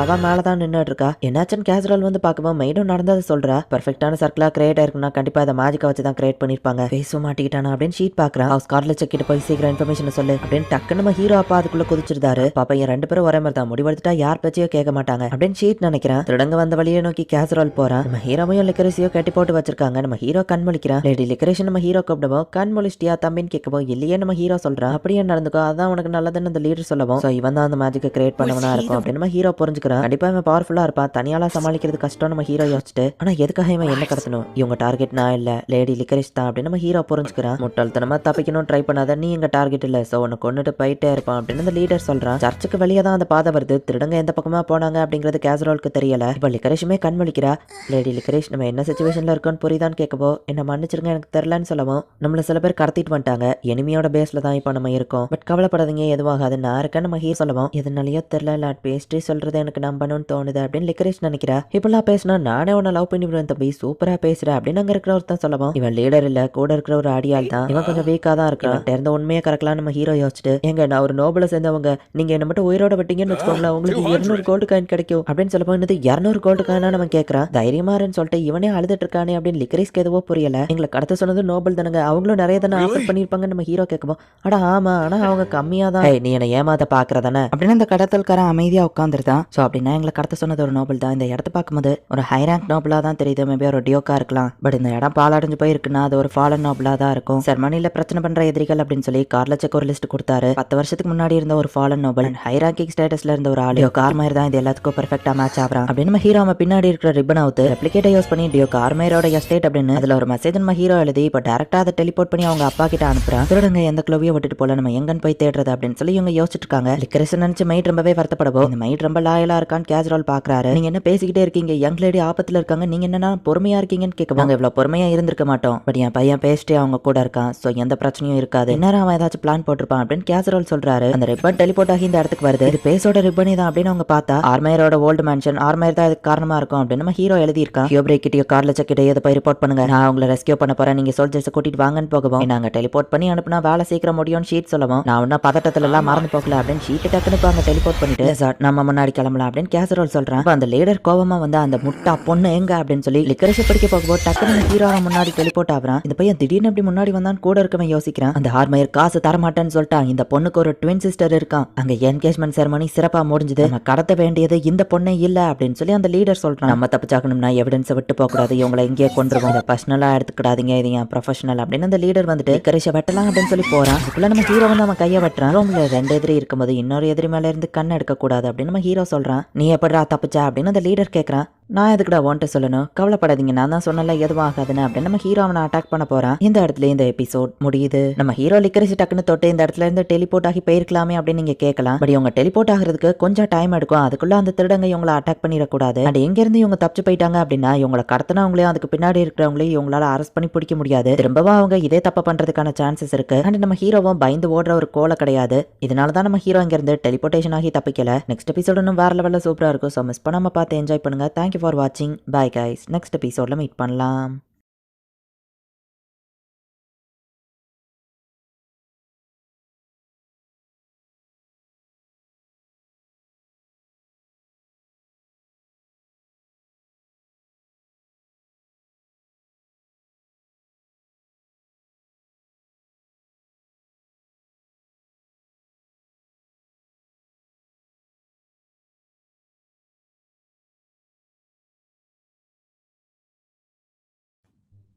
அவன் மேலதான் நின்னுட்டு இருக்கா. என்னாச்சுன்னு கேசுரல் வந்து பார்க்கவும் மெய்டும் நடந்ததை சொல்றா. பெர்ஃபெக்டான சர்க்கிளா கிரியேட் ஆயிருக்குன்னா கண்டிப்பா அதை மேஜிக்கா வச்சு தான் கிரியேட் பண்ணிருப்பாங்க. பேசும் மாட்டிக்கிட்டானா அப்படின்னு ஷீட் பாக்குறான். ஸ்கார்லெட் செக்கிட்டு போய் சீக்கிரம் இன்ஃபர்மேஷன் சொல்லு அப்படின்னு டக்குன்னு நம்ம ஹீரோ அப்பா அதுக்குள்ள குதிச்சிருந்தாரு. பாப்பா என் ரெண்டு பேரும் ஒரே மாதிரி தான் முடிவெடுத்துட்டா யார் பேச்சையோ கேட்க மாட்டாங்க அப்படின்னு ஷீட் நினைக்கிறான். திருடங்க வந்த வழியை நோக்கி கேசரோல் போறான். நம்ம ஹீரோவையும் லிக்கரிசியோ கட்டி போட்டு வச்சிருக்காங்க. நம்ம ஹீரோ கண்மொழிக்கிறான். லேடி லிக்கரிஷ் நம்ம ஹீரோ கூப்பிடுவோம் கண்மொழிச்சிட்டியா தம்பின்னு கேட்கவும் இல்லையே நம்ம ஹீரோ சொல்றான். அப்படியே நடந்துக்கோ அதான் உனக்கு நல்லதுன்னு அந்த லீடர் சொல்லவும் சோ இவன் தான் அந்த மேஜிக்கை கிரியேட் பண்ணவனா இருக்கும் அப்படின்னு நம்ம ஹீரோ புரிஞ்சுக்கிறான். கண்டிப்பா இவன் பவர்ஃபுல்லா இருப்பான், தனியால சமாளிக்கிறது கஷ்டம் நம்ம ஹீரோ யோசிச்சுட்டு. ஆனா எதுக்காக இவன் என்ன கடத்தணும், இவங்க டார்கெட் நான் இல்ல லேடி லிக்கரிஷ் தான் அப்படின்னு நம்ம ஹீரோ புரிஞ்சுக்கிறான். முட்டாள்தனமா தப்பிக்கணும் ட்ரை பண்ணாத, நீ எங்க டார்கெட் இல்ல சோ உன்னை கொண்டுட்டு போயிட்டே இருப்பான் அப்படின்னு அந்த லீடர் சொல்றான். சர்ச்சுக்கு வெளியே தான் அந்த பாதை வருது, திருடங்க எந்த பக்கமா போனாங்க அப்படிங்கிறது கேசரோலுக்கு தெரியல. இப்ப லிக்கரிஷுமே கண்மொழிக்கிறா. லேடி லிக்கரிஷ் நம்ம என்ன சிச்சுவேஷன்ல இருக்கோன்னு புரியுதான்னு கேட்கவோ என்ன மன்னிச்சிருங்க எனக்கு தெரியலன்னு சொல்லவும் நம்மள சில பேர் கடத்திட்டு வந்துட்டாங்க, எனிமியோட பேஸ்ல தான் இப்போ நம்ம இருக்கோம், பட் கவலைப்படாதீங்க எதுவாகாது நான் இருக்கேன் நம்ம ஹீரோ சொல்லவும் எதனாலயோ தெரியல பேஸ்ட்ரி சொல்றது எனக்கு நம்பணும்னு தோணுது அப்படின்னு லிக்கரிஷ் நினைக்கிறா. இப்பெல்லாம் பேசினா நானே உன்னை லவ் பண்ணி விடுவேன் தம்பி சூப்பரா பேசுற அப்படின்னு அங்க இருக்கிற ஒருத்தன் சொல்லவும் இவன் லீடர் இல்ல கூட இருக்கிற ஒரு அடியால் தான், இவன் கொஞ்சம் வீக்கா தான் இருக்கான். இருந்த உண்மையை கறக்கலாம் நம்ம ஹீரோ யோசிச்சுட்டு எங்க நான் ஒரு நோபல சேர்ந்தவங்க, நீங்க என்ன மட்டும் உயிரோட விட்டீங்கன்னு வச்சுக்கோங்களேன் உங்களுக்கு 200 கோல்டு காயின் கிடைக்கும் அப்படின்னு சொல்லப்போ இன்னது 200 கோல்டு காயினா நம்ம கேட்கறான். தைரியமாருன்னு சொல்லிட்டு இவனே அழுதுட்டு இருக்கானே அப்படின்னு லிக்கரிஸ்க்கு எதுவோ புரியல. எங்களை கடத்த சொன்னது நோபல் தானுங்க, அவங்களும் நிறைய தானே ஆஃபர் பண்ணிருப்பாங்க நம்ம ஹீரோ கேட்கவும் அட ஆமா ஆனா அவங்க கம்மியா தான், நீ என்ன ஏமாத்த பாக்குறதானே அப்படின்னு அந்த கடத்தல்காரன் அமைதியா உட்காந்துருதான். சோ அப்படின்னா எங்களை கடத்த சொன்னது ஒரு நோபல் தான். இந்த இடத்த பார்க்கும்போது ஒரு ஹை ரேங்க் நோபலா தான் தெரியுது, மேபி ஒரு டியோக்கா இருக்கலாம். பட் இந்த இடம் பாலடைஞ்சு போயிருக்குன்னா அது ஒரு ஃபாலன் நோபலா தான் இருக்கும். ஜெர்மனில பிரச்சனை பண்ற எதிரிகள் அப்படின்னு சொல்லி கார்ல செக் ஒரு லிஸ்ட் கொடுத்தாரு. 10 வருஷத்துக்கு முன்னாடி இருந்த ஒரு ஃபாலன் நோபல் ஹை ரேங்கிங் ஸ்டேட்டஸ்ல இருந்த ஒரு ஆள் கார்மேர் தான் இது எல்லாத்துக்கும் பெர்ஃபெக்ட்டா மேட்ச் ஆகிறான் அப்படின்னு நம்ம ஹீரோ பின்னாடி இருக்கிற ரிப்பன் அவுத்து ரெப்ளிகேட்டை யூஸ் பண்ணி டியோ கார்மேரோட எஸ்டேட் அப்படின்னு அதுல ஒரு மெசேஜ் நம்ம ஹீரோ எழுதி இப்போ டேரக்டா அதை டெலிபோர்ட் பண்ணி அவங்க அப்பா கிட்ட அனுப்புறான். திருடங்க எந்த குளோவியோ விட்டுட்டு போல நம்ம எங்கன்னு போய் தேடுறது அப்படின்னு சொல்லி இவங்க யோசிச்சுட்டு இருக்காங்க. லிக்கரிஸ் நினைச்சு மைட் ரொம்பவே வருத்தப்படவும் இந்த மைட் ரொம்ப லாயலா இருக்கான்னு கேஜுவல் பாக்குறாரு. நீங்க என்ன பேசிக்கிட்டே இருக்கீங்க, யங் லேடி ஆபத்துல இருக்காங்க, நீங்க என்னன்னா பொறுமையா இருக்கீங்கன்னு கேட்க இவ்வளவு பொறுமையா இருந்திருக்க மாட்டோம், பட் என் பையன் பேசிட்டே அவங்க கூட இருக்கான் சோ எந்த பிரச்சனையும் இருக்காது, நேரம் அவன் ஏதாச்சும் பிளான் போட்டிருப்பான் அப்படின்னு கேஜுவல் சொல்றாரு. அந்த ரிப்பன் டெலிபோர்ட் ஆகி இந்த இடத்துக்கு வருது, இது பேஸோட ரிப்பனே தான் அப்படின்னு அவங்க பார்த்தா ஆர்மேரோட ஓல்டு மேன்ஷன் ஆர்மேர் தான் இதுக்கு காரணமா இருக்கும் அப்படின்னு நம்ம ஹீரோ எழுதியிருக்கான். ஹியோப்ரே கிட்டயோ கார்ல செக்கிட்டே இதை போய் ரிப்போர்ட் பண்ணுங்க, நான் உங்களை ரெஸ்கியூ பண்ண போறேன், நீங்க சோல்ஜர்ஸ் கூட்டிட்டு வாங்கன்னு போகவும் நாங்க டெலிபோர்ட் பண்ணி அனுப்புனா வேலை சீக்கிரம் முடியும்னு ஷீட் சொல்லவும் நான் ஒன்னும் பதட்டத்துல எல்லாம் மறந்து போகல அப்படின்னு ஷீட் டக்குனு அங்க டெலிபோர்ட் பண்ணிட்டு சார் நம்ம முன்னாடி கிளம்பலாம் அப்படின்னு கேசரோல் சொல்றான். அந்த லீடர் கோவமா வந்து அந்த முட்டா பொண்ணு எங்க அப்படின்னு சொல்லி லிக்கரிஷ பிடிக்க போகும்போது டக்குனு ஹீரோ முன்னாடி டெலிபோர்ட் ஆகுறான். இந்த பையன் திடீர்னு அப்படி முன்னாடி வந்தான் கூட இருக்கவன் யோசிக்கிறான். அந்த ஆர்மயர் காசு தரமாட்டேன்னு சொல்லிட்டான், இந்த பொண்ணுக்கு ஒரு ட்வின் சிஸ்டர் இருக்கான், அங்க என்கேஜ்மெண்ட் செரமனி சிறப்பா முடிஞ்சது, நம்ம கடத்த வேண்டியது இந்த பொண்ணே இல்ல அப்படின்னு சொல்லி அந்த லீடர் சொல்றான். நம்ம தப்பிச்சாக்கணும்னா எவிடன்ஸ் விட்டு போக கூடாது, இவங்களை இங்கே கொண்டுருவோம், பர்சனலா எடுத்துக்கிடாதீங்க, இது என் ப்ரொஃபஷனல் அப்படின்னு அந்த லீடர் வந்துட்டு லிக்கரிஷ வெட்டலாம் அப்படின்னு சொல்லி போறான். அதுக்குள்ள நம்ம ஹீரோ வந்து அவன் கையை வெட்டுறான். ரூம்ல 2 எதிரி இருக்கும்போது இன்னொரு எதிரி மேல இருந்து கண் எடுக்க கூடாது அப்படின்னு நம்ம ஹீரோ சொல்றான். நீ எப்படிடா தப்பிச்சா அப்படின்னு அந்த லீடர் கேட்கறான். நான் எதுக்குடா வான்ட்டு சொல்லணும், கவலைப்படாதீங்க நான் தான் சொன்னல எதுவும் ஆகாதுன்னு அப்படின்னு நம்ம ஹீரோ அவனை அட்டாக் பண்ண போறான். இந்த இடத்துல இந்த எபிசோட் முடியுது. நம்ம ஹீரோ லிக்கரிஷ் டக்குன்னு தொட்டு இந்த இடத்துல இருந்து டெலிபோர்ட் ஆகி போயிருக்கலாமே அப்படின்னு நீங்க கேட்கலாம். பட் இவங்க டெலிபோர்ட் ஆகிறதுக்கு கொஞ்சம் டைம் எடுக்கும், அதுக்குள்ள அந்த திருடங்க இவங்களை அட்டாக் பண்ணிடக்கூடாது. அண்ட் எங்க இருந்து இவங்க தப்பிச்சு போயிட்டாங்க அப்படின்னா இவங்களை கடத்தினவங்களையும் அதுக்கு பின்னாடி இருக்கிறவங்களையும் இவங்களால அரெஸ்ட் பண்ணி பிடிக்க முடியாது, திரும்பவும் அவங்க இதே தப்ப பண்றதுக்கான சான்சஸ் இருக்கு. அண்ட் நம்ம ஹீரோவும் பயந்து ஓடுற ஒரு கோலை கிடையாது, இதனாலதான் நம்ம ஹீரோ இங்க இருந்து டெலிபோர்டேஷன் ஆகி தப்பிக்கல. நெக்ஸ்ட் எபிசோட் இன்னும் வேற லெவல்ல சூப்பரா இருக்கும், சோ மிஸ் பண்ணாம பாருங்க. பார்த்து என்ஜாய் பண்ணுங்க. தேங்க்யூ ஃபார் வாட்சிங். Bye guys. நெக்ஸ்ட் எபிசோட்ல மீட் பண்ணலாம்.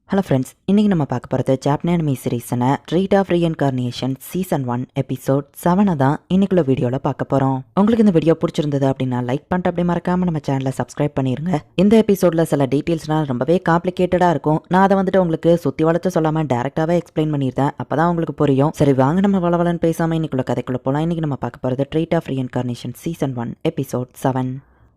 ஹலோ ஃப்ரெண்ட்ஸ், இன்றைக்கி நம்ம பார்க்க போகிறது ஜாப்பனீஸ் அனிமி சீரீஸான treat of reincarnation season 1 episode 7 தான் இன்னைக்குள்ள வீடியோவில் பார்க்க போகிறோம். உங்களுக்கு இந்த வீடியோ பிடிச்சிருந்தது அப்படின்னா லைக் பண்ணிட்டு அப்படி மறக்காமல் நம்ம சேனலை சப்ஸ்கிரைப் பண்ணிடுங்க. இந்த எபிசோடில் சில டீட்டெயில்ஸ்லாம் ரொம்பவே காம்ப்ளிகேட்டடாக இருக்கும். நான் அதை வந்துட்டு உங்களுக்கு சுற்றி வளர்த்து சொல்லாமல் டேரெக்டாகவே எக்ஸ்பிளைன் பண்ணியிருந்தேன். அப்போ தான் உங்களுக்கு புரியும். சரி வாங்க நம்ம வளவலன்னு பேசாமல் இன்னைக்குள்ள கதைக்குள்ளே போகலாம். இன்றைக்கி நம்ம பார்க்க போகிறது Treat of reincarnation season 1 episode 7.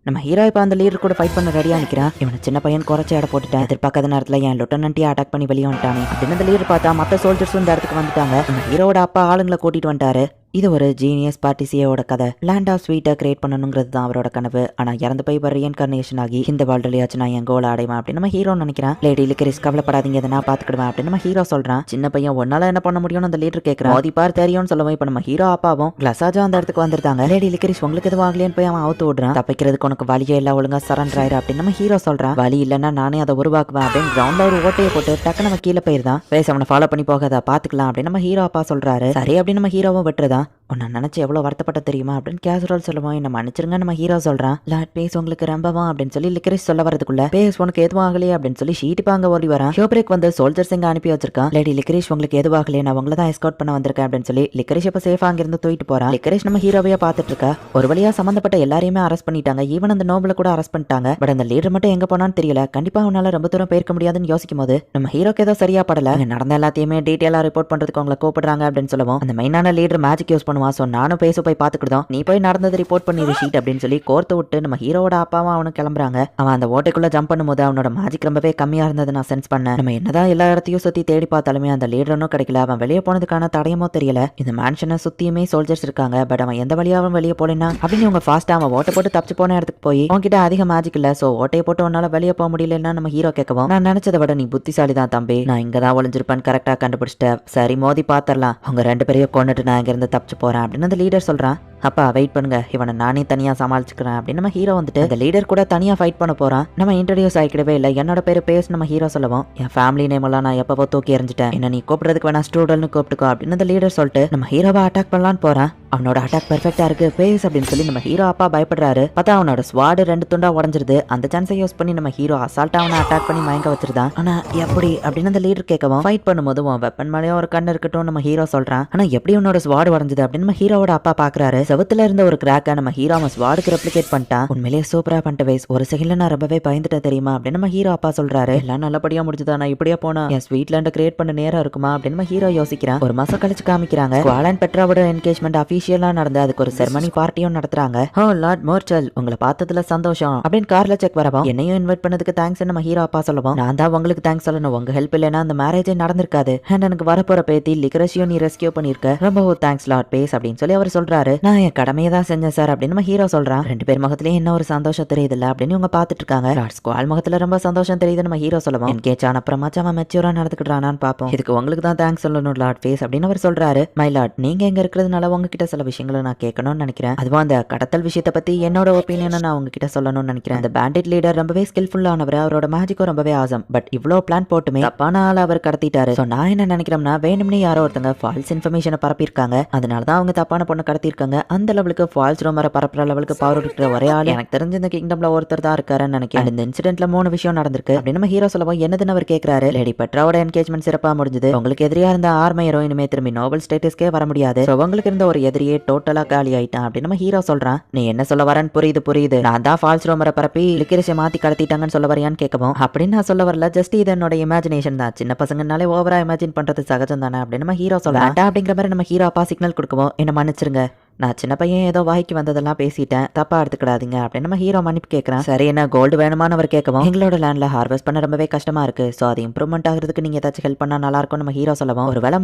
நம்ம ஹீரோ இப்போ அந்த லீடர் கூட ஃபைட் பண்ண ரெடியா நிற்கிறான். இவனை சின்ன பையன் குறைச்சி இட போட்டுட்டேன். எதிர்பார்க்காத நேரத்தில் என் லெப்டினன்ட்டையே அட்டாக் பண்ணி வெளியே வந்துட்டானே அப்படின்னு அந்த லீடர் பார்த்தா மற்ற சோல்ஜர்ஸும் இந்த இடத்துக்கு வந்துட்டாங்க. நம்ம ஹீரோட அப்பா ஆளுங்களை கூட்டிட்டு வந்துட்டாரு. இது ஒரு ஜீனியஸ் பார்ட்டிசியோட கதை. லேண்ட் ஆஃப் ஸ்வீட்டை கிரியேட் பண்ணணுங்கிறது தான் அவரோட கனவு. ஆனால் இறந்து போய் ரீஇன்கார்னேஷன் ஆகி இந்த வேர்ல்டுலயாச்சும் நான் என் கோல் அடைவேன் அப்படின்னு நம்ம ஹீரோ நினைக்கிறான். லேடி லிக்கரிஸ் கவலைப்படாதீங்க, இதை நான் பார்த்துக்கிடுவேன் அப்படின்னு நம்ம ஹீரோ சொல்றான். சின்ன பையன் ஒன்னால என்ன பண்ண முடியும்னு அந்த லீடர் கேட்கறான். மோதிப்பார் தெரியும்னு சொல்லுவோம். இப்போ நம்ம ஹீரோ அப்பாவும் கிளாஸாஜா அந்த இடத்துக்கு வந்திருக்காங்க. லேடி லிக்கரிஸ் உங்களுக்கு எதுவும் ஆகலையேன்னு போய் அவன் அவுத்து விடுறான். தப்பிக்கிறதுக்கு உனக்கு வழியே இல்லை, ஒழுங்கா சரண்டர் ஆயிரு அப்படின்னு நம்ம ஹீரோ சொல்றான். வழி இல்லைன்னா நானே அதை உருவாக்குவேன் அப்படின்னு கிரவுண்ட்ல ஒரு ஓட்டையை போட்டு டக்கு நம்ம கீழே போயிருந்தான். பேச அவனை ஃபாலோ பண்ணி போகாத பாத்துக்கலாம் அப்படின்னு நம்ம ஹீரோ அப்பா சொல்றாரு. சரி அப்படின்னு நம்ம ஹீரோவும் விட்டுறதான். உன்னை நினைச்சு எவ்வளவு வருத்தப்பட்ட தெரியுமா அப்படின்னு கேசுரல் சொல்லுவோம். என்ன மன்னிச்சிருங்க நம்ம ஹீரோ சொல்றான். லாட் பேஸ் உங்களுக்கு ரொம்பவா அப்படின்னு சொல்லி லிக்கரிஸ் சொல்ல வரதுக்குள்ள பேஸ் உனக்கு எதுவும் ஆகலையே அப்படின்னு சொல்லி ஷீட்டிப்பாங்க ஓடி வரான். ஹியோபிரேக் வந்து சோல்ஜர்ஸ் எங்க அனுப்பி வச்சிருக்கான். லேடி லிக்கரிஸ் உங்களுக்கு எதுவும் ஆகலையே, நான் உங்களை தான் எஸ்கார்ட் பண்ண வந்திருக்கேன் அப்படின்னு சொல்லி லிக்கரிஸ் இப்ப சேஃபா அங்கிருந்து தூக்கிட்டு போறான். லிக்கரிஸ் நம்ம ஹீரோவையா பார்த்துட்டு இருக்கா. ஒரு வழியா சம்பந்தப்பட்ட எல்லாரையுமே அரெஸ்ட் பண்ணிட்டாங்க. ஈவன் அந்த நோபல கூட அரெஸ்ட் பண்ணிட்டாங்க. பட் அந்த லீடர் மட்டும் எங்க போனான்னு தெரியல. கண்டிப்பா அவனால ரொம்ப தூரம் போயிருக்க முடியாதுன்னு யோசிக்கும் போது நம்ம ஹீரோக்கு ஏதோ சரியா படல. நடந்த எல்லாத்தையுமே டீட்டெயிலா ரிப்போர்ட் பண்றதுக்கு அவங்களை கூப்பிடுறாங்க அப்படின்னு சொல்லுவோம். அந்த மெயினான லீடர் மேஜிக் யூஸ் பண்ணுவான். சோ நானும் பேச போய் பாத்துக்கிட்டோம். நீ போய் நடந்தது ரிப்போர்ட் பண்ணிரு ஷீட் அப்படின்னு சொல்லி கோர்த்து விட்டு நம்ம ஹீரோட அப்பாவும் அவனும் கிளம்புறாங்க. அவன் அந்த ஓட்டைக்குள்ள ஜம்ப் பண்ணும்போது அவனோட மேஜிக் ரொம்பவே கம்மியா இருந்தது நான் சென்ஸ் பண்ணேன். நம்ம என்னதான் எல்லா இடத்தையும் சுத்தி தேடி பார்த்தாலுமே அந்த லீடரும் கிடைக்கல. அவன் வெளியே போனதுக்கான தடயமோ தெரியல. இந்த மேன்ஷனை சுத்தியுமே சோல்ஜர்ஸ் இருக்காங்க. பட் அவன் எந்த வழியாவும் வெளியே போலனா அப்படின்னு இவங்க ஃபாஸ்டா அவன் ஓட்டை போட்டு தப்பிச்சு போன இடத்துக்கு போய் உன்கிட்ட அதிக மேஜிக் இல்ல, சோ ஓட்டையை போட்டு உன்னால வெளியே போக முடியலன்னா நம்ம ஹீரோ கேட்கவும், நான் நினைச்சதை விட நீ புத்திசாலி தான் தம்பி, நான் இங்கதான் ஒளிஞ்சிருப்பேன் கரெக்டா கண்டுபிடிச்சிட்டேன். சரி மோதி பாத்திரலாம், அவங்க ரெண்டு பேரையும் கொண்டுட்டு நான் இங்க இருந்து தப்பிச்சு போறேன் அப்படின்னு அந்த லீடர் சொல்றான். அப்பா வெயிட் பண்ணுங்க, இவனை நானே தனியா சமாளிச்சுக்கிறேன் அப்படின்னு நம்ம ஹீரோ வந்துட்டு அந்த லீடர் கூட தனியா ஃபைட் பண்ண போறான். நம்ம இன்ட்ரடியூஸ் ஆகிக்கவே இல்லை. என்னோட பேரு பேஸ் நம்ம ஹீரோ சொல்லுவோம். என் ஃபேமிலி நேம் எல்லாம் நான் எப்பவோ தூக்கி எறிஞ்சிட்டேன். என்ன நீ கூப்பிடுறதுக்கு வேணா ஸ்டூடெல்ட்னு கூப்பிட்டுக்கோ அப்படின்னு அந்த லீடர் சொல்லிட்டு நம்ம ஹீரோவை அட்டாக் பண்ணலான்னு போறான். அவனோட அட்டாக் பெர்ஃபெக்டா இருக்கு பேஸ் அப்படின்னு சொல்லி நம்ம ஹீரோ அப்பா பயப்படுறாரு. பார்த்தா அவனோட ஸ்வாடு 2 துண்டா உடஞ்சிருது. அந்த சான்ஸை யூஸ் பண்ணி நம்ம ஹீரோ அசால்ட்டா அவனை அட்டாக் பண்ணி மயங்க வச்சிருந்தான். ஆனா எப்படி அப்படின்னு அந்த லீடர் கேட்கவும், ஃபைட் பண்ணும்போது உன் வெப்பன் மேலேயும் ஒரு கண்ணு இருக்கட்டும் நம்ம ஹீரோ சொல்றான். ஆனா எப்படி உன்னோட ஸ்வாடு உடஞ்சது அப்படின்னு நம்ம ஹீரோவோட அப்பா பாக்குறாரு. செவத்துல இருந்த ஒரு கிராக்க நம்ம ஹீரோ அவன் ஸ்வாடுக்கு ரெப்ளிகேட் பண்ணிட்டான். உண்மையிலேயே சூப்பரா பண்ணிட்ட வைஸ், ஒரு செகண்ட்ல நான் ரொம்பவே பயந்துட்டேன் தெரியுமா அப்படின்னு நம்ம ஹீரோ அப்பா சொல்றாரு. எல்லாம் நல்லபடியா முடிஞ்சதா, நான் இப்படியே போனா என் ஸ்வீட் லேண்ட் கிரியேட் பண்ண நேரம் இருக்குமா அப்படின்னு நம்ம ஹீரோ யோசிக்கிறான். ஒரு மாசம் கழிச்சு காமிக்கிறாங்க. குவாலன் பெட்ராவோட என்கேஜ்மெண்ட் அபிஷியலா நடந்து அதுக்கு ஒரு செரமனி பார்ட்டியும் நடத்துறாங்க. ஓ லார்ட் மோர்ச்சல், உங்களை பார்த்ததுல சந்தோஷம் அப்படின்னு கார்ல செக் வரவும், என்னையும் இன்வைட் பண்ணதுக்கு தேங்க்ஸ் நம்ம ஹீரோ அப்பா சொல்லுவோம். நான் தான் உங்களுக்கு தேங்க்ஸ் சொல்லணும், உங்க ஹெல்ப் இல்லைன்னா அந்த மேரேஜே நடந்திருக்காது. அண்ட் எனக்கு வரப்போற பேத்தி லிக்கரசியும் நீ ரெஸ்கியூ பண்ணிருக்க, ரொம்ப தேங்க்ஸ் லார்ட் பேஸ் அப்படின்னு சொல்லி அவர் சொல்றாரு. நான் என் கடமையை தான் செஞ்சேன் சார் அப்படின்னு நம்ம ஹீரோ சொல்றான். ரெண்டு பேர் முகத்திலேயே என்ன ஒரு சந்தோஷம் தெரியுது இல்ல அப்படின்னு இவங்க பாத்துட்டு இருக்காங்க. லார்ட் ஸ்குவால் முகத்துல ரொம்ப சந்தோஷம் தெரியுது நம்ம ஹீரோ சொல்லுவோம். என்கேஜ் ஆன அப்புறமாச்சும் அவன் மெச்சூரா நடந்துக்கிட்டானான்னு பாப்போம். இதுக்கு உங்களுக்கு தான் தேங்க்ஸ் சொல்லணும் லார்ட் பேஸ் அப்படின்னு அவர் சொல்றாரு. மை லார்ட், நீங்க எங்க இருக்கிறதுனால உங்ககிட்ட சில விஷயங்களை நான் கேட்கணும்னு நினைக்கிறேன். அதுவும் அந்த கடத்தல் விஷயத்தை பத்தி என்னோட ஒப்பீனியனை நான் உங்ககிட்ட சொல்லணும்னு நினைக்கிறேன். அந்த பேண்டிட் லீடர் ரொம்பவே ஸ்கில்ஃபுல்லானவர், அவரோட மேஜிக்கும் ரொம்பவே ஆசம். பட் இவ்வளோ பிளான் போட்டுமே தப்பான ஆள் அவர் கடத்திட்டாரு. ஸோ நான் என்ன நினைக்கிறேன்னா, வேணும்னே யாரோ ஒருத்தங்க ஃபால்ஸ் இன்ஃபர்மேஷனை பரப்பியிருக்காங்க. அதனால தான் அவங்க தப்பான பொண்ணு கடத்திருக்காங்க. அந்த லெவலுக்கு ஃபால்ஸ் ரோமரை பரப்புற லெவலுக்கு பவர் இருக்கிற ஒரே ஆள் எனக்கு தெரிஞ்ச இந்த கிங்டம்ல ஒருத்தர் தான் இருக்காருன்னு நினைக்கிறேன். இந்த இன்சிடென்ட்ல 3 விஷயம் நடந்திருக்கு அப்படின்னு நம்ம ஹீரோ சொல்லவும், என்னதுன்னு அவர் கேட்கிறாரு. லேடி பெட்ராவோட என்கேஜ்மெண்ட் சிறப்பா முடிஞ்சது. உங்களுக்கு எதிரியா இருந்த ஆர்மையரோ இனிமே திரும்பி நோபல் ஸ்டேட்டஸ்க்கே வர முடியாது. உங்களுக்கு இருந்த ஒரு எதிரியே டோட்டலா காலி ஆயிட்டான் அப்படின்னு நம்ம ஹீரோ சொல்றான். நீ என்ன சொல்ல வரேன்னு புரியுது. நான் தான் ஃபால்ஸ் ரோமரை பரப்பி லிக்கரிஸை மாத்தி கடத்திட்டாங்கன்னு சொல்ல வரையான்னு கேட்கவும், அப்படின்னு நான் சொல்ல வரல, ஜஸ்ட் இது என்னோட இமேஜினேஷன் தான். சின்ன பசங்கனாலே ஓவரா இமேஜின் பண்றது சகஜம் தானே அப்படின்னு நம்ம ஹீரோ சொல்றான். அப்படிங்கிற மாதிரி நம்ம ஹீரோ அப்பா சிக்னல் கொடுக்கவும், என்ன மன்னிச்சிருங்க, நான் சின்ன பையன் ஏதோ வாய்க்கு வந்ததெல்லாம் பேசிட்டேன், தப்பா எடுத்துக்கிடாதீங்க அப்படின்னு நம்ம ஹீரோ மன்னிப்பு கேட்கறான். சரி என்ன கோல்டு வேணுமான்னு அவர் கேட்கவும், எங்களோட லேண்ட்ல ஹார்வெஸ்ட் பண்ண ரொம்பவே கஷ்டமா இருக்கு, சோ அது இம்ப்ரூவ்மெண்ட் ஆகிறதுக்கு நீங்க ஏதாச்சும் ஹெல்ப் பண்ணா நல்லா இருக்கும் நம்ம ஹீரோ சொல்லவும், ஒரு வேலை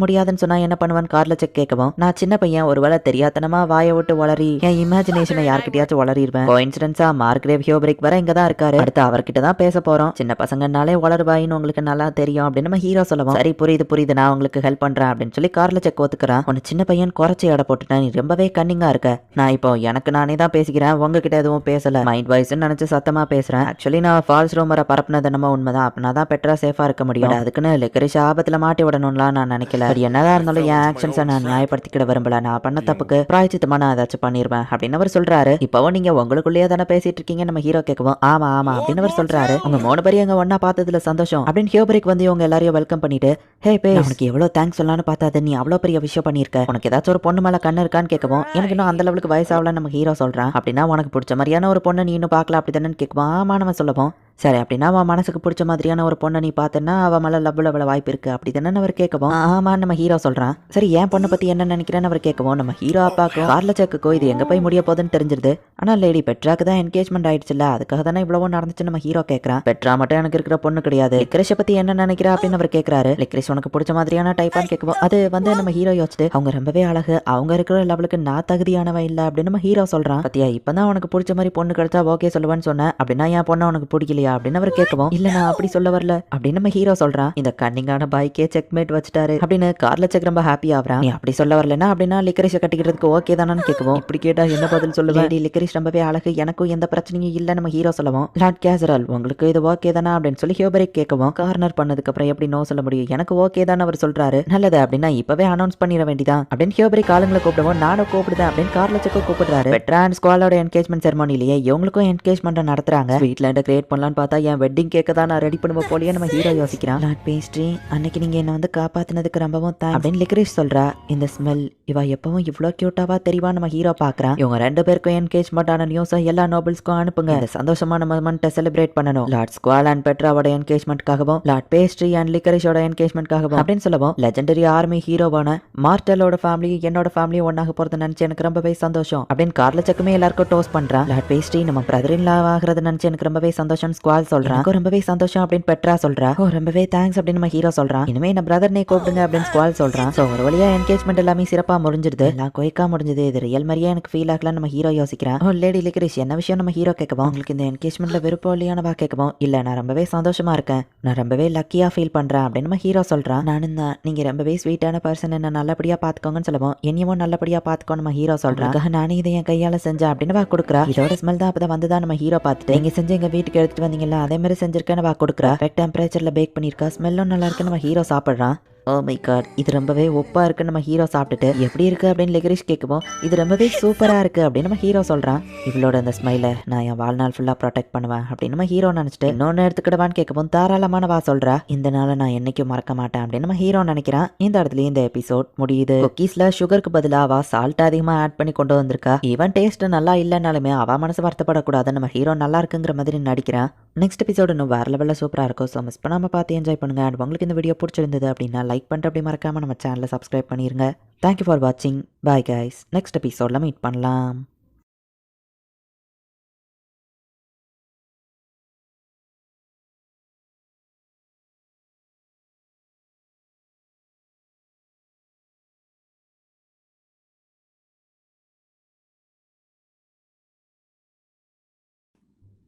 முடியாதுன்னு சொன்னா என்ன பண்ணுவான்னு கார்ல செக் கேட்கவும், நான் சின்ன பையன் ஒரு வேலை தெரியாதனமா வாயை விட்டு வளரி என் இமேஜினேஷனை யார்கிட்டயாச்சும் வளரிடுவேன். கோயின்சிடென்ஸா மார்க்ரேவ் ஹியோபரிக் வர இங்க தான் இருக்காரு, அடுத்து அவர்கிட்ட தான் பேச போறோம். சின்ன பசங்கனாலே வளருவாயின்னு உங்களுக்கு நல்லா தெரியும் அப்படின்னு நம்ம ஹீரோ சொல்லவும், சரி புரியுது நான் உங்களுக்கு ஹெல்ப் பண்றேன் அப்படின்னு சொல்லி கார்ல செக் ஒத்துக்கிறான். உன்னை சின்ன பையன் குறைச்சி எடை போட்டுட்டேன், நீ ரொம்பவே கன்னிங்கா இருக்க, நான் இப்போ எனக்கு நானே தான் பேசிக்கிறேன், உங்ககிட்ட எதுவும் பேசல, மைண்ட் வாய்ஸ் நினைச்சு சத்தமா பேசுறேன். ஆக்சுவலி நான் ஃபால்ஸ் ரூமரை பரப்புனது என்னமோ உண்மைதான், அப்படின்னா தான் பெட்ரா சேஃபா இருக்க முடியும், அதுக்குன்னு லிக்கரிஷ் ஆபத்துல மாட்டி விடணும்லாம் நான் நினைக்கல. அது என்னதான் இருந்தாலும் என் ஆக்ஷன்ஸை நான் நியாயப்படுத்திக்கிட விரும்பல, நான் பண்ண தப்புக்கு பிராய்ச்சித்தமா நான் ஏதாச்சும் பண்ணிருவேன் அப்படின்னு அவர் சொல்றாரு. இப்பவும் நீங்க உங்களுக்குள்ளேயே தானே பேசிட்டு இருக்கீங்க நம்ம ஹீரோ கேட்கவும், ஆமா அப்படின்னு அவர் சொல்றாரு. உங்க 3 பேரும் எங்க ஒன்னா பார்த்ததுல சந்தோஷம் அப்படின்னு ஹியோபரிக் வந்து இவங்க எல்லாரையும் வெல்கம் பண்ணிட்டு, ஹே பே உனக்கு எவ்வளவு தேங்க்ஸ் சொல்லலாம்னு பார்த்தா நீ அவ்வளவு பெரிய விஷயம் பண்ணிருக்க, உனக்கு ஏதாச்சும் ஒரு பொண்ணு மேல கண்ணு இருக்கான்னு கேட்கவும், எனக்கு இன்னும் அந்த லெவலுக்கு வயசாகல நம்ம ஹீரோ சொல்றான். அப்படின்னா உனக்கு பிடிச்ச மாதிரியான ஒரு பொண்ணை நீ இன்னும் பார்க்கல அப்படிதானு கேட்குவான். ஆமா நம்ம சொல்லவும், சரி அப்படின்னா அவன் மனசுக்கு பிடிச்ச மாதிரியான ஒரு பொண்ணை நீ பார்த்தனா அவன் மேல லவ்ல வாய்ப்பு இருக்கு அப்படிதானே அவர் கேட்கவும், ஆமான்னு நம்ம ஹீரோ சொல்றான். சரி என் பொண்ணை பத்தி என்ன நினைக்கிறேன்னு அவர் கேட்கவும், நம்ம ஹீரோ அப்பாக்கும் கார்ல செக்குக்கோ இது எங்க போய் முடிய போகுதுன்னு தெரிஞ்சிருது. ஆனா லேடி பெட்ராக்கு தான் என்கேஜ்மெண்ட் ஆயிடுச்சுல, அதுக்காக தானே இவ்வளவு நடந்துச்சு நம்ம ஹீரோ கேட்கறான். பெட்ரா மட்டும் எனக்கு இருக்கிற பொண்ணு கிடையாது, லிக்ரிஷை பத்தி என்ன நினைக்கிறா அப்படின்னு அவர் கேட்கறாரு. லிக்ரிஷ் உனக்கு பிடிச்ச மாதிரியான டைப்பான்னு கேட்கவும், அது வந்து நம்ம ஹீரோ யோசிச்சு, அவங்க ரொம்பவே அழகு, அவங்க இருக்கிற லெவலுக்கு நான் தகுதியானவன் இல்ல அப்படின்னு நம்ம ஹீரோ சொல்றான். பத்தியா இப்பதான் உனக்கு பிடிச்ச மாதிரி பொண்ணு கிடைச்சா ஓகே சொல்லுவேன்னு சொன்னேன், அப்படின்னா என் பொண்ணை உனக்கு பிடிக்கலையா அப்படின்னு அவர் கேட்கவும், இல்ல நான் அப்படி சொல்ல வரல அப்படின்னு நம்ம ஹீரோ சொல்றான். இந்த கன்னிங்கான பாய்க்கே செக்மேட் வச்சுட்டாரு அப்படின்னு கார்ல செக் ரொம்ப ஹாப்பி ஆகுறான். நீ அப்படி சொல்ல வரலன்னா அப்படின்னா லிக்கரிஷை கட்டிக்கிறதுக்கு ஓகே தானு கேட்கவும், இப்படி கேட்டா என்ன பதில் சொல்லுவேன், லிக்கரிஷ் ரொம்பவே அழகு, எனக்கும் எந்த பிரச்சனையும் இல்ல நம்ம ஹீரோ சொல்லவும், லார்ட் கேசரல் உங்களுக்கு இது ஓகே தானா அப்படின்னு சொல்லி ஹியோபரிக் கேட்கவும், கார்னர் பண்ணதுக்கு அப்புறம் எப்படி நோ சொல்ல முடியும், எனக்கு ஓகே தான் அவர் சொல்றாரு. நல்லது அப்படின்னா இப்பவே அனௌன்ஸ் பண்ணிட வேண்டியதான் அப்படின்னு ஹியோபரிக் ஆளுங்களை கூப்பிடுவோம், நானும் கூப்பிடுதேன் அப்படின்னு கார்ல செக்க கூப்பிடுறாரு. பெட்ரா அண்ட் ஸ்குவாலோட என்கேஜ்மெண்ட் செரமோனிலேயே இவங்களுக்கும் என்கேஜ்மெண்ட் நடத்துறாங்க. ஸ்வீட்லேண்ட் கிரியேட் பண்ணலான்னு பார்த்தா என் வெட்டிங் கேக்க தான் நான் ரெடி பண்ணுவோம் போலயே நம்ம ஹீரோ யோசிக்கிறான். லார்ட் பேஸ்ட்ரி அன்னைக்கு நீங்க என்ன வந்து காப்பாத்தினதுக்கு ரொம்பவும் தேங்க்ஸ் அப்படின்னு லிக்கரிஷ் சொல்றா. இந்த ஸ்மெல் இவ எப்பவும் இவ்வளோ கியூட்டாவா தெரிவா நம்ம ஹீரோ பாக்குறான். இவங்க 2 பேருக்கும் என்கேஜ்மெண்ட் ஆன நியூஸை எல்லா நோபல்ஸ்க்கும் அனுப்புங்க, இந்த சந்தோஷமான மொமெண்ட்டை செலிப்ரேட் பண்ணணும். லார்ட் ஸ்குவால் அண்ட் பெட்ராவோட என்கேஜ்மெண்ட்காகவும் லார்ட் பேஸ்ட்ரி அண்ட் லிக்கரிஷோட என்கேஜ்மெண்ட்காகவும் அப்படின்னு சொல்லவும், லெஜெண்டரி ஆர்மி ஹீரோவான மார்டலோட ஃபேமிலி என்னோட ஃபேமிலி ஒன்னாக போறது நினைச்சு எனக்கு ரொம்பவே சந்தோஷம் அப்படின்னு கார்ல செக்குமே எல்லாருக்கும் டோஸ்ட் பண்றான். லார்ட் பேஸ்ட்ரி நம்ம பிரதர் இன் லா ஆகிறது நினைச்சு எனக்கு ரொம்பவே சந்தோஷம் ஸ்குவால் சொல்றான். ரொம்பவே சந்தோஷம் அப்படின்னு பெட்ரா சொல்றா. ஓ ரொம்பவே தேங்க்ஸ் அப்படின்னு நம்ம ஹீரோ சொல்றான். இனிமே என்ன பிரதர்னே கூப்பிடுங்க அப்படின்னு ஸ்குவால் சொல்றான். சோ ஒரு வழியா என்கேஜ்மெண்ட் எல்லாமே சிறப்பா முடிஞ்சிருது, எல்லாம் குயிக்கா முடிஞ்சது. இது ரியல் மாதிரியே எனக்கு ஃபீல் ஆகலாம் நம்ம ஹீரோ யோசிக்கிறான். ஓ லேடி லிக்கரிஷ் என்ன விஷயம் நம்ம ஹீரோ கேட்கவும், உங்களுக்கு இந்த என்கேஜ்மெண்ட்ல விருப்பம் இல்லையானவா கேட்கவும், இல்ல நான் ரொம்பவே சந்தோஷமா இருக்கேன், நான் ரொம்பவே லக்கியா ஃபீல் பண்றேன் அப்படின்னு நம்ம ஹீரோ சொல்றான். நானும் தான், நீங்க ரொம்பவே ஸ்வீட்டான பர்சன், என்ன நல்லபடியா பாத்துக்கோங்கன்னு சொல்லவும், என்னையும் நல்லபடியா பாத்துக்கோ நம்ம ஹீரோ சொல்றான். நானே இதை என் கையால செஞ்சேன் அப்படின்னு வா கொடுக்குறா. இதோட ஸ்மெல் தான் அப்பதான் வந்துதான் நம்ம ஹீரோ பார்த்துட்டு, நீங்க செஞ்சு எங்க வீட்டுக்கு எடுத்துட்டு வந்தீங்களா அதே மாதிரி செஞ்சிருக்கேன்னு வா கொடுக்குறா. டெம்பரேச்சர்ல பேக் பண்ணிருக்கா, ஸ்மெல்லும் நல்லா இருக்குன்னு நம்ம ஹீரோ சாப்பிடுறான். ஓ மை காட் இது ரொம்பவே ஒப்பா இருக்குன்னு நம்ம ஹீரோ சாப்பிட்டுட்டு, எப்படி இருக்கு அப்படின்னு லிகரிஷ் கேட்கவும், இது ரொம்பவே சூப்பரா இருக்கு அப்படின்னு நம்ம ஹீரோ சொல்றான். இவளோட அந்த ஸ்மைலை நான் என் வாழ்நாள் ஃபுல்லா ப்ரொடெக்ட் பண்ணுவேன் அப்படின்னு நம்ம ஹீரோ நினைச்சிட்டு, இன்னொன்னு எடுத்துக்கிடுவான்னு கேட்கவும் தாராளமானவா சொல்றா. இந்த நாளை நான் என்னைக்கும் மறக்க மாட்டேன் அப்படின்னு நம்ம ஹீரோ நினைக்கிறான். இந்த இடத்துல இந்த எபிசோட் முடியுது. குக்கீஸ்ல சுகருக்கு பதிலா அவ சால்ட் அதிகமா ஆட் பண்ணி கொண்டு வந்திருக்கா. ஈவன் டேஸ்ட் நல்லா இல்லைனாலுமே அவ மனசு வருத்தப்படக்கூடாது, நம்ம ஹீரோ நல்லா இருக்குங்கிற மாதிரி நடிக்கிறான். நெக்ஸ்ட் எபிசோட் இன்னும் வேற லெவல்ல சூப்பரா இருக்கும். ஸோ மிஸ் பண்ணாம பார்த்து என்ஜாய் பண்ணுங்க. அண்ட் உங்களுக்கு இந்த வீடியோ பிடிச்சிருந்தது அப்படின்னா லைக் பண்ணிட்டு அப்படி மறக்காம நம்ம சேனலை சப்ஸ்கிரைப் பண்ணிருங்க. தேங்க்யூ ஃபார் வாட்சிங். Bye guys. நெக்ஸ்ட் எபிசோட்ல மீட் பண்ணலாம்.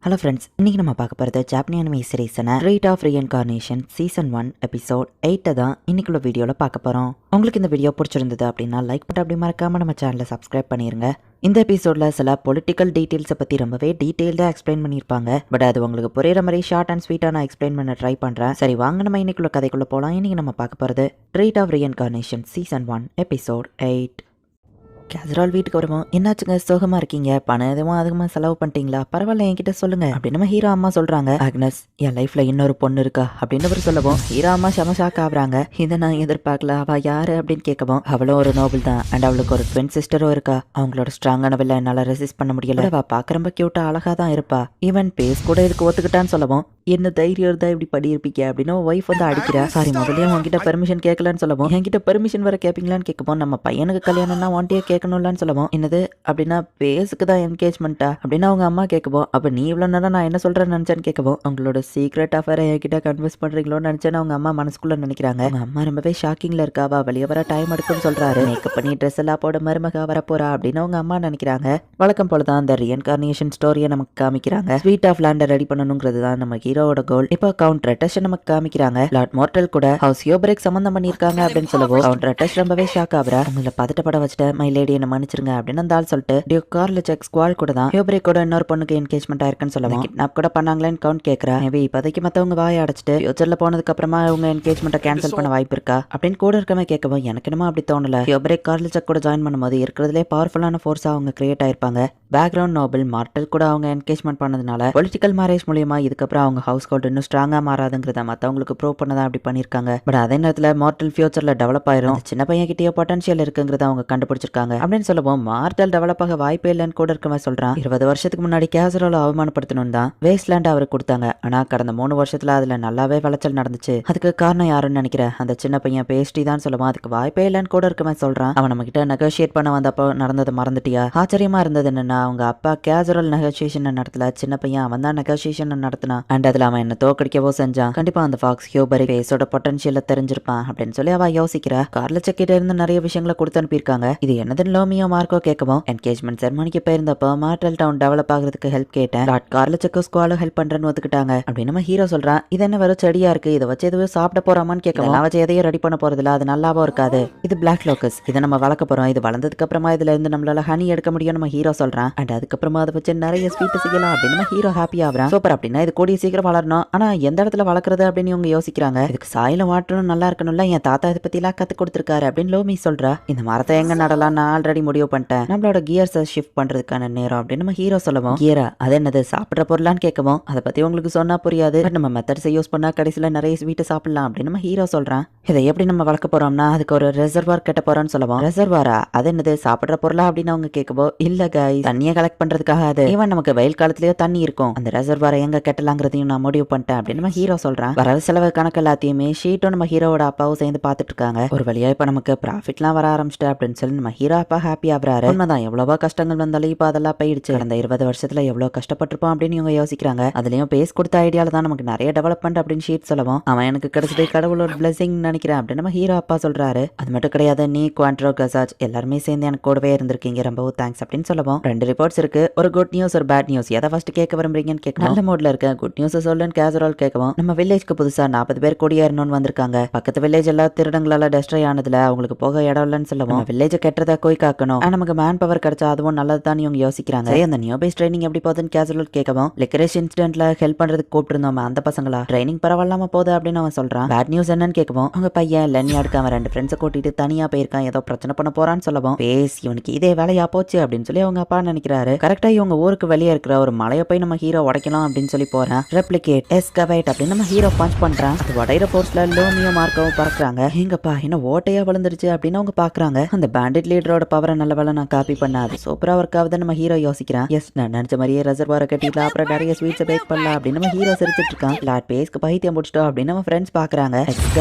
ஹலோ ஃப்ரெண்ட்ஸ், இன்றைக்கி நம்ம பார்க்க போகிறது ஜாப்பனீஸ் அனிமே சீரிஸான treat of reincarnation season 1 episode 8 தான் இன்னைக்குள்ள வீடியோவில் பார்க்க போகிறோம். உங்களுக்கு இந்த வீடியோ பிடிச்சிருந்தது அப்படின்னா லைக் பண்ணிட்டு அப்படி மறக்காமல் நம்ம சேனலை சப்ஸ்கிரைப் பண்ணிடுங்க. இந்த எபிசோடில் சில பொலிட்டிக்கல் டீட்டெயில்ஸை பற்றி ரொம்பவே டீட்டெயில்டாக எக்ஸ்பிளைன் பண்ணியிருப்பாங்க. பட் அது உங்களுக்கு புரியுற மாதிரி ஷார்ட் அண்ட் ஸ்வீட்டாக நான் எக்ஸ்பிளைன் பண்ண ட்ரை பண்ணுறேன். சரி வாங்க நம்ம இன்னைக்குள்ள கதைக்குள்ளே போகலாம். இன்றைக்கி நம்ம பார்க்க போகிறது Treat of reincarnation season 1 episode 8. கேசரால் வீட்டுக்கு வருவோம். என்னாச்சுங்க சோகமா இருக்கீங்க, பணம் எதுவும் அதிகமாக செலவு பண்ணிட்டீங்களா, பரவாயில்ல என்கிட்ட சொல்லுங்க அப்படின்னு நம்ம ஹீரோ அம்மா சொல்றாங்க. ஆக்னஸ் என் லைஃப்ல இன்னொரு பொண்ணு இருக்கா அப்படின்னு அவர் சொல்லவும் ஹீரோ அம்மா செம ஷாக் ஆகுறாங்க. இதை நான் எதிர்பார்க்கல, அவ யாரு அப்படின்னு கேட்கவும், அவளும் ஒரு நோபல் தான் அண்ட் அவளுக்கு ஒரு ட்வின் சிஸ்டரும் இருக்கா. அவங்களோட ஸ்ட்ராங்கான வில்ல என்னால ரெசிஸ்ட் பண்ண முடியல. அவ பார்க்க ரொம்ப கியூட்டா அழகா தான் இருப்பா. ஈவன் பேஸ் கூட இதுக்கு ஒத்துக்கிட்டான்னு சொல்லவும், என்ன தைரியம் தான் இப்படி பண்ணியிருப்பீங்க அப்படின்னு ஒய்ஃப் வந்து அடிக்கிறா. சாரி முதல்ல உங்ககிட்ட பெர்மிஷன் கேட்கலன்னு சொல்லவும், என்கிட்ட பெர்மிஷன் வர கேட்பீங்களான்னு கேட்கவும், நம்ம பையனுக்கு கல்யாணம்னா ஒன்றையே கேட்க கேட்கணும்லன்னு சொல்லவும், என்னது அப்படின்னா பேஸுக்கு தான் என்கேஜ்மெண்ட்டா அப்படின்னு அவங்க அம்மா கேட்கவும், அப்ப நீ இவ்வளவு நேரம் நான் என்ன சொல்றேன்னு நினைச்சேன்னு கேட்கவும், உங்களோட சீக்ரெட் அஃபேரை என்கிட்ட கன்வெர்ஸ் பண்றீங்களோன்னு நினைச்சேன்னு அவங்க அம்மா மனசுக்குள்ள நினைக்கிறாங்க. அவங்க அம்மா ரொம்பவே ஷாக்கிங்ல இருக்காவா, வெளியே வர டைம் எடுக்கும்னு சொல்றாரு. மேக்கப் பண்ணி ட்ரெஸ் எல்லாம் போட மருமக வர போறா அப்படின்னு அவங்க அம்மா நினைக்கிறாங்க. வழக்கம் போலதான் அந்த ரீஇன்கார்னேஷன் ஸ்டோரியை நமக்கு காமிக்கிறாங்க. ஸ்வீட் ஆஃப் லேண்டை ரெடி பண்ணணுங்கிறது தான் நம்ம ஹீரோவோட கோல். இப்போ கவுண்டர் அட்டாச் நமக்கு காமிக்கிறாங்க. லார்ட் மார்டல் கூட ஹவுஸ் யோபரேக் சம்பந்தம் பண்ணிருக்காங்க அப்படின்னு சொல்லவும் கவுண்டர் அட்டாச் ரொம்பவே ஷாக் ஆகுறா. உங்களை பதட்டப்பட வச்சுட்டு மை லேடி என்ன மன்னிச்சிருங்க அப்படின்னு அந்த ஆள் சொல்லிட்டு டியூக் கார்ல செக் ஸ்குவால் கூட தான் யோபரேக் கூட இன்னொரு பொண்ணுக்கு என்கேஜ்மெண்ட் ஆயிருக்குன்னு சொல்லவும் கிட்னாப் கூட பண்ணாங்களேன்னு கவுண்ட் கேட்கறா. மேபி இப்போதைக்கு மத்தவங்க வாய் அடைச்சிட்டு ஃபியூச்சர்ல போனதுக்கு அப்புறமா அவங்க என்கேஜ்மெண்ட்டை கேன்சல் பண்ண வாய்ப்பு இருக்கா அப்படின்னு கூட இருக்கவே கேட்கவும் எனக்கு என்னமோ அப்படி தோணல. யோபரேக் கார்ல செக் கூட ஜாயின் பண்ணும்போது இருக்கிறதுலே பவர்ஃபுல்லான ஃபோர்ஸா அவங்க கிரியேட் ஆயிருப்பாங்க. பேக்ரவுண்ட் நோபல் மார்டல் கூட அவங்க என்கேஜ்மெண்ட் பண்ணதுனால பொலிட்டிக்கல் மேரேஜ் மூலியமா இதுக்கப்புறம் அவங்க ஹவுஸ் ஹோல்ட் இன்னும் ஸ்ட்ராங்கா மாறாதுங்கிறத மத்தவங்களுக்கு ப்ரூவ் பண்ணதான் அப்படி பண்ணிருக்காங்க. பட் அதே நேரத்தில் மார்டல் ஃபியூச்சர்ல டெவலப் ஆயிரும். சின்ன பையன் கிட்டேயே பொட்டன்ஷியல் இருக்குங்கிறத அவங்க கண்டுபிடிச்சிருக்காங்க அப்படின்னு சொல்லவும் மார்டல் டெவலப் ஆக வாய்ப்பே இல்லைன்னு கூட இருக்க மாதிரி சொல்றான். 20 வருஷத்துக்கு முன்னாடி கேசரோல அவமானப்படுத்தணும் தான் வேஸ்ட்லேண்ட் அவருக்கு கொடுத்தாங்க. ஆனா கடந்த 3 வருஷத்துல அதுல நல்லாவே விளைச்சல் நடந்துச்சு. அதுக்கு காரணம் யாருன்னு நினைக்கிறேன், அந்த சின்ன பையன் பேஸ்டி தான் சொல்லுவான். அதுக்கு வாய்ப்பே இல்லைன்னு கூட இருக்க மாதிரி சொல்றான். அவன் நம்ம கிட்ட நெகோஷியேட் பண்ண வந்தப்போ நடந்ததை மறந்துட்டியா? ஆச்சரியமா இருந்தது என்னன்னா அவங்க அப்பா கேசுரல் நெகோசியேஷன் நடத்தல, சின்ன பையன் அவன் தான் நெகோசியேஷன் நடத்தினான். அண்ட் அதுல அவன் என்ன தோக்கடிக்கவோ செஞ்சான். கண்டிப்பா அந்த ஃபாக்ஸ் ஹியூபரி பேஸோட பொட்டன்ஷியல தெரிஞ்சிருப்பான் அப்படின்னு சொல்லி அவ யோசிக்கிறா. கார்ல செக்கிட்ட இருந்து நிறைய விஷயங்களை கொடுத்து அனுப்பியிருக்காங்க. இது என்னதுன்னு லோமியோ மார்க்கோ கேட்கவும் என்கேஜ்மெண்ட் செரமனிக்கு போயிருந்தப்போ மார்டல் டவுன் டெவலப் ஆகிறதுக்கு ஹெல்ப் கேட்டேன். லார்ட் கார்ல செக்கோ ஸ்குவாலும் ஹெல்ப் பண்றேன்னு ஒத்துக்கிட்டாங்க அப்படின்னு நம்ம ஹீரோ சொல்றான். இது என்ன வெறும் செடியா இருக்கு, இதை வச்சு எதுவும் சாப்பிட போறாமான்னு கேட்கவும் வச்சு எதையும் ரெடி பண்ண போறதில்ல, அது நல்லாவும் இருக்காது. இது பிளாக் லோக்கஸ், இதை நம்ம வளர்க்க போறோம். இது வளர்ந்ததுக்கு அப்புறமா இதுல இருந்து நம்மளால ஹனி எடுக்க முடியும் நம்ம ஹீரோ சொல்றான். அண்ட் அதுக்கப்புறமா அதை வச்சு நிறைய ஸ்வீட் செய்யலாம் அப்படின்னு ஹீரோ ஹாப்பி ஆகுறான். சூப்பர், அப்படின்னா இது கூடிய சீக்கிரம் வளரணும். ஆனா எந்த இடத்துல வளர்க்கறது அப்படின்னு இவங்க யோசிக்கிறாங்க. இதுக்கு சாயிலும் வாட்டரும் நல்லா இருக்கணும்ல, என் தாத்தா இதை பத்தி எல்லாம் கத்து கொடுத்துருக்காரு அப்படின்னு லோமி சொல்றா. இந்த மரத்தை எங்க நடலாம் நான் ஆல்ரெடி முடிவு பண்ணிட்டேன், நம்மளோட கியர்ஸை ஷிஃப்ட் பண்றதுக்கான நேரம் அப்படின்னு நம்ம ஹீரோ சொல்லவும் கியரா அது என்னது சாப்பிட்ற பொருளான்னு கேட்கவும் அதை பத்தி உங்களுக்கு சொன்னா புரியாது, நம்ம மெத்தட்ஸை யூஸ் பண்ணா கடைசியில நிறைய ஸ்வீட் சாப்பிடலாம் அப்படின்னு நம்ம ஹீரோ சொல்றான். இதை எப்படி நம்ம வளர்க்க போறோம்னா அதுக்கு ஒரு ரெசர்வார் கட்ட போறோம்னு சொல்லுவோம். ரெசர்வாரா அது என்னது சாப்பிட்ற பொருளா அப்படின்னு அவங்க கேட்கவும் இல்ல காய்ஸ், தண்ணியை கலெக்ட் பண்றதுக்காக அது ஈவன் நமக்கு வெயில் காலத்திலயோ தண்ணி இருக்கும், அந்த ரெசர்வாரை எங்க கட்டலாங்கிறதையும் நான் முடிவு பண்ணிட்டேன் அப்படின்னு நம்ம ஹீரோ சொல்றான். வரவு செலவு கணக்கு எல்லாத்தையுமே ஷீட்டும் நம்ம ஹீரோவோட அப்பாவும் சேர்ந்து பார்த்துட்டு இருக்காங்க. ஒரு வழியா இப்ப நமக்கு ப்ராஃபிட்லாம் வர ஆரம்பிச்சிட்டு அப்படின்னு சொல்லி நம்ம ஹீரோ அப்பா ஹாப்பி ஆகுறாரு. உண்மைதான், எவ்வளவோ கஷ்டங்கள் வந்தாலும் இப்ப அதெல்லாம் போயிடுச்சு. கடந்த 20 வருஷத்துல எவ்வளவு கஷ்டப்பட்டிருப்போம் அப்படின்னு இவங்க யோசிக்கிறாங்க. அதுலயும் பேஸ் கொடுத்த ஐடியால தான் நமக்கு நிறைய டெவலப்மெண்ட் அப்படின்னு ஷீட் சொல்லவும் அவன் எனக்கு கிடைச்சது கடவுளோட பிளஸிங் நினைக்கிறேன் அப்படின்னு நம்ம ஹீரோ அப்பா சொல்றாரு. அது மட்டும் கிடையாது, நீ குவான்ட்ரோ கசாஜ் எல்லாருமே சேர்ந்து எனக்கு கூடவே இருந்திருக்கீங்க, ரொம்பவும் தேங்க்ஸ் அப்படின்னு சொல்லவும் 2 ரிப்போர்ட்ஸ் இருக்கு, ஒரு குட் நியூஸ் ஒரு பேட் நியூஸ், எதை ஃபர்ஸ்ட் கேட்க விரும்புறீங்கன்னு கேட்க நல்ல மூட்ல இருக்க. குட் நியூஸ் சொல்லுன்னு கேசரோல் கேட்கவும் நம்ம வில்லேஜ்க்கு புதுசா 40 பேர் குடியேறணும்னு வந்திருக்காங்க. பக்கத்து வில்லேஜ் எல்லாம் திருடங்களால டெஸ்ட்ராய் ஆனதுல அவங்களுக்கு போக இடம் இல்லைன்னு சொல்லவும் வில்லேஜ் கெட்டதை கோய் காக்கணும், நமக்கு மேன் பவர் கிடைச்சா அதுவும் நல்லது தான் இவங்க யோசிக்கிறாங்க. அந்த நியூ பேஸ் ட்ரைனிங் எப்படி போகுதுன்னு கேசரோல் கேட்கவும் லிக்கரேஷ் இன்சிடென்ட்ல ஹெல்ப் பண்றதுக்கு கூப்பிட்டு அந்த பசங்களா ட்ரைனிங் பரவாயில்லாம போகுது அப்படின்னு அவன் சொல்றான். பேட் நியூஸ் என்னன்னு கேட்கவும் அவங்க பையன் லென்னியாடுக்கு அவன் 2 ஃப்ரெண்ட்ஸை கூட்டிட்டு தனியா போயிருக்கான், ஏதோ பிரச்சனை பண்ண போறான்னு சொல்லவும் பேஸ் இவனுக்கு இதே வேலையா போச்சு அப்படின்னு சொல்லி அவங்க அப்பா நினைக்கிறாரு. கரெக்டா இவங்க ஊருக்கு வெளியே இருக்கிற ஒரு மலையை போய் நம்ம ஹீரோ உடைக்கலாம் அப்படின்னு சொல்லி போறேன். ரெப்ளிகேட் எஸ்கவேட் அப்படின்னு நம்ம ஹீரோ பஞ்ச் பண்றான். அது உடையிற போர்ஸ்ல லோமியோ மார்க்கவும் பறக்குறாங்க. எங்கப்பா என்ன ஓட்டையா விழுந்துருச்சு அப்படின்னு அவங்க பாக்குறாங்க. அந்த பேண்டிட் லீடரோட பவரை நல்ல வேலை நான் காப்பி பண்ணாது சூப்பரா ஒர்க் ஆகுது நம்ம ஹீரோ யோசிக்கிறான். எஸ் நான் நினைச்ச மாதிரியே ரெசர்வாரை கட்டிட்டு அப்புறம் நிறைய ஸ்வீட்ஸை பேக் பண்ணலாம் அப்படின்னு நம்ம ஹீரோ சிரிச்சிட்டு இருக்கான். லார்ட் பேஸ்க்கு பைத்தியம் முடிச்சிட்டோம் அப்படின்னு நம்ம ஃப்ரெண்ட்ஸ் பாக்குறாங்க.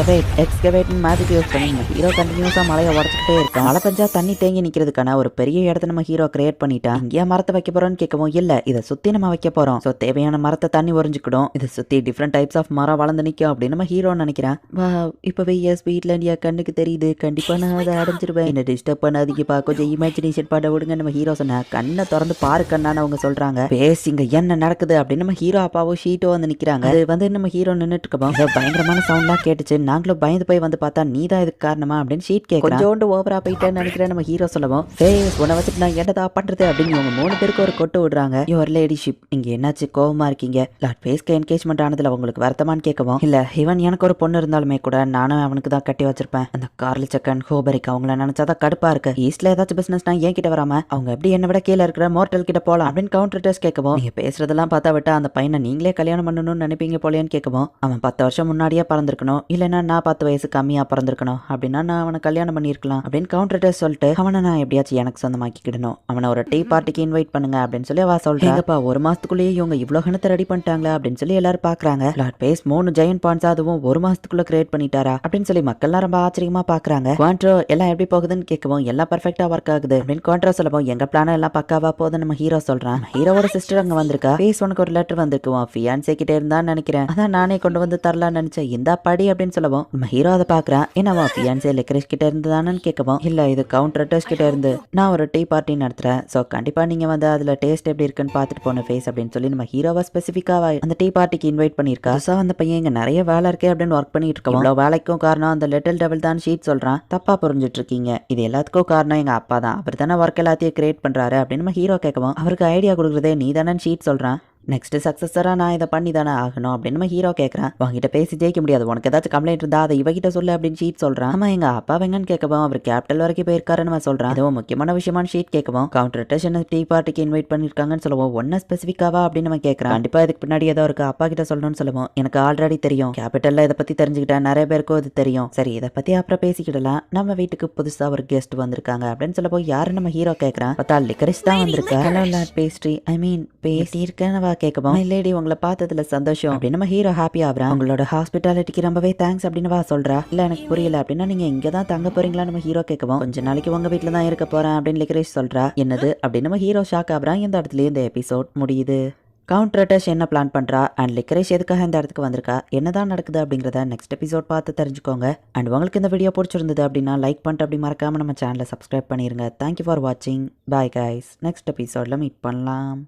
எக்ஸ்கவேட் மேஜிக் யூஸ் பண்ணி நம்ம ஹீரோ கண்டினியூஸா மலையை உடச்சிட்டே இருக்கான். மழை பெஞ்சா தண்ணி தேங்கி நிக்கிறதுக்கான ஒரு பெரிய இடத்த நம்ம ஹீரோ கிரியேட் பண்ணிட்டான். இங்கேயா மரத்தை வைக்க போறோம்னு கேட்கவும் இல்ல இதை சுத்தி நம்ம வைக்க போறோம், சோ தேவையான மரத்தை தண்ணி உறிஞ்சிக்கிடும், இதை சுத்தி டிஃப்ரெண்ட் டைப்ஸ் ஆஃப் மரம் வளர்ந்து நிற்கும் அப்படின்னு நம்ம ஹீரோ நினைக்கிறேன். வா இப்பவே எஸ் வீட்ல இந்தியா கண்ணுக்கு தெரியுது, கண்டிப்பா நான் அதை அடைஞ்சிருவேன், என்ன டிஸ்டர்ப் பண்ணாதீங்கப்பா, கொஞ்சம் இமேஜினேஷன் பண்ண விடுங்க நம்ம ஹீரோ சொன்ன. கண்ணை திறந்து பாரு கண்ணான்னு அவங்க சொல்றாங்க. பேஸ் இங்க என்ன நடக்குது அப்படின்னு நம்ம ஹீரோ அப்பாவோ ஷீட்டோ வந்து நிக்கிறாங்க. அது வந்து நம்ம ஹீரோ நின்னுட்டு இருக்கோம். பயங்கரமான சவுண்ட்லாம் கேட்டுச்சு, நாங்களும் பயந்து போய் வந்து பார்த்தா நீ தான் இதுக்கு காரணமா அப்படின்னு ஷீட் கேட்க கொஞ்சோண்டு ஓவரா போயிட்டேன்னு நினைக்கிறேன் நம்ம ஹீரோ சொல்லவும் பேஸ் உன்னை வச்சுட்டு நான் என்னதா பண்றது அப்படின்னு இவங்க 3 பேருக்கு ஒரு கொட்டு விடுறாங்க. யுவர் லேடிஷிப் இங்க என்னாச்சு கோவமா இருக்கீங்க, லார்ட் பேஸ்க்கு என்கேஜ்மெண்ட் ஆனதுல உங்களுக்கு வருத்தமான்னு கேட்கவும் இல்ல இவன் எனக்கு ஒரு பொண்ணு இருந்தாலுமே கூட நானும் அவனுக்கு தான் கட்டி வச்சிருப்பேன், அந்த கார்ல செக்கன் ஹோபரிக் அவங்கள நினைச்சாதான் கடுப்பா இருக்கு, ஈஸ்ட்ல ஏதாச்சும் பிசினஸ் நான் ஏன் கிட்ட வராம அவங்க எப்படி என்ன விட கீழே இருக்கிற மோர்டல் கிட்ட போலாம் அப்படின்னு கவுண்டர் டெஸ்ட் கேட்கவும் நீங்க பேசுறதெல்லாம் பார்த்தா விட்டா அந்த பையனை நீங்களே கல்யாணம் பண்ணணும்னு நினைப்பீங்க போலேன்னு கேட்கவும் அவன் 10 வருஷம் முன்னாடியே பறந்திருக்கணும், இல்லைன்னா நான் 10 வயசு கம்மியா பறந்திருக்கணும், அப்படின்னா நான் அவனை கல்யாணம் பண்ணிருக்கலாம் அப்படின்னு கவுண்டர் டெஸ்ட் சொல்லிட்டு அவனை நான் எப்படியாச்சும் எனக்கு சொந்தமாக்கிக்கிடணும், அவனை ஒரு டீ பார்ட்டிக்கு இன்வைட் பண்ணுங்க அப்படின்னு சொல்லி அவ சொல்றாங்கப்பா. 1 மாசத்துக்குள்ளேயே இவங்க இவ்வளவு கணத்தை ரெடி பண்ணிட்டாங்களா அப்படின்னு சொல்லி எல்லாரும் பாக்குறாங்க. லார்ட் பேஸ் 3 ஜெயண்ட் பான்ஸ் அதுவும் 1 மாசத்துக்குள்ள கிரியேட் பண்ணிட்டாரா அப்படின்னு சொல்லி மக்கள்லாம் ரொம்ப ஆச்சரியமா பாக்குறாங்க. குவான்ட்ரோ எல்லாம் எப்படி போகுதுன்னு கேட்கவும் எல்லாம் பர்ஃபெக்ட் பர்ஃபெக்டா ஒர்க் ஆகுது அப்படின்னு கான்ட்ரா சொல்லவும் எங்க பிளான் எல்லாம் பக்காவா போதும் நம்ம ஹீரோ சொல்றான். ஹீரோவோட சிஸ்டர் அங்க வந்திருக்கா. ஃபேஸ் உனக்கு ஒரு லெட்டர் வந்திருக்குவான் ஃபியான்சே கிட்ட இருந்தான்னு நினைக்கிறேன். அதான் நானே கொண்டு வந்து தரலாம்னு நினைச்சேன். இந்த படி அப்படின்னு சொல்லவும் நம்ம ஹீரோ அதை பாக்குறான். என்னவா ஃபியான்சே லிக்கரிஷ் கிட்ட இருந்துதானு கேட்கவும் இல்ல இது கவுண்டர் டெஸ்ட் கிட்ட இருந்து நான் ஒரு டீ பார்ட்டி நடத்துறேன். சோ கண்டிப்பா நீங்க வந்து அதுல டேஸ்ட் எப்படி இருக்குன்னு பாத்துட்டு போன ஃபேஸ் அப்படின்னு சொல்லி நம்ம ஹீரோவா ஸ்பெசிஃபிக்காவா அந்த டீ பார்ட்டிக்கு இன்வைட் பண்ணிருக்கா. சோ அந்த பையன் இங்க நிறைய வேலை இருக்கே அப்படின்னு ஒர்க் பண்ணிட்டு இருக்கோம். இவ்வளவு வேலைக்கும் காரணம் அந்த லிட்டில் டெவில் தான் ஷீட் சொல்றான். தப்பா புரிஞ்சிட்டு இருக்கீங்க. இது எல்லாத்துக்கும் காரணம் எங்க அப்பா தான். அவர் தானே ஒர்க் எல்லாத்தையும் கிரியேட் பண்றாரு அப்படின்னு நம்ம ஹீரோ கேட்கவும் அவருக்கு ஐடியா கொடுக்குறதே நீ தானே ஷீட் சொல்றான். நெக்ஸ்ட் சக்சஸரா நான் இதை பண்ணி தானே ஆகணும் அப்படின்னு நம்ம ஹீரோ கேட்கறான். உங்ககிட்ட பேசி ஜெயிக்க முடியாது. உனக்கு ஏதாச்சும் கம்ப்ளைண்ட் இருந்தா அதை இவகிட்ட சொல்லு அப்படின்னு ஷீட் சொல்றான். ஆமா எங்க அப்பா வெங்கன்னு கேட்கவும் அவர் கேபிட்டல் வரைக்கும் போயிருக்காருன்னு நம்ம சொல்றான். இதுவும் முக்கியமான விஷயமான ஷீட் கேட்கவும் கவுண்டர் டெஸ்ட் டீ பார்ட்டிக்கு இன்வைட் பண்ணிருக்காங்கன்னு சொல்லுவோம். ஒன்ன ஸ்பெசிஃபிக்காவா அப்படின்னு நம்ம கேட்கறான். கண்டிப்பா இதுக்கு பின்னாடி ஏதோ இருக்கு அப்பா கிட்ட சொல்லணும்னு சொல்லுவோம். எனக்கு ஆல்ரெடி தெரியும். கேபிட்டல்ல இதை பத்தி தெரிஞ்சுக்கிட்டேன். நிறைய பேருக்கும் இது தெரியும். சரி இதை பத்தி அப்புறம் பேசிக்கிடலாம். நம்ம வீட்டுக்கு புதுசா ஒரு கெஸ்ட் வந்திருக்காங்க அப்படின்னு சொல்லப்போ யாரு நம்ம ஹீரோ கேட்கறான். பார்த்தா லிக்கரிஷ் தான் வந்திருக்கா. ஹலோ லாட் பேஸ்ட்ரி ஐ மீன் பேசி இருக்கேன்னு கேட்கவும் லேடி உங்களை பார்த்ததுல சந்தோஷம் அப்படின்னு நம்ம ஹீரோ ஹாப்பி ஆகுறான். உங்களோட ஹாஸ்பிட்டாலிட்டிக்கு ரொம்பவே தேங்க்ஸ் அப்படின்னு சொல்றா. இல்ல எனக்கு புரியல அப்படின்னா நீங்க இங்க தான் தங்க போறீங்களா நம்ம ஹீரோ கேட்கவும் கொஞ்ச நாளைக்கு உங்க வீட்டுல தான் இருக்க போறேன் அப்படின்னு லிக்கரிஷ் சொல்றா. என்னது அப்படின்னு நம்ம ஹீரோ ஷாக் ஆகுறான். இந்த இடத்துல இந்த எபிசோட் முடியுது. கவுண்டர் டெஸ்ட் என்ன பிளான் பண்றா அண்ட் லிக்கரிஷ் எதுக்காக இந்த இடத்துக்கு வந்திருக்கா என்னதான் நடக்குது அப்படிங்கறத நெக்ஸ்ட் எபிசோட் பார்த்து தெரிஞ்சுக்கோங்க. அண்ட் உங்களுக்கு இந்த வீடியோ பிடிச்சிருந்தது அப்படின்னா லைக் பண்ணிட்டு அப்படி மறக்காம நம்ம சேனலை சப்ஸ்கிரைப் பண்ணிருங்க. தேங்க்யூ ஃபார் வாட்சிங். Bye guys. நெக்ஸ்ட் எபிசோட்ல மீட் பண்ணலாம்.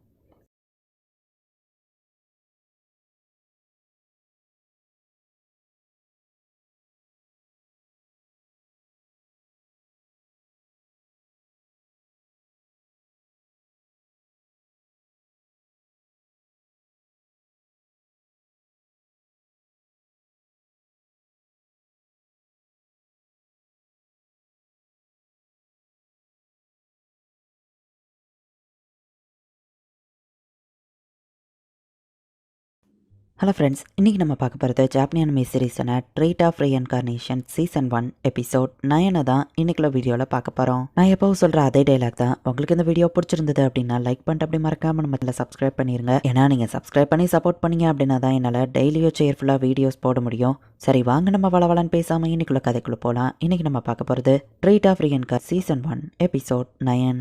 ஹலோ ஃப்ரெண்ட்ஸ், இன்றைக்கி நம்ம பார்க்க போகிறது ஜாப்பனீஸ் அனிமே சீரிஸான treat of reincarnation season 1 episode 9 தான் இன்னைக்குள்ள வீடியோவில் பார்க்க போகிறோம். நான் எப்போவும் சொல்கிற அதே டைலாக் தான். உங்களுக்கு இந்த வீடியோ பிடிச்சிருந்தது அப்படின்னா லைக் பண்ணிட்டு அப்படி மறக்காமல் நம்ம சப்ஸ்கிரைப் பண்ணிடுங்க. ஏன்னா நீங்கள் சப்ஸ்கிரைப் பண்ணி சப்போர்ட் பண்ணீங்க அப்படின்னா தான் என்னால் டெய்லியும் சேர்ஃபுல்லாக வீடியோஸ் போட முடியும். சரி வாங்க நம்ம வளவலன்னு பேசாமல் இன்னைக்குள்ள கதைக்குள்ளே போகலாம். இன்றைக்கி நம்ம பார்க்க போகிறது ட்ரீட் ஆஃப் ரீஇன்கார் சீசன் 1 எபிசோட் 9.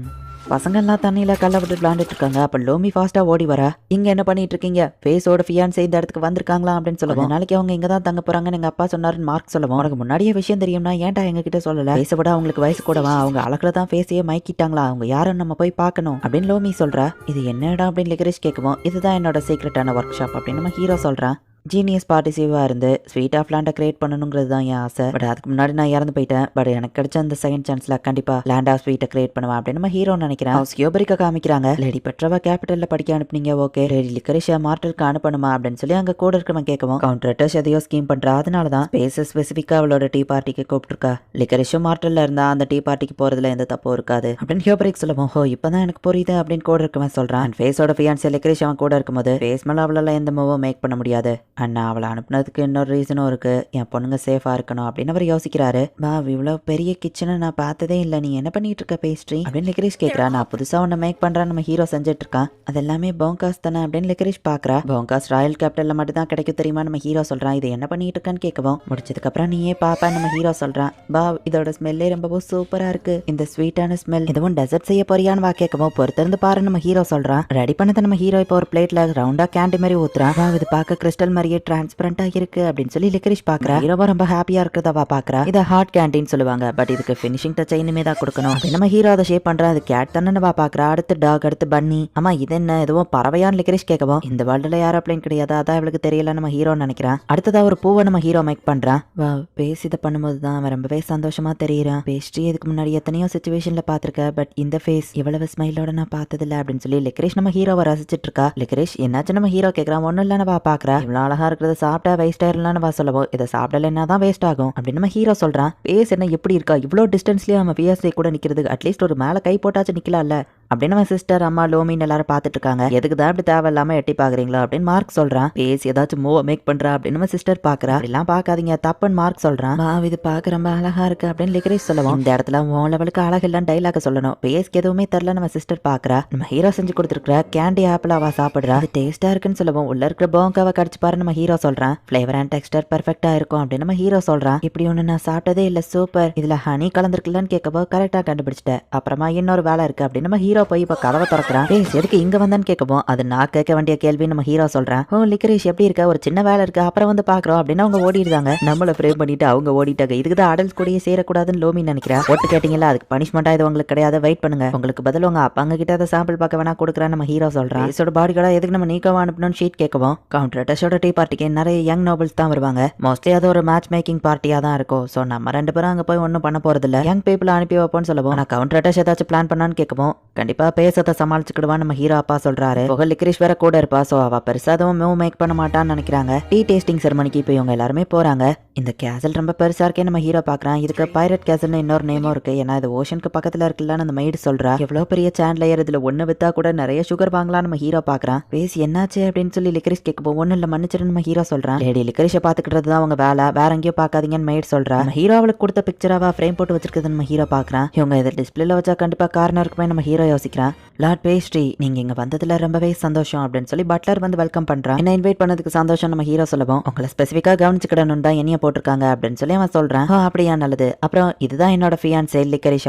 பசங்கள்லாம் தண்ணியில் கல்ல விட்டு விளாண்டுட்டு இருக்காங்க. அப்போ லோமி ஃபாஸ்ட்டாக ஓடி வரா. இங்கே என்ன பண்ணிட்டு இருக்கீங்க? ஃபேஸோட ஃபியான்சே இந்த இடத்துக்கு வந்திருக்காங்களா அப்படின்னு சொல்லுவோம். நாளைக்கு அவங்க இங்கே தான் தங்க போகிறாங்கன்னு எங்கள் அப்பா சொன்னாருன்னு மார்க் சொல்லுவோம். உனக்கு முன்னாடியே விஷயம் தெரியும்னா ஏன்டா எங்ககிட்ட சொல்லலை? ஃபேஸை விட அவங்களுக்கு வயசு கூடவா? அவங்க அழகில் தான் ஃபேஸையே மயக்கிட்டாங்களா? அவங்க யாருன்னு நம்ம போய் பார்க்கணும் அப்படின்னு லோமி சொல்கிறா. இது என்ன இடம் அப்படின்னு லிக்கரிஷ் கேட்குவோம். இதுதான் என்னோட சீக்ரெட்டான ஒர்க் ஷாப் அப்படின்னு நம்ம ஹீரோ சொல்கிறான். ஜீனியஸ் பார்ட்டிசிவாக இருந்து ஸ்வீட் ஆஃப் லேண்டை கிரியேட் பண்ணணுங்கிறது தான் என் ஆசை. பட் அதுக்கு முன்னாடி நான் இறந்து போயிட்டேன். பட் எனக்கு கிடைச்ச அந்த செகண்ட் சான்ஸ்ல கண்டிப்பா லேண்ட் ஆஃப் ஸ்வீட்டை கிரியேட் பண்ணுவேன் அப்படின்னு நம்ம ஹீரோ நினைக்கிறேன். ஸ்கியோபரிக்கா காமிக்கிறாங்க. லேடி பெட்ரவா கேபிட்டல்ல படிக்க அனுப்புனீங்க. ஓகே லேடி லிக்கரிஷா மார்டருக்கு அனுப்பணுமா அப்படின்னு சொல்லி அங்க கூட இருக்கவன் கேட்கவும் கவுண்டர் எதையோ ஸ்கீம் பண்றா. அதனால தான் ஸ்பேஸ் ஸ்பெசிஃபிக்கா அவளோட டீ பார்ட்டிக்கு கூப்பிட்டுருக்கா. லிக்கரிஷும் மார்டல்ல இருந்தா அந்த டீ பார்ட்டிக்கு போறதுல எந்த தப்பும் இருக்காது அப்படின்னு ஹியோபரிக் சொல்லுவோம். ஹோ இப்பதான் எனக்கு புரியுது அப்படின்னு கூட இருக்கவன் சொல்றான். ஃபேஸோட ஃபியான்சி லிக்கரிஷ் அவன் கூட இருக்கும்போது ஃபேஸ் மேல அவளால எந்த மூவும் மேக் பண்ண முடியாது. அண்ணா அவளை அனுப்புனதுக்கு இன்னொரு ரீசனும் இருக்கு. என் பொண்ணுங்க சேஃபா இருக்கணும் அப்படின்னு அவர் யோசிக்கிறாரு. வா இவ்வளவு பெரிய கிச்சனை நான் பார்த்ததே இல்லை. நீ என்ன பண்ணிட்டு இருக்க பேஸ்ட்ரி அப்படின்னு லிக்கரிஷ் கேட்கறா. நான் புதுசா ஒன்னு மேக் பண்றேன் நம்ம ஹீரோ செஞ்சுட்டு இருக்கான். அது எல்லாமே போங்காஸ் தானே அப்படின்னு லிக்கரிஷ் பாக்குறா. போங்காஸ் ராயல் கேபிட்டல்ல மட்டும் தான் கிடைக்கும் தெரியுமா நம்ம ஹீரோ சொல்றான். இது என்ன பண்ணிட்டு இருக்கான்னு கேட்கவும் முடிச்சதுக்கு அப்புறம் நீயே பாப்பா நம்ம ஹீரோ சொல்றான். வா இதோட ஸ்மெல்லே ரொம்பவும் சூப்பரா இருக்கு. இந்த ஸ்வீட்டான ஸ்மெல் எதுவும் டெசர்ட் செய்ய போறியான்னு வா கேட்கவும் பொறுத்திருந்து பாரு நம்ம ஹீரோ சொல்றான். ரெடி பண்ணதை நம்ம ஹீரோ இப்போ ஒரு பிளேட்ல ரவுண்டா கேண்டி மாதிரி ஊத்துறான். வா இது பார்க்க கிறிஸ்டல் மாதிரியே டிரான்ஸ்பரண்டா இருக்கு அப்படின்னு சொல்லி லிக்கரிஷ் பாக்குறா. ஹீரோவா ரொம்ப ஹாப்பியா இருக்கிறதவா பாக்குறா. இதை ஹார்ட் கேண்டின்னு சொல்லுவாங்க. பட் இதுக்கு ஃபினிஷிங் டச் இனிமே தான் கொடுக்கணும் அப்படின்னு நம்ம ஹீரோ அதை ஷேப் பண்றா. அது கேட் தானே வா பாக்குறா. அடுத்து டாக், அடுத்து பன்னி. ஆமா இது என்ன எதுவும் பறவையான்னு லிக்கரிஷ் கேட்கவும் இந்த வேர்ல்டுல ஏரோப்ளேன் கிடையாது அதான் இவளுக்கு தெரியல நம்ம ஹீரோ நினைக்கிறான். அடுத்ததா ஒரு பூவை நம்ம ஹீரோ மேக் பண்றான். வா பேசி இதை பண்ணும்போது தான் அவன் ரொம்பவே சந்தோஷமா தெரியுறான். பேஸ்ட்ரி இதுக்கு முன்னாடி எத்தனையோ சிச்சுவேஷன்ல பாத்திருக்க. பட் இந்த ஃபேஸ் இவ்வளவு ஸ்மைலோட நான் பார்த்ததில்ல அப்படின்னு சொல்லி லிக்கரிஷ் நம்ம ஹீரோவை ரசிச்சிட்டு இருக்கா. லிக்கரிஷ் என்னாச்சு நம்ம ஹீரோ கேட்கறான். ஒன்னும் இல்ல வா பாக்குறா. இவ்வளவு அழகா இருக்கிறத சாப்பிட்டா வேஸ்ட் ஆயிரலான்னு வா சொல்லவோ இதை சாப்பிடலன்னா தான் வேஸ்ட் ஆகும் அப்படின்னு நம்ம ஹீரோ சொல்றான். ஃபேஸ் என்ன எப்படி இருக்கா? இவ்வளோ டிஸ்டன்ஸ்லயே நம்ம ஃபியான்சே கூட நிக்கிறது. அட்லீஸ்ட் ஒரு மேல கை போட்டாச்சு நிக்கலாம்ல அப்படின்னு நம்ம சிஸ்டர் அம்மா லோமின்னு எல்லாரும் பார்த்துட்டு இருக்காங்க. எதுக்கு தான் இப்படி தேவையில்லாம எட்டி பாக்குறீங்களா அப்படின்னு மார்க் சொல்றான். பேசி ஏதாச்சும் மூவ் மேக் பண்றா அப்படின்னு நம்ம சிஸ்டர் பாக்குறா. அப்படிலாம் பாக்காதீங்க தப்புன்னு மார்க் சொல்றான். இது பார்க்க ரொம்ப அழகா இருக்கு அப்படின்னு லிக்ரேஷ் சொல்லுவோம். இந்த இடத்துல உன் லெவலுக்கு அழகு இல்லன்னு டைலாக சொல்லணும். பேஸ்க்கு எதுவுமே தெரியல நம்ம சிஸ்டர் பாக்குறா. நம்ம ஹீரோ செஞ்சு கொடுத்துருக்க கேண்டி ஆப்பிள் அவ சாப்பிடுறா. அது டேஸ்டா இருக்குன்னு சொல்லுவோம். உள்ள இருக்கிற போங்காவை கடிச்சு பாரு நம்ம ஹீரோ சொல்றான். ஃபிளேவர் அண்ட் டெக்ஸ்டர் பெர்ஃபெக்ட்டா இருக்கும் அப்படின்னு நம்ம ஹீரோ சொல்றான். இப்படி ஒண்ணு நான் சாப்பிட்டதே இல்ல சூப்பர். இதுல ஹனி கலந்துருக்குல்லன்னு கேட்கப்போ கரெக்டா கண்டுபிடிச்சிட்டேன். அப்புறமா இன்னொரு வேலை இருக்கு அப்படின்னு நம்ம ஹீரோ போய் இப்ப கதவை திறக்கிறான். பேஸ் எதுக்கு இங்க வந்தான்னு கேட்கவும் அது நான் கேட்க வேண்டிய கேள்வி நம்ம ஹீரோ சொல்றான். ஓ லிக்ரேஷ் எப்படி இருக்க, ஒரு சின்ன வேலை இருக்கு அப்புறம் வந்து பாக்குறோம் அப்படின்னு அவங்க ஓடிடுறாங்க. நம்மள ஃப்ரேம் பண்ணிட்டு அவங்க ஓடிட்டாங்க. இதுக்குதான் அடல்ட்ஸ் கூடயே சேரக்கூடாதுன்னு லோமி நினைக்கிறேன். ஓட்டு கேட்டீங்களா, அதுக்கு பனிஷ்மெண்டா இது உங்களுக்கு கிடையாது, வெயிட் பண்ணுங்க. உங்களுக்கு பதில் உங்க அப்பாங்க கிட்ட அதை சாம்பிள் பார்க்க வேணா கொடுக்குறான்னு நம்ம ஹீரோ சொல்றான். பேஸோட பாடி கார்டா எதுக்கு நம்ம நீக்கவா அனுப்பணும்னு ஷீட் கேட்கவும் கவுண்டர் டஷோட டீ பார்ட்டிக்கு நிறைய யங் நோபல்ஸ் தான் வருவாங்க. மோஸ்ட்லி அது ஒரு மேட்ச் மேக்கிங் பார்ட்டியா தான் இருக்கும். சோ நம்ம ரெண்டு பேரும் அங்க போய் ஒன்னும் பண்ண போறது இல்ல, யங் பீப்புள் அனுப்பி வைப்போம்னு சொல்லுவோம். நான் கவுண்டர் டஷ் ஏதாச்சும் பிளான் பண்ணான்னு கேட்கவும் கண்டிப்பா பேசத்தை சமாளிச்சுக்கிடுவான்னு நம்ம ஹீரோ அப்பா சொல்றாரு. புகழ் லிக்ரேஷ் வேற கூட இருப்பா. சோ அவ பெருசா அதுவும் மூவ் மேக் பண்ண மாட்டான்னு நினைக்கிறாங்க. டீ டேஸ்டிங் செரமனிக்கு இப்போ இவங்க எல்லாருமே போறாங்க. இந்த கேசல் ரொம்ப பெருசா இருக்கே நம்ம ஹீரோ பாக்குறான். இதுக்கு பைரட் கேசல்னு இன்னொரு நேமும் இருக்கு. ஏன்னா இது ஓஷனுக்கு பக்கத்துல இருக்குல்லன்னு அந்த மெய்டு சொல்றா. எவ்வளவு பெரிய சாண்ட்லயர், இதுல ஒண்ணு வித்தா கூட நிறைய சுகர் வாங்கலாம் நம்ம ஹீரோ பாக்குறான். பேசி என்னாச்சு அப்படின்னு சொல்லி லிக்ரிஷ் கேட்க ஒண்ணு இல்ல மன்னிச்சிரு நம்ம ஹீரோ சொல்றான். லேடி லிக்ரிஷ பாத்துக்கிட்டு தான் அவங்க வேலை, வேற எங்கேயும் பாக்காதீங்கன்னு மெய்டு சொல்றா. ஹீரோ அவளுக்கு கொடுத்த பிக்சராவா ஃப்ரேம் போட்டு வச்சிருக்குது நம்ம ஹீரோ பாக்குறான். இவங்க இதை டிஸ்பிளேல வச்சா கண்டிப்பா காரணம் இருக்குமே நம்ம ஹீரோ யோசிக்கிறான். லார்ட் பேஸ்ட்ரி நீங்க இங்க வந்ததுல ரொம்பவே சந்தோஷம் அப்படின்னு சொல்லி பட்லர் வந்து வெல்கம் பண்றான். என்ன இன்வைட் பண்ணதுக்கு சந்தோஷம் நம்ம ஹீரோ சொல்லுவோம். உங்களை ஸ்பெசிஃபிக்கா கவனிச்சுக்கிடணும் தான் என்னைய போட்டிருக்காங்க அப்படின்னு சொல்லி அவன் சொல்றான். அப்படியா நல்லது. அப்புறம் இதுதான் என்னோட ஃபியான்சே லிக்ரிஷ்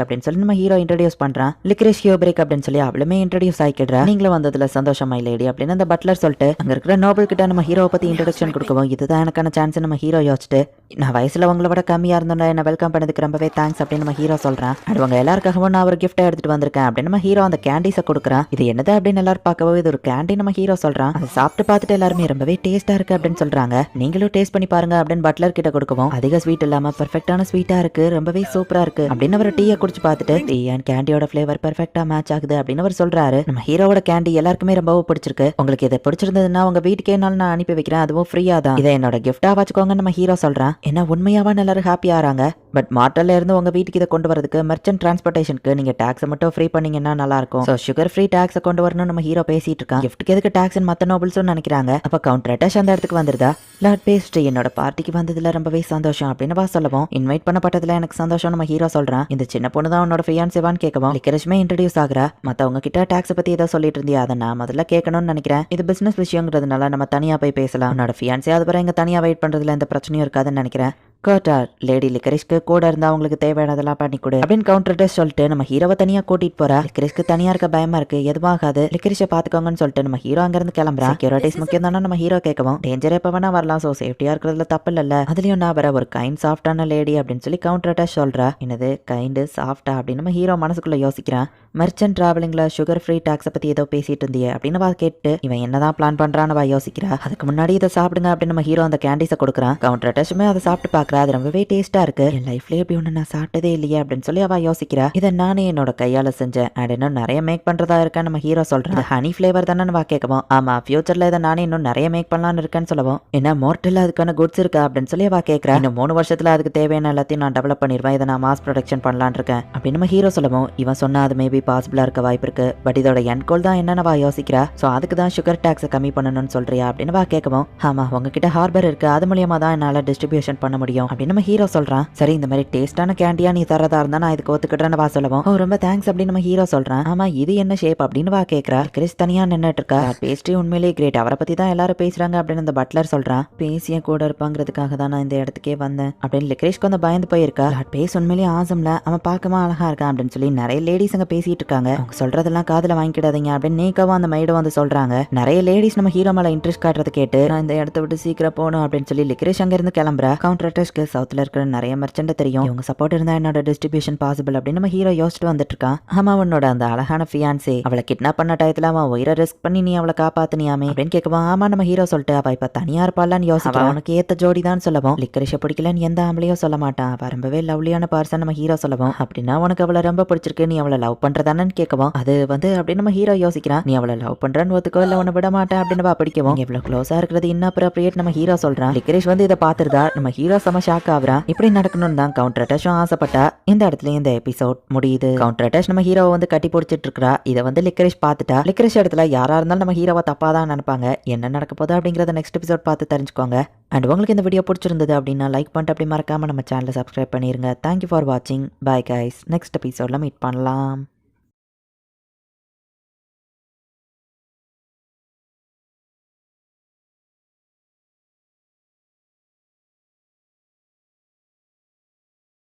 அப்படின்னு சொல்லி நம்ம ஹீரோ இன்ட்ரோடியூஸ் பண்றான். லிக்ரிஷ் ஹியோபிரிக் அப்படின்னு சொல்லி அவளுமே இன்ட்ரோடியூஸ் ஆகிக்கிறா. நீங்களும் வந்ததுல சந்தோஷம் மை லேடி அப்படின்னு அந்த பட்லர் சொல்லிட்டு அங்க இருக்கிற நோபல் கிட்ட நம்ம ஹீரோ பத்தி இன்ட்ரோடக்ஷன் கொடுக்கவும் இதுதான் எனக்கான சான்ஸ் நம்ம ஹீரோ யோசிச்சுட்டு நான் வயசுல உங்களை விட கம்மியா இருந்தோம்னா என்ன வெல்கம் பண்ணதுக்கு ரொம்பவே தேங்க்ஸ் அப்படின்னு நம்ம ஹீரோ சொல்றான். அவங்க எல்லாருக்காகவும் நான் ஒரு கிஃப்ட் எடுத்துட்டு வந்திருக்கேன் அப்படின்னு நம்ம ஹீரோ அந்த கேண்டிஸை கொடுக்குறான். இது என்னது அப்படின்னு எல்லாரும் பார்க்கவோ இது ஒரு கேண்டி நம்ம ஹீரோ சொல்றான். அதை சாப்பிட்டு பார்த்துட்டு எல்லாருமே ரொம்பவே டேஸ்டா இருக்கு அப்படின்னு சொல்றாங்க. நீங்களும் டேஸ்ட் பண்ணி பாருங்க அப்படின்னு பட்லர் கிட்ட கொடுக்கவும் அதிக ஸ்வீட் இல்லாம பெர்ஃபெக்ட்டான ஸ்வீட்டா இருக்கு, ரொம்பவே சூப்பரா இருக்கு அப்படின்னு அவர் டீயை குடிச்சு பார்த்துட்டு டீ அண்ட் கேண்டியோட ஃபிளேவர் பெர்ஃபெக்ட்டா மேட்ச் ஆகுது அப்படின்னு அவர் சொல்றாரு. நம்ம ஹீரோவோட கேண்டி எல்லாருக்குமே ரொம்பவும் பிடிச்சிருக்கு. உங்களுக்கு இதை பிடிச்சிருந்ததுன்னா உங்க வீட்டுக்கே நான் அனுப்பி வைக்கிறேன், அதுவும் ஃப்ரீயா தான். இதை என்னோட கிஃப்டா வச்சுக்கோங்க நம்ம ஹீரோ சொல்றான். என்ன உண்மையாவா எல்லாரும் ஹாப்பி ஆறாங்க. பட் மார்ட்டல்ல இருந்து உங்க வீட்டுக்கு இதை கொண்டு வரதுக்கு மெர்ச்சன்ட் டிரான்ஸ்போர்ட்டேஷனுக்கு நீங்க டாக்ஸ் மட்டும் ஃப்ரீ பண்ணீங்கன்னா நல்லா இருக்கும். சோ சுகர் ஃப்ரீ டாக்ஸை கொண்டு வரணும் நம்ம ஹீரோ பேசிட்டு இருக்கான். கிஃப்ட்க்கு எதுக்கு டாக்ஸ் மத்த நோபல்ஸும் நினைக்கிறாங்க. அப்ப கவுண்டர் டஷ் அந்த இடத்துக்கு வந்துருதா. லார்ட் பேஸ்ட்ரி என்னோட பார்ட்டிக்கு வந்ததுல ரொம்பவே சந்தோஷம் அப்படின்னு வா சொல்லவும் இன்வைட் பண்ணப்பட்டதுல எனக்கு சந்தோஷம் நம்ம ஹீரோ சொல்றான். இந்த சின்ன பொண்ணு தான் உன்னோட ஃபியான்சேவான்னு கேட்கவும் லிக்ரிஷ்மே இன்ட்ரோடியூஸ் ஆகுறா. மத்தவங்க கிட்ட டாக்ஸ் பத்தி ஏதோ சொல்லிட்டு இருந்தியா, அதை நான் முதல்ல கேட்கணும்னு நினைக்கிறேன். இது பிசினஸ் விஷயங்கிறதுனால நம்ம தனியா போய் பேசலாம். உன்னோட ஃபியான்சே அது இங்க தனியா வெயிட் பண்றதுல எந்த பிரச்சனையும் இருக்காதுன்னு நினைக்கிறேன். கோட்டார் லேடி லிக்ரிஷ்க்கு கூட இருந்தா அவங்களுக்கு தேவையானதெல்லாம் பண்ணி கொடு அப்படின்னு கவுண்டர் டெஸ்ட் சொல்லிட்டு நம்ம ஹீரோவை தனியா கூட்டிட்டு போறா. லிக்ரிஷ்க்கு தனியா இருக்க பயமா இருக்கு, எதுவும் ஆகாது, லிக்ரிஷை பாத்துக்கோங்கன்னு சொல்லிட்டு நம்ம ஹீரோ அங்க இருந்து கிளம்புறா. செக்யூரிட்டிஸ் முக்கியம் தானே நம்ம ஹீரோ கேட்கவும் டேஞ்சர் எப்ப வேணா வரலாம், சோ சேஃப்டியா இருக்கிறதுல தப்பு இல்ல. அதுலயும் நான் வர ஒரு கைண்ட் சாஃப்டான லேடி அப்படின்னு சொல்லி கவுண்டர் டெஸ்ட் சொல்றா. என்னது கைண்ட் சாஃப்டா அப்படின்னு நம்ம ஹீரோ மனசுக்குள்ள யோசிக்கிறான். மெர்ச்சன்ட் டிராவலிங்ல சுகர் ஃப்ரீ டாக்ஸை பத்தி ஏதோ பேசிட்டு இருந்தியே அப்படின்னு வா கேட்டு இவன் என்னதான் பிளான் பண்றான்னு வா யோசிக்கிறா. அதுக்கு முன்னாடி இதை சாப்பிடுங்க அப்படின்னு நம்ம ஹீரோ அந்த கேண்டிஸை கொடுக்குறான். கவுண்டர் டெஸ்ட்டுமே அதை சாப்பிட்டு பாக்குறா. அது ரொம்பவே டேஸ்டா இருக்கு. என் லைஃப்ல எப்படி ஒண்ணு நான் சாப்பிட்டதே இல்லையே அப்படின்னு சொல்லி அவ யோசிக்கிறா. இதை நானே என்னோட கையால செஞ்சேன் அண்ட் இன்னும் நிறைய மேக் பண்றதா இருக்கேன்னு நம்ம ஹீரோ சொல்றான். ஹனி ஃபிளேவர் தானே வா கேட்கவும் ஆமா ஃபியூச்சர்ல இதை நானே இன்னும் நிறைய மேக் பண்ணலான்னு இருக்கேன்னு சொல்லவும் என்ன மோர்டல் அதுக்கான குட்ஸ் இருக்கா அப்படின்னு சொல்லி அவ கேட்கறா. இன்னும் 3 வருஷத்துல அதுக்கு தேவையான எல்லாத்தையும் நான் டெவலப் பண்ணிடுவேன், இதை நான் மாஸ் ப்ரொடக்ஷன் பண்ணலான்னு இருக்கேன் அப்படின்னு நம்ம ஹீரோ சொல்லவும் இவன் சொன்னா அது மேபி பாசிபிளா இருக்க வாய்ப்பு இருக்கு. பட் இதோட எண்ட் கோல் தான் என்னன்னு வா யோசிக்கிறா. சோ அதுக்கு தான் சுகர் டாக்ஸை கம்மி பண்ணணும்னு சொல்றியா அப்படின்னு வா கேட்கவும் ஆமா உங்ககிட்ட ஹார்பர் இருக்கு, அது மூலியமா தான் என்னால டிஸ்ட்ரிபியூஷன் பண்ண முடியும் அப்படின்னு நம்ம ஹீரோ சொல்றான். சரி இந்த மாதிரி டேஸ்டான கேண்டியா நீ தரதா இருந்தா நான் இதுக்கு ஒத்துக்கிட்டேன்னு வா சொல்லவும் ஓ ரொம்ப தேங்க்ஸ் அப்படின்னு நம்ம ஹீரோ சொல்றான். ஆமா இது என்ன ஷேப் அப்படின்னு வா கேட்கறா. கிறிஸ் தனியா நின்னுட்டு இருக்கா. பேஸ்ட்ரி உண்மையிலேயே கிரேட், அவரை பத்தி தான் எல்லாரும் பேசுறாங்க அப்படின்னு அந்த பட்லர் சொல்றான். பேசிய கூட இருப்பாங்கிறதுக்காக தான் நான் இந்த இடத்துக்கே வந்தேன் அப்படின்னு லிக்ரிஷ்க்கு வந்து பயந்து போயிருக்கா. பேஸ் உண்மையிலேயே ஆசம்ல, அவன் பார்க்கமா அழகா இருக்கான் அப்படின்னு சொல்லி நிறைய லேடிஸ் அங்க பேசிட்டு இருக்காங்க. அவங்க சொல்றதெல்லாம் காதுல வாங்கிக்கிடாதீங்க அப்படின்னு நீக்காவும் அந்த மைடும் வந்து சொல்றாங்க. நிறைய லேடிஸ் நம்ம ஹீரோ மேல இன்ட்ரெஸ்ட் காட்டுறது கேட்டு நான் இந்த இடத்த விட்டு சீக்கிரம் போகணும் அப்படின்னு சொல்லி லிக்ரிஷ் அங்க இருந்து கிளம்புறா. கவுண்டர் டெஸ்ட்க்கு சவுத்ல இருக்கிற நிறைய மெர்ச்சன்ட் தெரியும், இவங்க சப்போர்ட் இருந்தா என்னோட டிஸ்ட்ரிபியூஷன் பாசிபிள் அப்படின்னு நம்ம ஹீரோ யோசிச்சுட்டு வந்துட்டு இருக்கான். ஆமா உன்னோட அந்த அழகான ஃபியான்சே அவளை கிட்னாப் பண்ண டயத்துல அவன் உயிரை ரிஸ்க் பண்ணி நீ அவளை காப்பாத்தினியாமே அப்படின்னு கேட்கவும் ஆமா நம்ம ஹீரோ சொல்லிட்டு அவ இப்ப தனியா இருப்பாளான்னு யோசிக்கலாம். அவனுக்கு ஏத்த ஜோடி தான் சொல்லவும் லிக்ரிஷ பிடிக்கலன்னு எந்த ஆம்பளையும் சொல்ல மாட்டான், அவ ரொம்பவே லவ்லியான பர்சன் நம்ம ஹீரோ சொல்லவும் அப்படின்னா உனக்கு அவளை ரொம்ப பிடிச்சிருக்கு, நீ அவளை லவ் பண்றதானு கேட்கவும் அது வந்து அப்படின்னு நம்ம ஹீரோ யோசிக்கிறான். நீ அவளை லவ் பண்றன்னு ஒத்துக்கோ இல்ல உன்னை விட மாட்டேன் அப்படின்னு பிடிக்கவும் எவ்வளவு க்ளோஸா இருக்கிறது இன்னும் அப்ரோப்ரியேட் நம்ம ஹீரோ சொல்றான். லிக்ரிஷ் வந்து இதை பாத்துருதா நம்ம ஹீரோ செம ஷாக் ஆகுறான். இப்படி நடக்கணும்னு தான் கவுண்டர் அட்டாஷும் ஆசைப்பட்டா. இந்த இடத்துல இந்த எபிசோட் முடியுது. கவுண்டர் அட்டாஷ் நம்ம ஹீரோவை வந்து கட்டி பிடிச்சிட்டு இருக்கா. இதை வந்து லிக்கரிஷ் பார்த்துட்டா. லிக்கரிஷ் இடத்துல யாரா இருந்தாலும் நம்ம ஹீரோவை தப்பா தான் நினைப்பாங்க. என்ன நடக்க போகுது அப்படிங்கறத நெக்ஸ்ட் எபிசோட் பார்த்து தெரிஞ்சுக்கோங்க. அண்ட் உங்களுக்கு இந்த வீடியோ பிடிச்சிருந்தது அப்படின்னா லைக் பண்ணிட்டு அப்படி மறக்காம நம்ம சேனலை சப்ஸ்கிரைப் பண்ணிருங்க. தேங்க்யூ ஃபார் வாட்சிங். Bye guys. நெக்ஸ்ட் எபிசோட்ல மீட் பண்ணலாம்.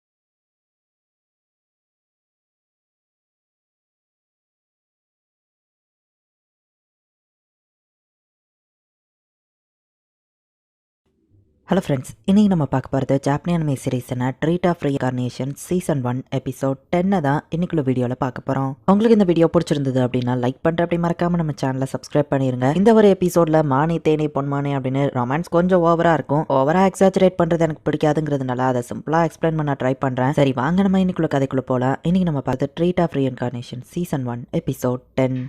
ஹலோ ஃப்ரெண்ட்ஸ், இன்றைக்கி நம்ம பார்க்க போகிறது ஜாப்பனீஸ் அனிமே சீரிஸான treat of reincarnation season 1 episode 10 தான் இன்னைக்குள்ள வீடியோவில் பார்க்க போகிறோம். உங்களுக்கு இந்த வீடியோ பிடிச்சிருந்தது அப்படின்னா லைக் பண்ணிட்டு அப்படி மறக்காமல் நம்ம சேனலை சப்ஸ்கிரைப் பண்ணிடுங்க. இந்த ஒரு எபிசோடில் மானி தேனி பொன்மானி அப்படின்னு ரொமான்ஸ் கொஞ்சம் ஓவராக இருக்கும். ஓவராக எக்ஸாஜரேட் பண்ணுறது எனக்கு பிடிக்காதுங்கிறதுனால அதை சிம்பிளாக எக்ஸ்பிளைன் பண்ண ட்ரை பண்ணுறேன். சரி வாங்க நம்ம இன்னைக்குள்ள கதைக்குள்ளே போகலாம். இன்றைக்கி நம்ம பார்த்து Treat of reincarnation season 1 episode 10.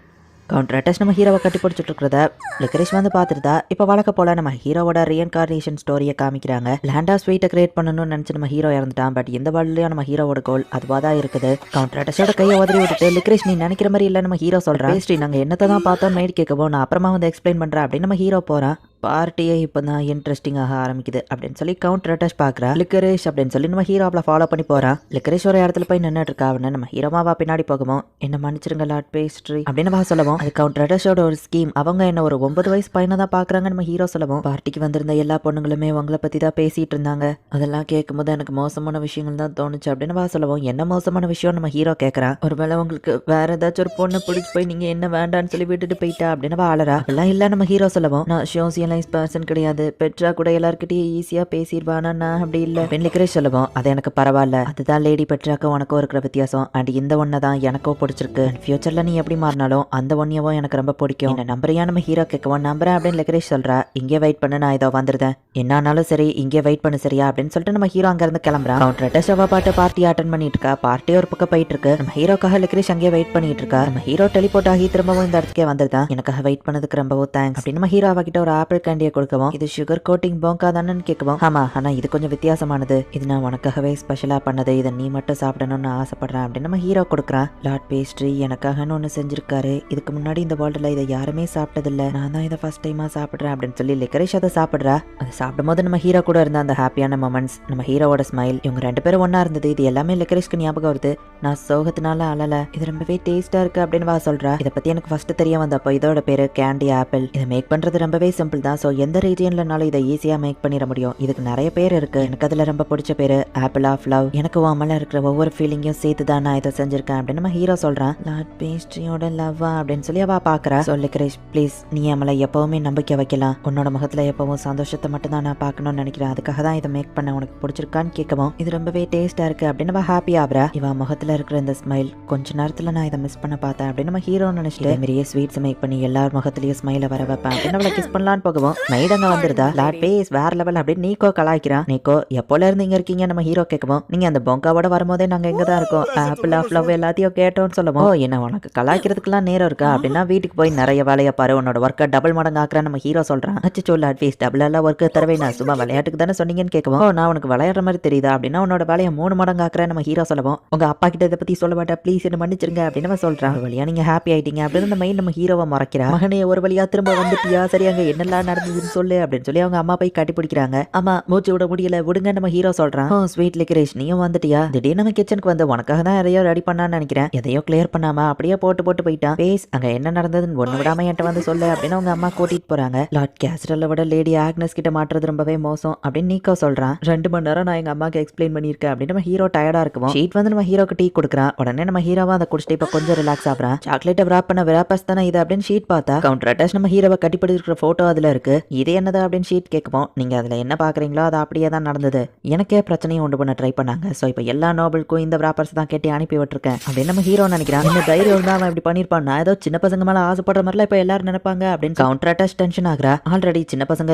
Counter attack நம்ம ஹீரோவை கட்டி பிடிச்சிட்டு இருக்கிறத லிக்கரிஷ் வந்து பார்த்துருந்தா. இப்போ வழக்க போல நம்ம ஹீரோவோட ரீஇன்கார்னேஷன் ஸ்டோரியை காமிக்கிறாங்க. லேண்ட் ஆஃப் ஸ்வீட்டை கிரியேட் பண்ணணும்னு நினைச்சு நம்ம ஹீரோ இறந்துட்டான். பட் இந்த வேர்ல்ட்லயும் நம்ம ஹீரோவோட கோல் அதுவாக தான் இருக்குது. கவுண்டர் அட்டாஷோட கையை உதறி விட்டுட்டு லிக்கரிஷ் நீ நினைக்கிற மாதிரி இல்லை நம்ம ஹீரோ சொல்றான். பேஸ்ட்ரி நாங்கள் என்னத்தை தான் பார்த்தோம் மெய்ட் கேட்கவும் நான் அப்புறமா வந்து எக்ஸ்பிளைன் பண்ணுறேன் அப்படின்னு நம்ம ஹீரோ போகிறான். பார்ட்டியே இப்போ தான் இன்ட்ரெஸ்டிங்காக ஆரம்பிக்குது அப்படின்னு சொல்லி கவுண்டர் அட்டாஷ் பார்க்குறா. லிக்கரிஷ் அப்படின்னு சொல்லி நம்ம ஹீரோவில் ஃபாலோ பண்ணி போகிறான். லிக்கரிஷ் ஒரு இடத்துல போய் நின்றுட்டு இருக்கா. அவனை நம்ம ஹீரோமாவா பின்னாடி போகவும் என்ன மன்னிச்சிருங்க லார்ட் பேஸ்ட்ரி அப்படின்னு வா சொல்லவும் அது கவுண்டர் அட்டாஷோட ஒரு ஸ்கீம். அவங்க என்ன ஒரு 9 வயசு பையனை தான் பார்க்குறாங்க நம்ம ஹீரோ சொல்லவும் பார்ட்டிக்கு வந்திருந்த எல்லா பொண்ணுங்களுமே உங்களை பற்றி தான் பேசிகிட்டு இருந்தாங்க. அதெல்லாம் கேட்கும்போது எனக்கு மோசமான விஷயங்கள் தான் தோணுச்சு அப்படின்னு வா சொல்லவும் என்ன மோசமான விஷயம் நம்ம ஹீரோ கேட்குறான். ஒருவேளை உங்களுக்கு வேற ஏதாச்சும் ஒரு பொண்ணு பிடிச்சி போய் நீங்கள் என்ன வேண்டான்னு சொல்லி விட்டுட்டு போயிட்டா அப்படின்னு ஆளரா. அதெல்லாம் இல்லை நம்ம ஹீரோ சொல்லவும் நான் சோசியல் பர்சன் கிடையாது. பெட்ரா கூட எல்லார்கிட்டயும் ஈஸியா பேசிடுவானா நான் அப்படி இல்ல லிக்கரிஷ் சொல்லுவோம். அது எனக்கு பரவாயில்ல. அதுதான் லேடி பெட்ராக்கும் உனக்கும் இருக்கிற வித்தியாசம். அண்ட் இந்த ஒன்னை தான் எனக்கும் பிடிச்சிருக்கு. ஃபியூச்சர்ல நீ எப்படி மாறினாலும் அந்த ஒன்னையவும் எனக்கு ரொம்ப பிடிக்கும். என்ன நம்பரையா நம்ம ஹீரோ கேட்கவும் நம்புறேன் அப்படின்னு லிக்கரிஷ் சொல்றா. இங்கே வெயிட் பண்ணு நான் இதோ வந்துருந்தேன். என்னானாலும் சரி இங்கே வெயிட் பண்ணு சரியா அப்படின்னு சொல்லிட்டு நம்ம ஹீரோ அங்க இருந்து கிளம்புறான். கவுண்டர் அட்டாஷ் பாட்டு பார்ட்டி அட்டன் பண்ணிட்டு இருக்கா. பார்ட்டி ஒரு பக்கம் போயிட்டு இருக்கு. நம்ம ஹீரோக்காக லிக்கரிஷ் அங்கே வெயிட் பண்ணிட்டு இருக்கா. நம்ம ஹீரோ டெலிபோர்ட் ஆகி திரும்பவும் இந்த இடத்துக்கே வந்துருதான். எனக்காக வெயிட் பண்ணதுக்கு ரொம்பவும் தேங்க்ஸ் அப்படின்னு நம்ம ஹீரோ அவகிட்ட ஒரு ஆப்பிள் கேண்டியை கொடுக்கவும் இது சுகர் கோட்டிங் போங்கா தானு கேட்கவும் ஆமா ஆனா இது கொஞ்சம் வித்தியாசமானது. இது நான் உனக்காகவே ஸ்பெஷலா பண்ணது. இதை நீ மட்டும் சாப்பிடணும்னு ஆசைப்படுறேன் அப்படின்னு நம்ம ஹீரோ கொடுக்குறான். லார்ட் பேஸ்ட்ரி எனக்காகன்னு ஒன்று செஞ்சிருக்காரு. இதுக்கு முன்னாடி இந்த வேர்ல்டுல இதை யாருமே சாப்பிட்டதில்ல. நான் தான் இதை ஃபர்ஸ்ட் டைமா சாப்பிட்றேன் அப்படின்னு சொல்லி லிக்கரிஷ் அதை சாப்பிட்றா. அதை சாப்பிடும் போது நம்ம ஹீரோ கூட இருந்த அந்த ஹாப்பியான மொமெண்ட்ஸ், நம்ம ஹீரோவோட ஸ்மைல், இவங்க 2 பேரும் ஒன்னா இருந்தது. இது எல்லாமே லிக்கரிஷ்க்கு ஞாபகம் வருது. நான் சோகத்தினால அழல. இது ரொம்பவே டேஸ்டா இருக்கு அப்படின்னு வா சொல்றா. இதை பத்தி எனக்கு ஃபர்ஸ்ட் தெரிய வந்தப்போ இதோட பேரு கேண்டி ஆப்பிள். இதை மேக் பண்றது ரொம்பவே சிம்பிள் தான். ஸோ எந்த ரீஜியன்லனாலும் இதை ஈஸியா மேக் பண்ணிட முடியும். இதுக்கு நிறைய பேர் இருக்கு. எனக்கு அதுல ரொம்ப பிடிச்ச பேரு ஆப்பிள் ஆஃப் லவ். எனக்கு உன் இருக்கிற ஒவ்வொரு ஃபீலிங்கையும் சேர்த்து தான் நான் இதை செஞ்சிருக்கேன் அப்படின்னு நம்ம ஹீரோ சொல்றான். லார்ட் பேஸ்ட்ரியோட லவ்வா அப்படின்னு சொல்லி அவ பாக்குறா. சொல்லி கிரேஷ் ப்ளீஸ் நீ நம்மளை எப்பவுமே நம்பிக்கை வைக்கலாம். உன்னோட முகத்துல எப்பவும் சந்தோஷத்தை மட்டும் தான் நான் பார்க்கணும்னு நினைக்கிறேன். அதுக்காக தான் இதை மேக் பண்ண. உனக்கு பிடிச்சிருக்கான்னு கேட்கவும் இது ரொம்பவே டேஸ்டா இருக்கு அப்படின்னு அவ ஹாப்பி ஆகுறா. இவ முகத்துல இருக்கிற இந்த ஸ்மைல் கொஞ்ச நேரத்துல நான் இதை மிஸ் பண்ண பார்த்தேன் அப்படின்னு நம்ம ஹீரோ நினைச்சிட்டு நிறைய ஸ்வீட்ஸ் மேக் பண்ணி எல்லார் முகத்திலயும் ஸ்மைல வர வைப்பேன் அப்படின்னு அவளை கிஸ் பண்ணலான்னு போகவும் மைடங்க வந்துருதா. லார்ட் பேஸ் வேற லெவல் அப்படின்னு நீக்கோ கலாய்க்கிறான். நீக்கோ எப்போல இருந்து இங்க இருக்கீங்க நம்ம ஹீரோ கேட்கவும் நீங்க அந்த பொங்காவோட வரும்போதே நாங்க எங்க தான் இருக்கோம். ஆப்பிள் ஆஃப் லவ் எல்லாத்தையும் கேட்டோம்னு சொல்லுவோம். என்ன உனக்கு கலாய்க்கிறதுக்குலாம் நேரம் இருக்கா அப்படின்னா வீட்டுக்கு போய் நிறைய வேலையை பாரு. உன்னோட ஒர்க்கை டபுள் மடங்கு ஆக்குறான்னு நம்ம ஹீரோ சொல்றான். அச்சோ லார்ட் பேஸ் டபுள் எல்லாம் ஒர்க்கு தரவே நான் சும்மா விளையாட்டுக்கு தானே சொன்னீங்கன்னு கேட்கவும் நான் உனக்கு விளையாடுற மாதிரி தெரியுதா அப்படின்னா உன்னோட வேலையை 3 மடங்கு ஆக்குறேன் நம்ம ஹீரோ சொல்லுவோம். உங்க அப்பா கிட்ட இதை பத்தி சொல்ல மாட்டா ப்ளீஸ் என்ன மன்னிச்சிருங்க அப்படின்னு நம்ம சொல்றான். ஒரு வழியா நீங்க ஹாப்பி ஆயிட்டீங்க அப்படின்னு அந்த மைண்ட் நம்ம ஹீரோவை மறைக்கிறா. மகனே ஒரு வழியா திரும்ப வந்துட்டியா சரி அங்க என்னெல்லாம் நடந்ததுன்னு சொல்லு அப்படின்னு சொல்லி அவங்க அம்மா போய் கட்டி பிடிக்கிறாங்க. அம்மா மூச்சு விட முடியல விடுங்க நம்ம ஹீரோ சொல்றான். ஸ்வீட் லிக்கரேஷ் நீயும் வந்துட்டியா? திடீர்னு நம்ம கிச்சனுக்கு வந்து உனக்காக தான் எதையோ ரெடி பண்ணான்னு நினைக்கிறேன். எதையோ கிளியர் பண்ணாம அப்படியே போட்டு போயிட்டான். பேஸ் அங்க என்ன நடந்ததுன்னு ஒண்ணு விடாம என்கிட்ட வந்து சொல்லு அப்படின்னு அவங்க அம்மா கூட்டிட்டு போறாங்க. லார்ட் கேஸ்ட்ரலை விட லேடி ஆக்னஸ் கிட்ட மாட்டுறது ரொம்பவே மோசம் அப்படின்னு நீக்கோ சொல்றான். 2 மணி நேரம் நான் எங்க அம்மாக்கு எக்ஸ்பிளைன் பண்ணிருக்கேன் அப்படின்னு நம்ம ஹீரோ டயர்டா இருக்கும். ஷீட் வந்து நம்ம ஹீரோக்கு டீ கொடுக்குறான். உடனே நம்ம ஹீரோவா அதை குடிச்சிட்டு இப்ப கொஞ்சம் ரிலாக்ஸ் ஆகுறான். சாக்லேட்டை விராப் பண்ண விராப்பஸ் தானே இது அப்படின்னு ஷீட் பார்த்தா கவுண்டர் அட்டாஷ் நம்ம ஹீரோவை கட்டிப்பிடி இருக்கிற போட்டோ அதுல இருக்கு. இது என்னது அப்படின்னு ஷீட் கேட்கும். நீங்க அதுல என்ன பாக்குறீங்களோ அது அப்படியே தான் நடந்தது. எனக்கே பிரச்சனையும் உண்டு பண்ண ட்ரை பண்ணாங்க. சோ இப்போ எல்லா நோபலுக்கும் இந்த விராப்பர்ஸ் தான் கேட்டு அனுப்பி விட்டுருக்கேன் அப்படின்னு நம்ம ஹீரோ நினைக்கிறான். இந்த தைரியம் தான் அவன் இப்படி பண்ணிருப்பான். நான் ஏதோ சின்ன பசங்க மேல ஆசைப்படுற மாதிரிலாம் இப்ப எல்லாரும் நினைப்பாங்க அப்படின்னு கவுண்டர் அட்டாஷ் டென்ஷன் ஆகுறா. ஆல்ரெடி சின்ன பசங்க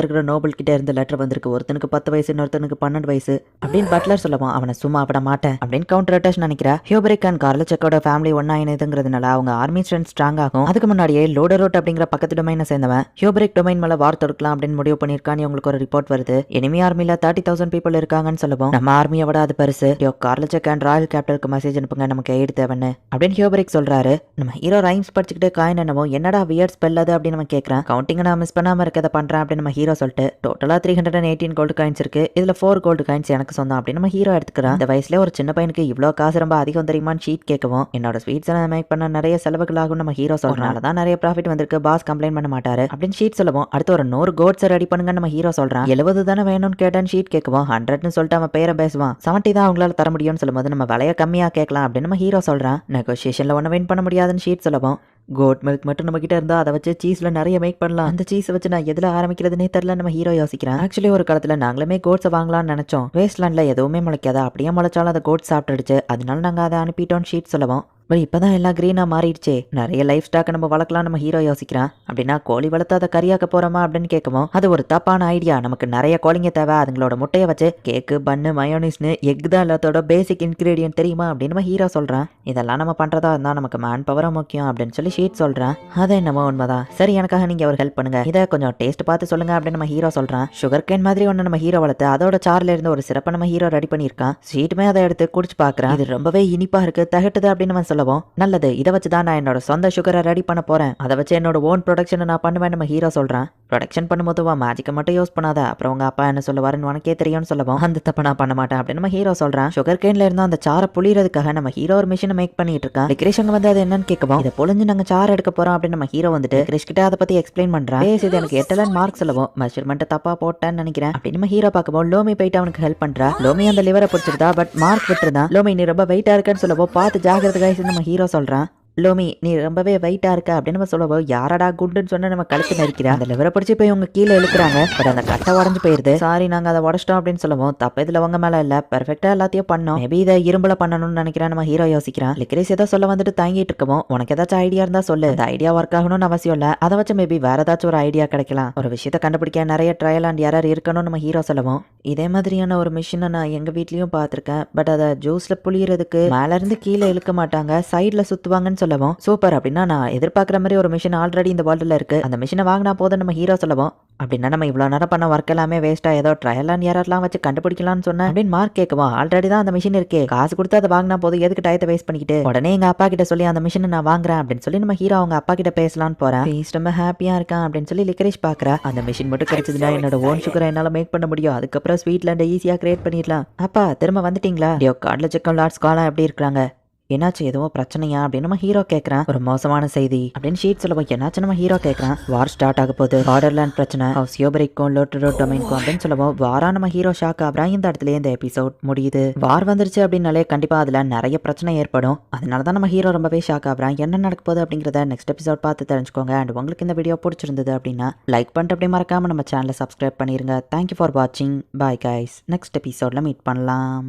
இருக்கிற நோபல் கிட்ட இருந்து லெட்டர் வந்திருக்கு. ஒருத்தனுக்கு 10 வயசு இன்னொருத்தனுக்கு 12 வயசு அப்படின்னு பட்லர் சொல்லுவான். அவனை சும்மா விட மாட்டேன் அப்படின்னு கவுண்டர் அட்டாஷ் நினைக்கிறா. ஹியூபரிக் அண்ட் கார்லச்சக்கோட ஃபேமிலி ஒன்னா இணைதுங்கிறதுனால அவங்க ஆர்மி ஸ்ட்ரென்த் ஸ்ட்ராங் ஆகும். அதுக்கு முன்னாடியே லோடரோட் அப்படிங்கிற பக்கத்து டொமைனை சேர்ந்தவன் ஹியூபரிக் டொமைன் மேல வார் வார் தொடுக்கலாம் அப்படின்னு முடிவு பண்ணிருக்கான்னு உங்களுக்கு ஒரு ரிப்போர்ட் வருது. எனிமி ஆர்மில 30,000 பீப்புள் இருக்காங்கன்னு சொல்லவும் நம்ம ஆர்மியை விட அது பெருசு. கார்லஜெக் அண்ட் ராயல் கேப்டனுக்கு மெசேஜ் அனுப்புங்க, நமக்கு எய்டு தேவைன்னு அப்படின்னு ஹியூபரிக் சொல்றாரு. நம்ம ஹீரோ ரைம்ஸ் படிச்சுக்கிட்டு காயின் என்னவோ என்னடா வியர்ட் ஸ்பெல் அது அப்படின்னு நம்ம கேட்கறான். கவுண்டிங் நான் மிஸ் பண்ணாம இருக்கதை பண்றேன் அப்படின்னு நம்ம ஹீரோ சொல்லிட்டு டோட்டலா 318 கோல்டு காயின்ஸ் இருக்கு, இதுல 4 கோல்டு காயின்ஸ் எனக்கு சொந்தம் அப்படின்னு நம்ம ஹீரோ எடுத்துக்கிறான். இந்த வயசுல ஒரு சின்ன பையனுக்கு இவ்வளவு காசு ரொம்ப அதிகம் தெரியுமான்னு ஷீட் கேட்கவும் என்னோட ஸ்வீட்ஸ் மேக் பண்ண நிறைய செலவுகள் ஆகும் நம்ம ஹீரோ சொல்றனால தான் நிறைய ப்ராஃபிட் வந்திருக்கு, பாஸ் கம்ப்ளைண்ட் பண்ண மாட்டாரு அப்படின்னு ஷீட் சொல்லவும் அடுத்து ஒரு 100 கோட்ஸ் ரெடி பண்ணுங்க நம்ம ஹீரோ சொல்றான். 70 தானே வேணும்னு கேட்டான்னு ஷீட் கேட்கவும் 100ன்னு சொல்லிட்டு அவன் பேரை பேசுவான். 70 தான் அவங்களால தர முடியும்னு சொல்லும்போது நம்ம விலைய கம்மியா கேட்கலாம் அப்படின்னு நம்ம ஹீரோ சொல்றான். நெகோசியேஷன்ல ஒன்னும் வின் பண்ண முடியாதுன்னு ஷீட் சொல்லவும் கோட் மில்க் மட்டும் நம்ம கிட்ட இருந்தா அதை வச்சு சீஸ்ல நிறைய மேக் பண்ணலாம், அந்த சீஸ் வச்சு நான் எதுல ஆரம்பிக்கிறதுனே தெரியல நம்ம ஹீரோ யோசிக்கிறேன். ஆக்சுவலி ஒரு காலத்துல நாங்களுமே கோட்ஸை வாங்கலாம்னு நினைச்சோம், வேஸ்ட்லேண்ட்ல எதுவுமே முளைக்காதா, அப்படியே முளைச்சாலும் அதை கோட் சாப்பிட்டுடுச்சு, அதனால நாங்க அதை அனுப்பிட்டோம் ஷீட் சொல்லவும் பட் இப்பதான் எல்லாம் கிரீனா மாறிடுச்சே, நிறைய லைஃப் ஸ்டாக்கை நம்ம வளர்க்கலாம் நம்ம ஹீரோ யோசிக்கிறான். அப்படின்னா கோழி வளர்த்து அதை கறியாக்க போறோமா அப்படின்னு கேட்கவும் அது ஒரு தப்பான ஐடியா, நமக்கு நிறைய கோழிங்க தேவை, அதுங்களோட முட்டையை வச்சு கேக்கு பன்னு மயோனிஸ்னு எக் தான் எல்லாத்தோட பேசிக் இன்கிரீடியன்ட் தெரியுமா அப்படின்னு நம்ம ஹீரோ சொல்றான். இதெல்லாம் நம்ம பண்றதா இருந்தா நமக்கு மேன் பவரும் முக்கியம் அப்படின்னு சொல்லி ஷீட் சொல்றான். அது என்னமோ உண்மைதான், சரி எனக்காக நீங்க ஒரு ஹெல்ப் பண்ணுங்க, இதை கொஞ்சம் டேஸ்ட் பார்த்து சொல்லுங்க அப்படின்னு நம்ம ஹீரோ சொல்றான். சுகர் கேன் மாதிரி ஒன்று நம்ம ஹீரோ வளர்த்து அதோட சார்ல இருந்து ஒரு சிறப்பை நம்ம ஹீரோ ரெடி பண்ணியிருக்கான். ஷீட்டுமே அதை எடுத்து குடிச்சு பாக்குறான், இது ரொம்பவே இனிப்பா இருக்கு, தகட்டுது அப்படின்னு நம்ம சொல்லவும் நல்லது, இதை வச்சு தான் நான் என்னோட சொந்த சுகரை ரெடி பண்ண போறேன், அதை வச்சு என்னோட ஓன் ப்ரொடக்ஷனை நான் பண்ணுவேன் நம்ம ஹீரோ சொல்றான். ப்ரொடக்ஷன் பண்ணும்போது மேஜிக்கை மட்டும் யூஸ் பண்ணாத, அப்புறம் உங்க அப்பா என்ன சொல்லுவாருன்னு உனக்கே தெரியும்னு சொல்லவும் அந்த தப்ப நான் பண்ண மாட்டேன் அப்படின்னு நம்ம ஹீரோ சொல்றான். சுகர் கேன்ல இருந்தா அந்த சாரை புளியறதுக்காக நம்ம ஹீரோ ஒரு மிஷினை மேக் பண்ணிட்டு இருக்கான். கிரேஷங்க வந்து அது என்னன்னு கேட்கவும் இதை பொழிஞ்சு நாங்க சார் எடுக்க போறோம் அப்படின்னு நம்ம ஹீரோ வந்துட்டு கிரிஷ் கிட்ட அதை பத்தி எக்ஸ்பிளைன் பண்றான். இது எனக்கு 8 மார்க் சொல்லவும் மெஷர்மெண்ட் தப்பா போட்டேன்னு நினைக்கிறேன் அப்படின்னு நம்ம ஹீரோ பார்க்கவும் லோமி போயிட்டு அவனுக்கு ஹெல்ப் பண்றா. லோமி அந்த லிவரை பிடிச்சிருந்தா பட் மார்க் விட்டுருந்தான். லோமி நீ ரொம்ப வெயிட்டா இருக்கன்னு சொல்லவும் பார்த்து ஜாகிரதை கைஸ் நம்ம ஹீரோ சொல்றான். லோமி நீ ரொம்பவே வெயிட்டா இருக்க அப்படின்னு நம்ம சொல்லவும் யாரடா குண்டுன்னு சொன்னா நம்ம கழுத்து நெரிக்கிறா, அந்த லிவரை பிடிச்சி போய் உங்க கீழே இழுக்கிறாங்க பட் அந்த கட்டை உடஞ்சு போயிருது, சாரி நாங்க அதை உடச்சிட்டோம் அப்படின்னு சொல்லவும் தப்பு இதுல உங்க மேல இல்ல, பெர்ஃபெக்டா எல்லாத்தையும் பண்ணோம், மேபி இதை இரும்புல பண்ணணும்னு நினைக்கிறேன் நம்ம ஹீரோ யோசிக்கிறான். லிக்ரேஸ் ஏதோ சொல்ல வந்துட்டு தாங்கிட்டு இருக்கவும் உனக்கு ஏதாச்சும் ஐடியா இருந்தா சொல்லு, அந்த ஐடியா ஒர்க் ஆகணும்னு அவசியம் இல்ல, அதை வச்சு மேபி வேற ஏதாச்சும் ஒரு ஐடியா கிடைக்கலாம், ஒரு விஷயத்தை கண்டுபிடிக்க நிறைய ட்ரையல் அண்ட் எரர் இருக்கணும் நம்ம ஹீரோ சொல்லவும் இதே மாதிரியான ஒரு மிஷினை நான் எங்க வீட்லயும் பார்த்திருக்கேன், பட் அதை ஜூஸ்ல புளியறதுக்கு மேல இருந்து கீழே இழுக்க மாட்டாங்க, சைட்ல சுத்துவாங்கன்னு சொல்லவும் சூப்பர், அப்படின்னா நான் எதிர்பார்க்குற மாதிரி ஒரு மிஷின் ஆல்ரெடி இந்த வேர்ல்டில் இருக்கு, அந்த மிஷினை வாங்கினா போதும் நம்ம ஹீரோ சொல்லவும் அப்படின்னா நம்ம இவ்வளோ நேரம் பண்ண ஒர்க் எல்லாமே வேஸ்டா, ஏதோ ட்ரையல் அண்ட் எரர்லாம் வச்சு கண்டுபிடிக்கலாம்னு சொன்னேன் அப்படின்னு மார்க் கேட்கவும் ஆல்ரெடி தான் அந்த மிஷின் இருக்கே, காசு கொடுத்து அதை வாங்கினா போதும், எதுக்கு டயத்தை வேஸ்ட் பண்ணிக்கிட்டு, உடனே எங்க அப்பா கிட்ட சொல்லி அந்த மிஷினை நான் வாங்குறேன் அப்படின்னு சொல்லி நம்ம ஹீரோ அவங்க அப்பா கிட்ட பேசலான்னு போறேன். ரொம்ப ஹாப்பியா இருக்கான் அப்படின்னு சொல்லி லிக்ரேஷ் பாக்குறா. அந்த மிஷின் மட்டும் கிடைச்சதுன்னா என்னோட ஓன் சுகரை என்னால மேக் பண்ண முடியும், அதுக்கப்புறம் ஸ்வீட்லேண்ட் ஈஸியா கிரியேட் பண்ணிடலாம். அப்பா திரும்ப வந்துட்டீங்களா, கார்ட்ல செக்கம் லார்ட்ஸ் காலா எப்படி இருக்காங்க, என்னாச்சு எதுவும் பிரச்சனையா அப்படின்னு நம்ம ஹீரோ கேட்கறான். ஒரு மோசமான செய்தி அப்படின்னு ஷீட் சொல்லுவோம். என்னாச்சு நம்ம ஹீரோ கேட்கறான். வார் ஸ்டார்ட் ஆக போகுது, பார்டர்லேண்ட் பிரச்சனை, சியோபரிக்கும் லோட்டரோ டொமைன்க்கும் அப்படின்னு சொல்லுவோம். வாரா நம்ம ஹீரோ ஷாக் ஆகுறான். இந்த இடத்துல இந்த எபிசோட் முடியுது. வார் வந்துருச்சு அப்படின்னாலே கண்டிப்பா அதுல நிறைய பிரச்சனை ஏற்படும், அதனாலதான் நம்ம ஹீரோ ரொம்பவே ஷாக் ஆகுறான். என்ன நடக்க போகுது அப்படிங்கிறத நெக்ஸ்ட் எபிசோட் பார்த்து தெரிஞ்சுக்கோங்க. அண்ட் உங்களுக்கு இந்த வீடியோ பிடிச்சிருந்தது அப்படின்னா லைக் பண்ணிட்டு அப்படி மறக்காம நம்ம சேனலை சப்ஸ்கிரைப் பண்ணிருங்க. தேங்க்யூ ஃபார் வாட்சிங். பாய் கைஸ், நெக்ஸ்ட் எபிசோட்ல மீட் பண்ணலாம்.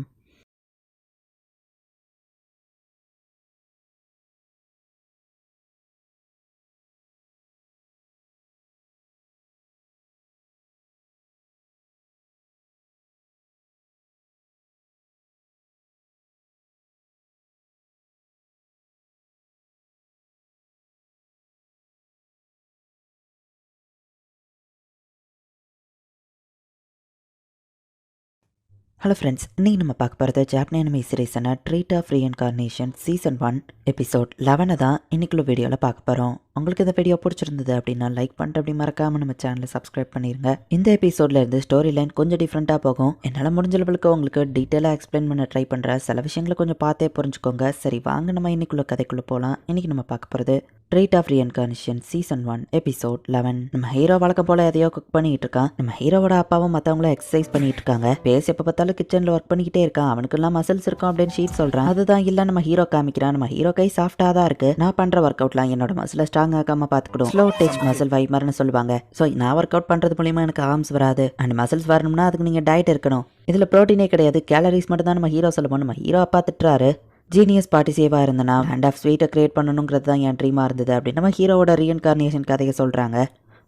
ஹலோ ஃப்ரெண்ட்ஸ், இன்றைக்கி நம்ம பார்க்க போகிறது ஜாப்பனீஸ் அனிமே சீரிஸான treat of reincarnation season 1 episode 11 தான் இன்றைக்குள்ள வீடியோவில் பார்க்க போகிறோம். உங்களுக்கு இந்த வீடியோ பிடிச்சிருந்தது அப்படின்னா லைக் பண்ணிட்டு அப்படி மறக்காமல் நம்ம சேனலை சப்ஸ்கிரைப் பண்ணிடுங்க. இந்த எபிசோட்ல இருந்து ஸ்டோரி லைன் கொஞ்சம் டிஃப்ரெண்ட்டாக போகும். என்னால் முடிஞ்ச அளவுக்கு உங்களுக்கு டீட்டெயிலாக எக்ஸ்பிளைன் பண்ண ட்ரை பண்ணுறேன். சில விஷயங்களை கொஞ்சம் பார்த்தே புரிஞ்சுக்கோங்க. சரி வாங்க நம்ம இன்னைக்குள்ள கதைக்குள்ளே போகலாம். இன்றைக்கி நம்ம பார்க்க போகிறது Treat of reincarnation season 1 episode 11. நம்ம ஹீரோ வழக்கம் போல எதையோ குக் பண்ணிட்டு இருக்கான். நம்ம ஹீரோவோட அப்பாவும் மற்றவங்களும் எக்ஸசைஸ் பண்ணிட்டு இருக்காங்க. பேஸ் எப்போ பார்த்தாலும் கிச்சனில் ஒர்க் பண்ணிக்கிட்டே இருக்கான். அவனுக்குலாம் மசில்ஸ் இருக்கும் அப்படின்னு ஷீட் சொல்கிறான். அதுதான் இல்லை நம்ம ஹீரோ காமிக்கிறான். நம்ம ஹீரோ கை சாஃப்டாக தான் இருக்கு. நான் பண்ணுற ஒர்க் அவுட்லாம் என்னோட மசிலை ஸ்ட்ராங் ஆகாம பார்த்துக்கிடும். ஸ்லோ டெச் மசில் வைமர்னு சொல்லுவாங்க. ஸோ நான் ஒர்க் அவுட் பண்ணுறது மூலியமா எனக்கு ஆர்ம்ஸ் வராது. அண்ட் மசில்ஸ் வரணும்னா அதுக்கு நீங்கள் டயட் இருக்கணும். இதில் ப்ரோட்டீனே கிடையாது, கேலரிஸ் மட்டும் தான் நம்ம ஹீரோ சொல்லுவோம். நம்ம ஹீரோ அப்பா திட்டுறாரு. ஜீனியஸ் பார்ட்டி சேவாக இருந்தனா ஹேண்ட் ஆஃப் ஸ்வீட்டை கிரியேட் பண்ணணுங்கிறது தான் என் ட்ரீமாக இருந்தது அப்படின்னு நம்ம ஹீரோவோட ரீஇன்கார்னேஷன் கதையை சொல்கிறாங்க.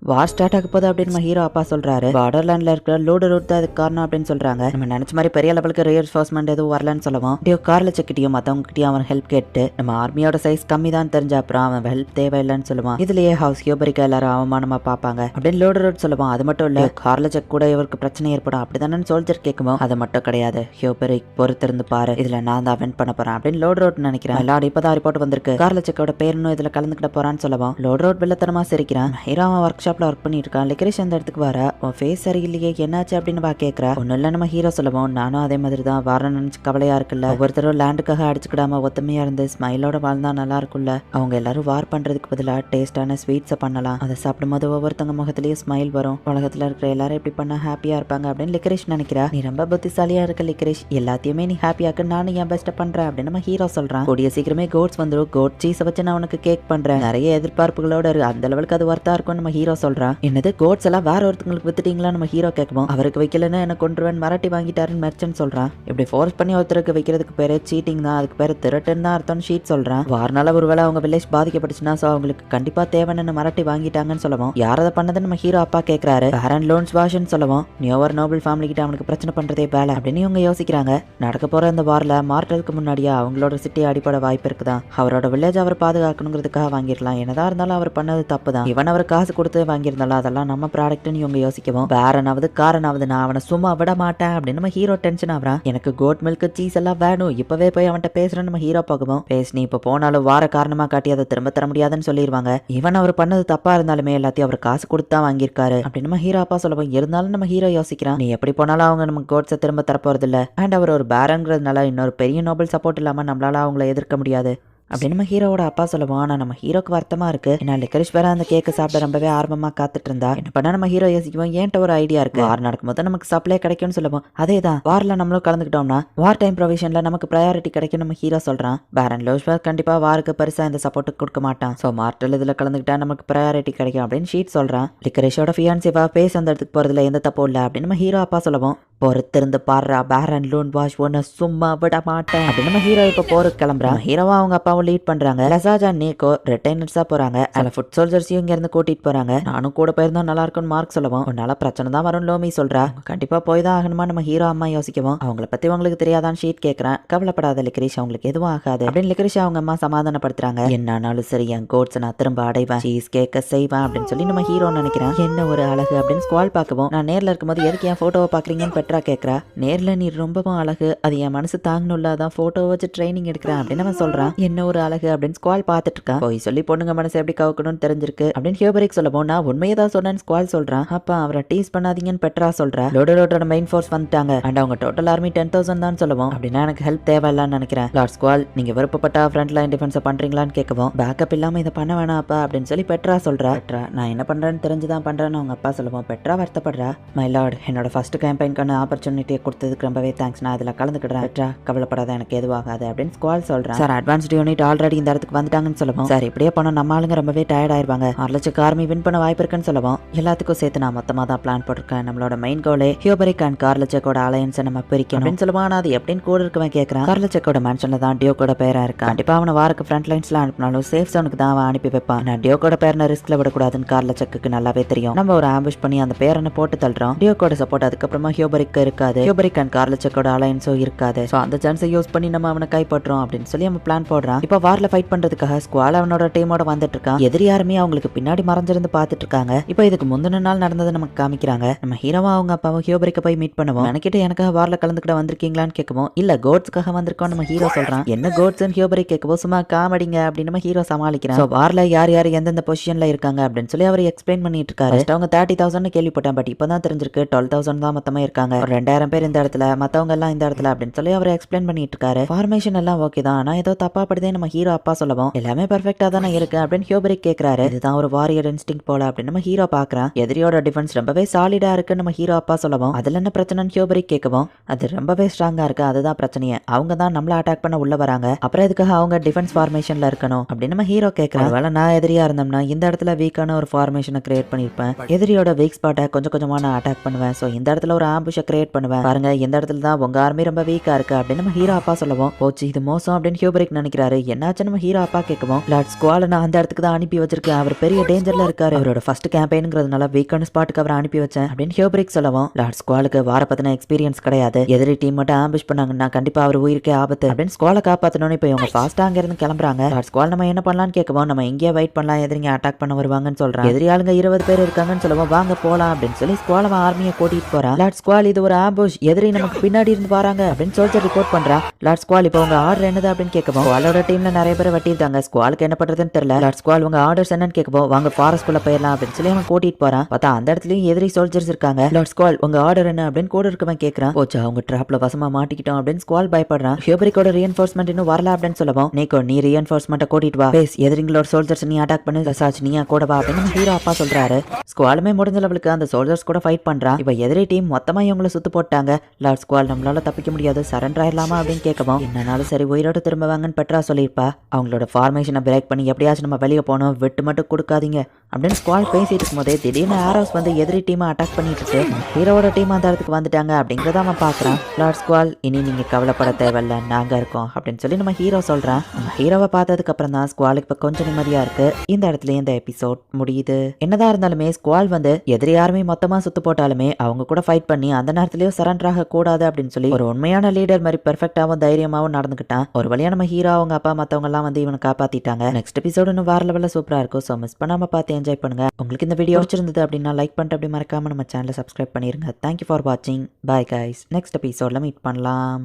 வார் ஸ்டார்ட் ஆக போகுது அப்படின்னு நம்ம ஹீரோ அப்பா சொல்றாரு. பார்டர்லேண்ட்ல இருக்கிற லோடு ரூட் தான் அதுக்கு காரணம் அப்படின்னு சொல்றாங்க. நம்ம நினைச்ச மாதிரி பெரிய லெவலுக்கு ரீஎன்ஃபோர்ஸ்மெண்ட் எதுவும் வரலன்னு சொல்லுவோம். கார்ல செக்கிட்டையும் மத்தவங்க கிட்டயும் அவன் ஹெல்ப் கேட்டு நம்ம ஆர்மியோட சைஸ் கம்மி தான் தெரிஞ்ச அப்புறம் அவன் ஹெல்ப் தேவையில்லைன்னு சொல்லுவான். இதுலயே ஹவுஸ் ஹியூபரிக்கா எல்லாரும் அவமானமா பாப்பாங்க அப்படின்னு லோடு ரூட் சொல்லுவான். அது மட்டும் இல்ல கார்ல செக் கூட இவருக்கு பிரச்சனை ஏற்படும் அப்படிதானே சோல்ஜர் கேட்குமோ அது மட்டும் கிடையாது. ஹியூபரிக் பொறுத்திருந்து பாரு, இதுல நான் தான் வின் பண்ண போறேன் அப்படின்னு லோடு ரோட் நினைக்கிறேன். எல்லாரும் இப்பதான் ரிப்போர்ட் வந்திருக்கு, கார்ல செக்கோட பேருன்னு இதுல கலந்துக்கிட்ட போறான்னு சொல்லுவான். லோடு ரோட் வெள்ளத்தனமா சிரிக்கிறான். ஹீரோ அவன் ஒர்க் ஷாப்ல ஒர்க் பண்ணிட்டு இருக்கான். லிக்கரிஷ் அந்த இடத்துக்கு வர உன் ஃபேஸ் சரியில்லையே என்னாச்சு அப்படின்னு கேட்கறா. ஒன்னும் இல்ல நம்ம ஹீரோ சொல்லுவோம். நானும் அதே மாதிரி தான் வர நினைச்சு கவலையா இருக்குல்ல. ஒவ்வொருத்தரும் லேண்டுக்காக அடிச்சுக்கிடாம ஒத்துமையா இருந்து ஸ்மைலோட வாழ்ந்தா நல்லா இருக்கும்ல. அவங்க எல்லாரும் வார் பண்றதுக்கு பதிலா டேஸ்டான ஸ்வீட்ஸை பண்ணலாம். அதை சாப்பிடும் போது ஒவ்வொருத்தவங்க முகத்திலேயே ஸ்மைல் வரும். உலகத்துல இருக்கிற எல்லாரும் எப்படி பண்ணா ஹாப்பியா இருப்பாங்க அப்படின்னு லிக்கரிஷ் நினைக்கிறா. நீ ரொம்ப புத்திசாலியா இருக்க லிக்கரிஷ், எல்லாத்தையுமே நீ ஹாப்பியாக்கு நானும் என் பெஸ்ட் பண்றேன் அப்படின்னு நம்ம ஹீரோ சொல்றான். கூடிய சீக்கிரமே கோட்ஸ் வந்துடும். கோட் சீஸை வச்சு நான் உனக்கு கேக் பண்றேன். நிறைய எதிர்பார்ப்புகளோட இருக்கு, அந்த லெவலுக்கு அது ஒர்த்தா இருக்கும் நம்ம ஹீரோ சொல்றான். என்னது கோட்ஸ் எல்லாம் வேற ஒருத்தங்களுக்கு வித்துட்டீங்களா நம்ம ஹீரோ கேட்கும். அவருக்கு வைக்கலன்னு எனக்கு கொன்றுவன் மிரட்டி வாங்கிட்டாருன்னு மெர்ச்சன்ட் சொல்றான். இப்படி ஃபோர்ஸ் பண்ணி ஒருத்தருக்கு வைக்கிறதுக்கு பேரு சீட்டிங் தான், அதுக்கு பேரு திருட்டுன்னு தான் அர்த்தம் ஷீட் சொல்றான். வாரனால ஒருவேளை அவங்க வில்லேஜ் பாதிக்கப்பட்டுச்சுன்னா சோ அவங்களுக்கு கண்டிப்பா தேவைன்னு மிரட்டி வாங்கிட்டாங்கன்னு சொல்லுவோம். யார் அதை பண்ணதுன்னு நம்ம ஹீரோ அப்பா கேட்கறாரு. பேரன் லோன்ஸ் வாஷன் சொல்லுவோம். நியூவர் நோபல் ஃபேமிலி கிட்ட அவனுக்கு பிரச்சனை பண்றதே வேலை அப்படின்னு இவங்க யோசிக்கிறாங்க. நடக்க போற இந்த வார்ல மார்டலுக்கு முன்னாடியே அவங்களோட சிட்டி அடிப்படை வாய்ப்பு இருக்குதான். அவரோட வில்லேஜ் அவர் பாதுகாக்கணுங்கிறதுக்காக வாங்கிடலாம். என்னதான் இருந்தாலும் அவர் பண்ணது தப்பு தான். இவன் அவர் காசு கொடுத்து வாங்கியிருந்தாலும் அதெல்லாம் நம்ம ப்ராடக்ட்னு இவங்க யோசிக்கவும் பேரனாவது காரனாவது நான் அவனை சும்மா விட மாட்டேன் அப்படின்னு நம்ம ஹீரோ டென்ஷன் ஆகிறான். எனக்கு கோட் மில்க் சீஸ் எல்லாம் வேணும், இப்பவே போய் அவன்கிட்ட பேசுறேன்னு நம்ம ஹீரோ பார்க்கவும் பேசி இப்ப போனாலும் வார காரணமா காட்டி அதை திரும்ப தர முடியாதுன்னு சொல்லிடுவாங்க. இவன் அவர் பண்ணது தப்பா இருந்தாலுமே எல்லாத்தையும் அவர் காசு கொடுத்தா வாங்கியிருக்காரு அப்படின்னு நம்ம ஹீரோ அப்பா சொல்லுவோம். இருந்தாலும் நம்ம ஹீரோ யோசிக்கிறான், நீ எப்படி போனாலும் அவங்க நம்ம கோட்ஸை திரும்ப தரப்போறது இல்ல. அண்ட் அவர் ஒரு பேரங்கிறதுனால இன்னொரு பெரிய நோபல் சப்போர்ட் இல்லாம நம்மளால அவங்கள எதிர்க்க முடியாது அப்படின்னு நம்ம ஹீரோவோட அப்பா சொல்லுவோம். ஆனா நம்ம ஹீரோக்கு வருத்தமா இருக்கு. ஏன்னா லிக்கரிஷ் வேற அந்த கேக்கு சாப்பிட ரொம்பவே ஆர்வமா காத்துட்டு இருந்தா. என்ன பண்ணா நம்ம ஹீரோ யோசிக்குவோம், ஏன்ட்ட ஒரு ஐடியா இருக்கு. வார் நடக்கும்போது நமக்கு சப்ளை கிடைக்கும்னு சொல்லுவோம். அதேதான் வார்ல நம்மளும் கலந்துக்கிட்டோம்னா வார் டைம் ப்ரொவிஷன்ல நமக்கு ப்ரையாரிட்டி கிடைக்கும் நம்ம ஹீரோ சொல்றான். பேரன் லோஷ்வர் கண்டிப்பா வாருக்கு பெருசா இந்த சப்போர்ட் கொடுக்க மாட்டான். சோ மார்டல் இதுல கலந்துக்கிட்டா நமக்கு ப்ரையாரிட்டி கிடைக்கும் அப்படின்னு ஷீட் சொல்றான். லிக்கரிஷோட ஃபியான்சிவா பேஸ் அந்த இடத்துக்கு போறதுல எந்த தப்பும் இல்ல அப்படின்னு நம்ம ஹீரோ அப்பா சொல்லுவோம். பொறுத்திருந்து பாடுறா, பேரன் லோன் வாஷ் ஒன்னு சும்மா விட மாட்டேன் அப்படின்னு நம்ம ஹீரோ இப்ப போருக்கு கிளம்புறான். ஹீரோவா அவங்க அப்பாவும் லீட் பண்றாங்க. லசாஜா நீக்கோ ரிட்டைனர்ஸா போறாங்க. சில ஃபுட் சோல்ஜர்ஸையும் இங்க இருந்து கூட்டிட்டு போறாங்க. நானும் கூட போயிருந்தா நல்லா இருக்கும்னு மார்க் சொல்லுவோம். உன்னால பிரச்சனை தான் வரும் லோமி சொல்றா. கண்டிப்பா போய் தான் ஆகணுமா நம்ம ஹீரோ அம்மா யோசிக்கவும். அவங்கள பத்தி உங்களுக்கு தெரியாதான் ஷீட் கேட்கறேன். கவலைப்படாத லிக்கரிஷ், அவங்களுக்கு எதுவும் ஆகாது அப்படின்னு லிக்கரிஷ் அவங்க அம்மா சமாதானப்படுத்துறாங்க. என்னானாலும் சரி என் கோட்ஸ் நான் திரும்ப அடைவேன், சீஸ் கேக்க செய்வேன் அப்படின்னு சொல்லி நம்ம ஹீரோ நினைக்கிறேன். என்ன ஒரு அழகு அப்படின்னு ஸ்குவால் பார்க்கவும். நான் நேர்ல இருக்கும்போது எதுக்கு என் போட்டோவை பாக்குறீங்கன்னு பெட்ரா கேட்கறா. நேர்ல நீ ரொம்பவும் அழகு, அது என் மனசு தாங்கணும்ல, அதான் போட்டோ வச்சு ட்ரைனிங் எடுக்கிறேன் அப்படின்னு நம்ம சொல்றான். என்ன ஒரு அழகு அப்படின்னு ஸ்குவால் பார்த்துட்டு இருக்கான். போய் சொல்லி பொண்ணுங்க மனசு எப்படி கவுக்கணும்னு தெரிஞ்சிருக்கு அப்படின்னு ஹியூபரிக் சொல்லவும் நான் உண்மையை தான் சொன்னேன்னு ஸ்குவால் சொல்றான். அப்ப அவரை டீஸ் பண்ணாதீங்கன்னு பெட்ரா சொல்றா. லோடோட மெயின் ஃபோர்ஸ் வந்துட்டாங்க அண்ட் அவங்க டோட்டல் ஆர்மி 10,000 தான் சொல்லுவோம். அப்படின்னா எனக்கு ஹெல்ப் தேவையில்லான்னு நினைக்கிறேன். லார்ட் ஸ்குவால், நீங்க விருப்பப்பட்டா ஃப்ரண்ட் லைன் டிஃபென்ஸ் பண்றீங்களான்னு கேட்கவும் பேக்கப் இல்லாம இதை பண்ண வேணாம் அப்பா அப்படின்னு சொல்லி பெட்ரா சொல்றா. பெட்ரா, நான் என்ன பண்றேன்னு தெரிஞ்சுதான் பண்றேன்னு அவங்க அப்பா சொல்லுவோம். பெட்ரா வருத்தப்படுறா. மை லார்ட், என்னோட ஃபர்ஸ்ட் கேம்பெயின்கான ஆப்பர்ச்சுனிட்டியை கொடுத்ததுக்கு ரொம்பவே தேங்க்ஸ், நான் இதில் கலந்துக்கிடுறேன். பெட்ரா, கவலைப்படாத, எனக்கு எதுவாகாது அப்படின்னு ஸ்குவால் சொல்றேன். சார், அட்வான்ஸ்டு யூனிட் ஆல்ரெடி இந்த இடத்துக்கு வந்துட்டாங்கன்னு சொல்லுவோம். சார், இப்படியே போனா நம்ம ஆளுங்க ரொம்பவே டயர்ட் ஆயிருவாங்க. 6 லட்சம் ஆர்மி வின் பண்ண வாய்ப்பு இருக்குன்னு சொல்லுவோம். எல்லாத்துக்கும் சேர்த்து நான் மொத்தமா தான் பிளான் போட்டிருக்கேன். நம்மளோட மெயின் கோலே ஹியூபரிக் அண்ட் கார்லச்செக்கோட அலையன்ஸை நம்ம பிரிக்கணும் அப்படின்னு சொல்லுவான். அது எப்படின்னு கூட இருக்கவன் கேட்கறான். கார்லச்செக்கோட மேன்ஷன்ல தான் டியோக்கோட பேரா இருக்கான். கண்டிப்பா அவனை வாருக்கு ஃப்ரண்ட் லைன்ஸ்ல அனுப்பினாலும் சேஃப் ஜோனுக்கு தான் அவன் அனுப்பி வைப்பான். நான் டியோக்கோட பேரனை ரிஸ்க்ல விடக்கூடாதுன்னு கார்லச்செக்கு நல்லாவே தெரியும். நம்ம ஒரு ஆம்பிஷ் பண்ணி அந்த பேரனை போட்டு தள்ளுறோம். டியோக்கோட சப்போர்ட் அதுக்கப்புறமா ஹியூபரிக் இருக்காது. ஹியூபரிக் அண்ட் கார்லச்செக்கோட அலையன்ஸும் இருக்காது. சோ அந்த சான்ஸை யூஸ் பண்ணி நம்ம அவனை கைப்பற்றோம் அப்படின்னு சொல்லி நம்ம பிளான் போடுறான். இப்போ வார்ல ஃபைட் பண்றதுக்காக ஸ்குவால் அவனோட டீமோட வந்துட்டு இருக்கான். எதிரி யாருமே அவங்களுக்கு பின்னாடி மறைஞ்சிருந்து பாத்துட்டு இருக்காங்க. இப்போ இதுக்கு முந்தின நாள் நடந்ததை நமக்கு காமிக்கிறாங்க. நம்ம ஹீரோவா அவங்க அப்பாவும் ஹியூபரிக்க போய் மீட் பண்ணுவோம். எனக்கிட்ட எனக்காக வார்ல கலந்துக்கிட்ட வந்திருக்கீங்களான்னு கேட்கவும், இல்ல கோட்ஸ்க்காக வந்திருக்கோம் நம்ம ஹீரோ சொல்றான். என்ன கோட்ஸ் ஹியூபரிக் கேட்கவும், சும்மா காமெடிங்க அப்படின்னு நம்ம ஹீரோ சமாளிக்கிறான். வார்ல யார் யார் எந்தெந்த பொசிஷன்ல இருக்காங்க அப்படின்னு சொல்லி அவர் எக்ஸ்பிளைன் பண்ணிட்டு இருக்காரு. அவங்க 30,000 கேள்விப்பட்டேன், பட் இப்பதான் தெரிஞ்சிருக்கு 12,000 தான் மொத்தமா இருக்காங்க. 2,000 பேர் இந்த இடத்துல, மத்தவங்க எல்லாம் இந்த இடத்துல அப்படின்னு சொல்லி அவர் எக்ஸ்பிளைன் பண்ணிட்டு இருக்காரு. ஃபார்மேஷன் எல்லாம் ஓகே தான், ஆனா ஏதோ தப்பா படுதே நம்ம ஹீரோ அப்பா சொல்லவும். எல்லாமே பெர்ஃபெக்ட்டா தானே இருக்கு அப்படின்னு ஹியூபரிக் கேக்குறாரு. இதுதான் ஒரு வாரியர் இன்ஸ்டிங் போல அப்படின்னு நம்ம ஹீரோ பாக்குறான். எதிரியோட டிஃபென்ஸ் ரொம்பவே சாலிடா இருக்கு நம்ம ஹீரோ அப்பா சொல்லவும். அதுல என்ன பிரச்சனைன்னு ஹியூபரிக் கேட்கவும், அது ரொம்பவே ஸ்ட்ராங்கா இருக்கு, அதுதான் பிரச்சனையே. அவங்க தான் நம்மள அட்டாக் பண்ண உள்ள வராங்க, அப்புறம் எதுக்காக அவங்க டிஃபென்ஸ் ஃபார்மேஷன்ல இருக்கணும் அப்படின்னு நம்ம ஹீரோ கேட்கறான். வேலை நான் எதிரியா இருந்தோம்னா இந்த இடத்துல வீக்கான ஒரு ஃபார்மேஷனை கிரியேட் பண்ணிருப்பேன். எதிரியோட வீக் ஸ்பாட்டை கொஞ்சம் கொஞ்சமா நான் அட்டாக் பண்ணுவேன். சோ இந்த இடத்துல ஒரு ஆம்புஷை கிரியேட் பண்ணுவேன். பாருங்க, இந்த இடத்துல தான் உங்க ஆர்மி ரொம்ப வீக்கா இருக்கு அப்படின்னு நம்ம ஹீரோ அப்பா சொல்லவும். போச்சு, இது மோசம் அப்படின்னு ஹியூபரிக் நினைக்கிறாரு. என்னாச்சு நம்ம ஹீரோ அப்பா கேட்கவும் லார்ட் ஸ்குவால நான் அந்த இடத்துக்கு தான் அனுப்பி வச்சிருக்கேன். அவர் பெரிய டேஞ்சர்ல இருக்காரு. அவரோட ஃபர்ஸ்ட் கேம்பெயின்ங்கிறதுனால வீக்கான ஸ்பாட்டுக்கு அவரை அனுப்பி வச்சேன் அப்படின்னு ஹியோபரிக் சொல்லவும் லார்ட் ஸ்குவாலுக்கு வார பத்தின எக்ஸ்பீரியன்ஸ் கிடையாது. எதிரி டீம் மட்டும் ஆம்பிஷ் பண்ணாங்கன்னா கண்டிப்பா அவர் உயிருக்கே ஆபத்து அப்படின்னு ஸ்குவால காப்பாத்தணும்னு இப்ப இவங்க ஃபாஸ்டா அங்க இருந்து கிளம்புறாங்க. லார்ட் ஸ்குவால் நம்ம என்ன பண்ணலாம்னு கேட்கவும் நம்ம எங்கேயே வெயிட் பண்ணலாம், எதிரிங்க அட்டாக் பண்ண வருவாங்கன்னு சொல்றாங்க. எதிரி ஆளுங்க 20 பேர் இருக்காங்கன்னு சொல்லுவோம். வாங்க போலாம் அப்படின்னு சொல்லி ஸ்குவால ஆர்மியை கூட்டிட்டு போறான். லார்ட் ஸ்குவால் இது ஒரு ஆம்புஷ், எதிரி நமக்கு பின்னாடி இருந்து வராங்க அப்படின்னு சோல்ஜர் ரிப்போர்ட் பண்றா. லார்ட் ஸ்குவால் இப்போ உங்க ஆர்டர் என்னது அப்படின்னு கேட்கவும் ஸ்குவாலோட டீம்ல நிறைய பேர் வெட்டியிருக்காங்க. ஸ்குவாலுக்கு என்ன பண்றதுன்னு தெரியல. லார்ட் ஸ்குவால் உங்க ஆர்டர்ஸ் என்னன்னு கேட்கவும் வாங்க ஃபாரஸ்ட் குள்ள போயிடலாம் அப்படின்னு சொல்லி அவன் கூட்டிட்டு போறான். பார்த்தா அந்த இடத்துலயும் எதிரி சோல்ஜர்ஸ் இருக்காங்க. லார்ட் ஸ்குவால் உங்க ஆர்டர் என்ன அப்படின்னு கூட இருக்கவன் கேட்கறான். போச்சா அவங்க ட்ராப்ல வசமா மாட்டிக்கிட்டோம் அப்படின்னு ஸ்குவால் பயப்படுறான். ஹியோபரிக்கோட ரீஎன்ஃபோர்ஸ்மெண்ட் இன்னும் வரல அப்படின்னு சொல்லவும் நீக்கோ நீ ரீஎன்ஃபோர்ஸ்மெண்ட்டை கூட்டிட்டு வா, பேஸ் எதிரிங்களோட சோல்ஜர்ஸ் நீ அட்டாக் பண்ணு, லசாஜ் நீயா கூட வா அப்படின்னு ஹீரோ அப்பா சொல்றாரு. ஸ்குவாலுமே முடிஞ்ச லெவலுக்கு அந்த சோல்ஜர்ஸ் கூட ஃபைட் பண்றான். இப்ப எதிரி டீம் மொத்தமா இவங்களை சுத்து போட்டாங்க. லார்ட் ஸ்குவால் நம்மளால தப்பிக்க முடியாது, சரண்டர் ஆயிடலாமா அப்படின்னு கேட்கவும் என்னன்னாலும் சரி உயிரோட திரும்புவாங்கன்னு பெட்ரா சொல்லியிருப்பா. அவங்களோட ஃபார்மேஷனை பிரேக் பண்ணி எப்படியாச்சும் நம்ம வெளியே போனோம், விட்டு மட்டும் கொடுக்காதீங்க அப்படின்னு ஸ்குவால் பேசிட்டு இருக்கும் போதே திடீர்னு ஆரோஸ் வந்து எதிரி டீமை அட்டாக் பண்ணிட்டு இருக்கு. ஹீரோட டீம் அந்த இடத்துக்கு வந்துட்டாங்க அப்படிங்கறத அவன் பாக்குறான். லார்ட் ஸ்குவால் இனி நீங்க கவலைப்பட தேவையில்ல, நாங்க இருக்கோம் அப்படின்னு சொல்லி நம்ம ஹீரோ சொல்றான். நம்ம ஹீரோவை பார்த்ததுக்கு அப்புறம் தான் ஸ்குவாலுக்கு இப்ப கொஞ்சம் நிம்மதியா இருக்கு. இந்த இடத்துல இந்த எபிசோட் முடியுது. என்னதான் இருந்தாலுமே ஸ்குவால் வந்து எதிரி யாருமே மொத்தமா சுத்து போட்டாலுமே அவங்க கூட ஃபைட் பண்ணி அந்த நேரத்திலயும் சரண்டர் ஆக கூடாது அப்படின்னு சொல்லி ஒரு உண்மையான லீடர் மாதிரி பெர்ஃபெக்டாவும் தைரியமாவும் நடந்துக்கிட்டான். ஒரு வழியா நம்ம ஹீரோ அவங்க அப்பா மத்தவங்க எல்லாம் வந்து இவனை காப்பாத்திட்டாங்க. நெக்ஸ்ட் எபிசோட் இன்னும் வேற லெவல்ல சூப்பரா இருக்கும். ஸோ மிஸ் பண்ணாம பார்த்து என்ஜாய் பண்ணுங்க. உங்களுக்கு இந்த வீடியோ பிடிச்சிருந்தது அப்படின்னா லைக் பண்ணிட்டு அப்படி மறக்காம நம்ம சேனலை சப்ஸ்கிரைப் பண்ணிருங்க. தேங்க்யூ ஃபார் வாட்சிங். Bye guys. நெக்ஸ்ட் எபிசோட்ல மீட் பண்ணலாம்.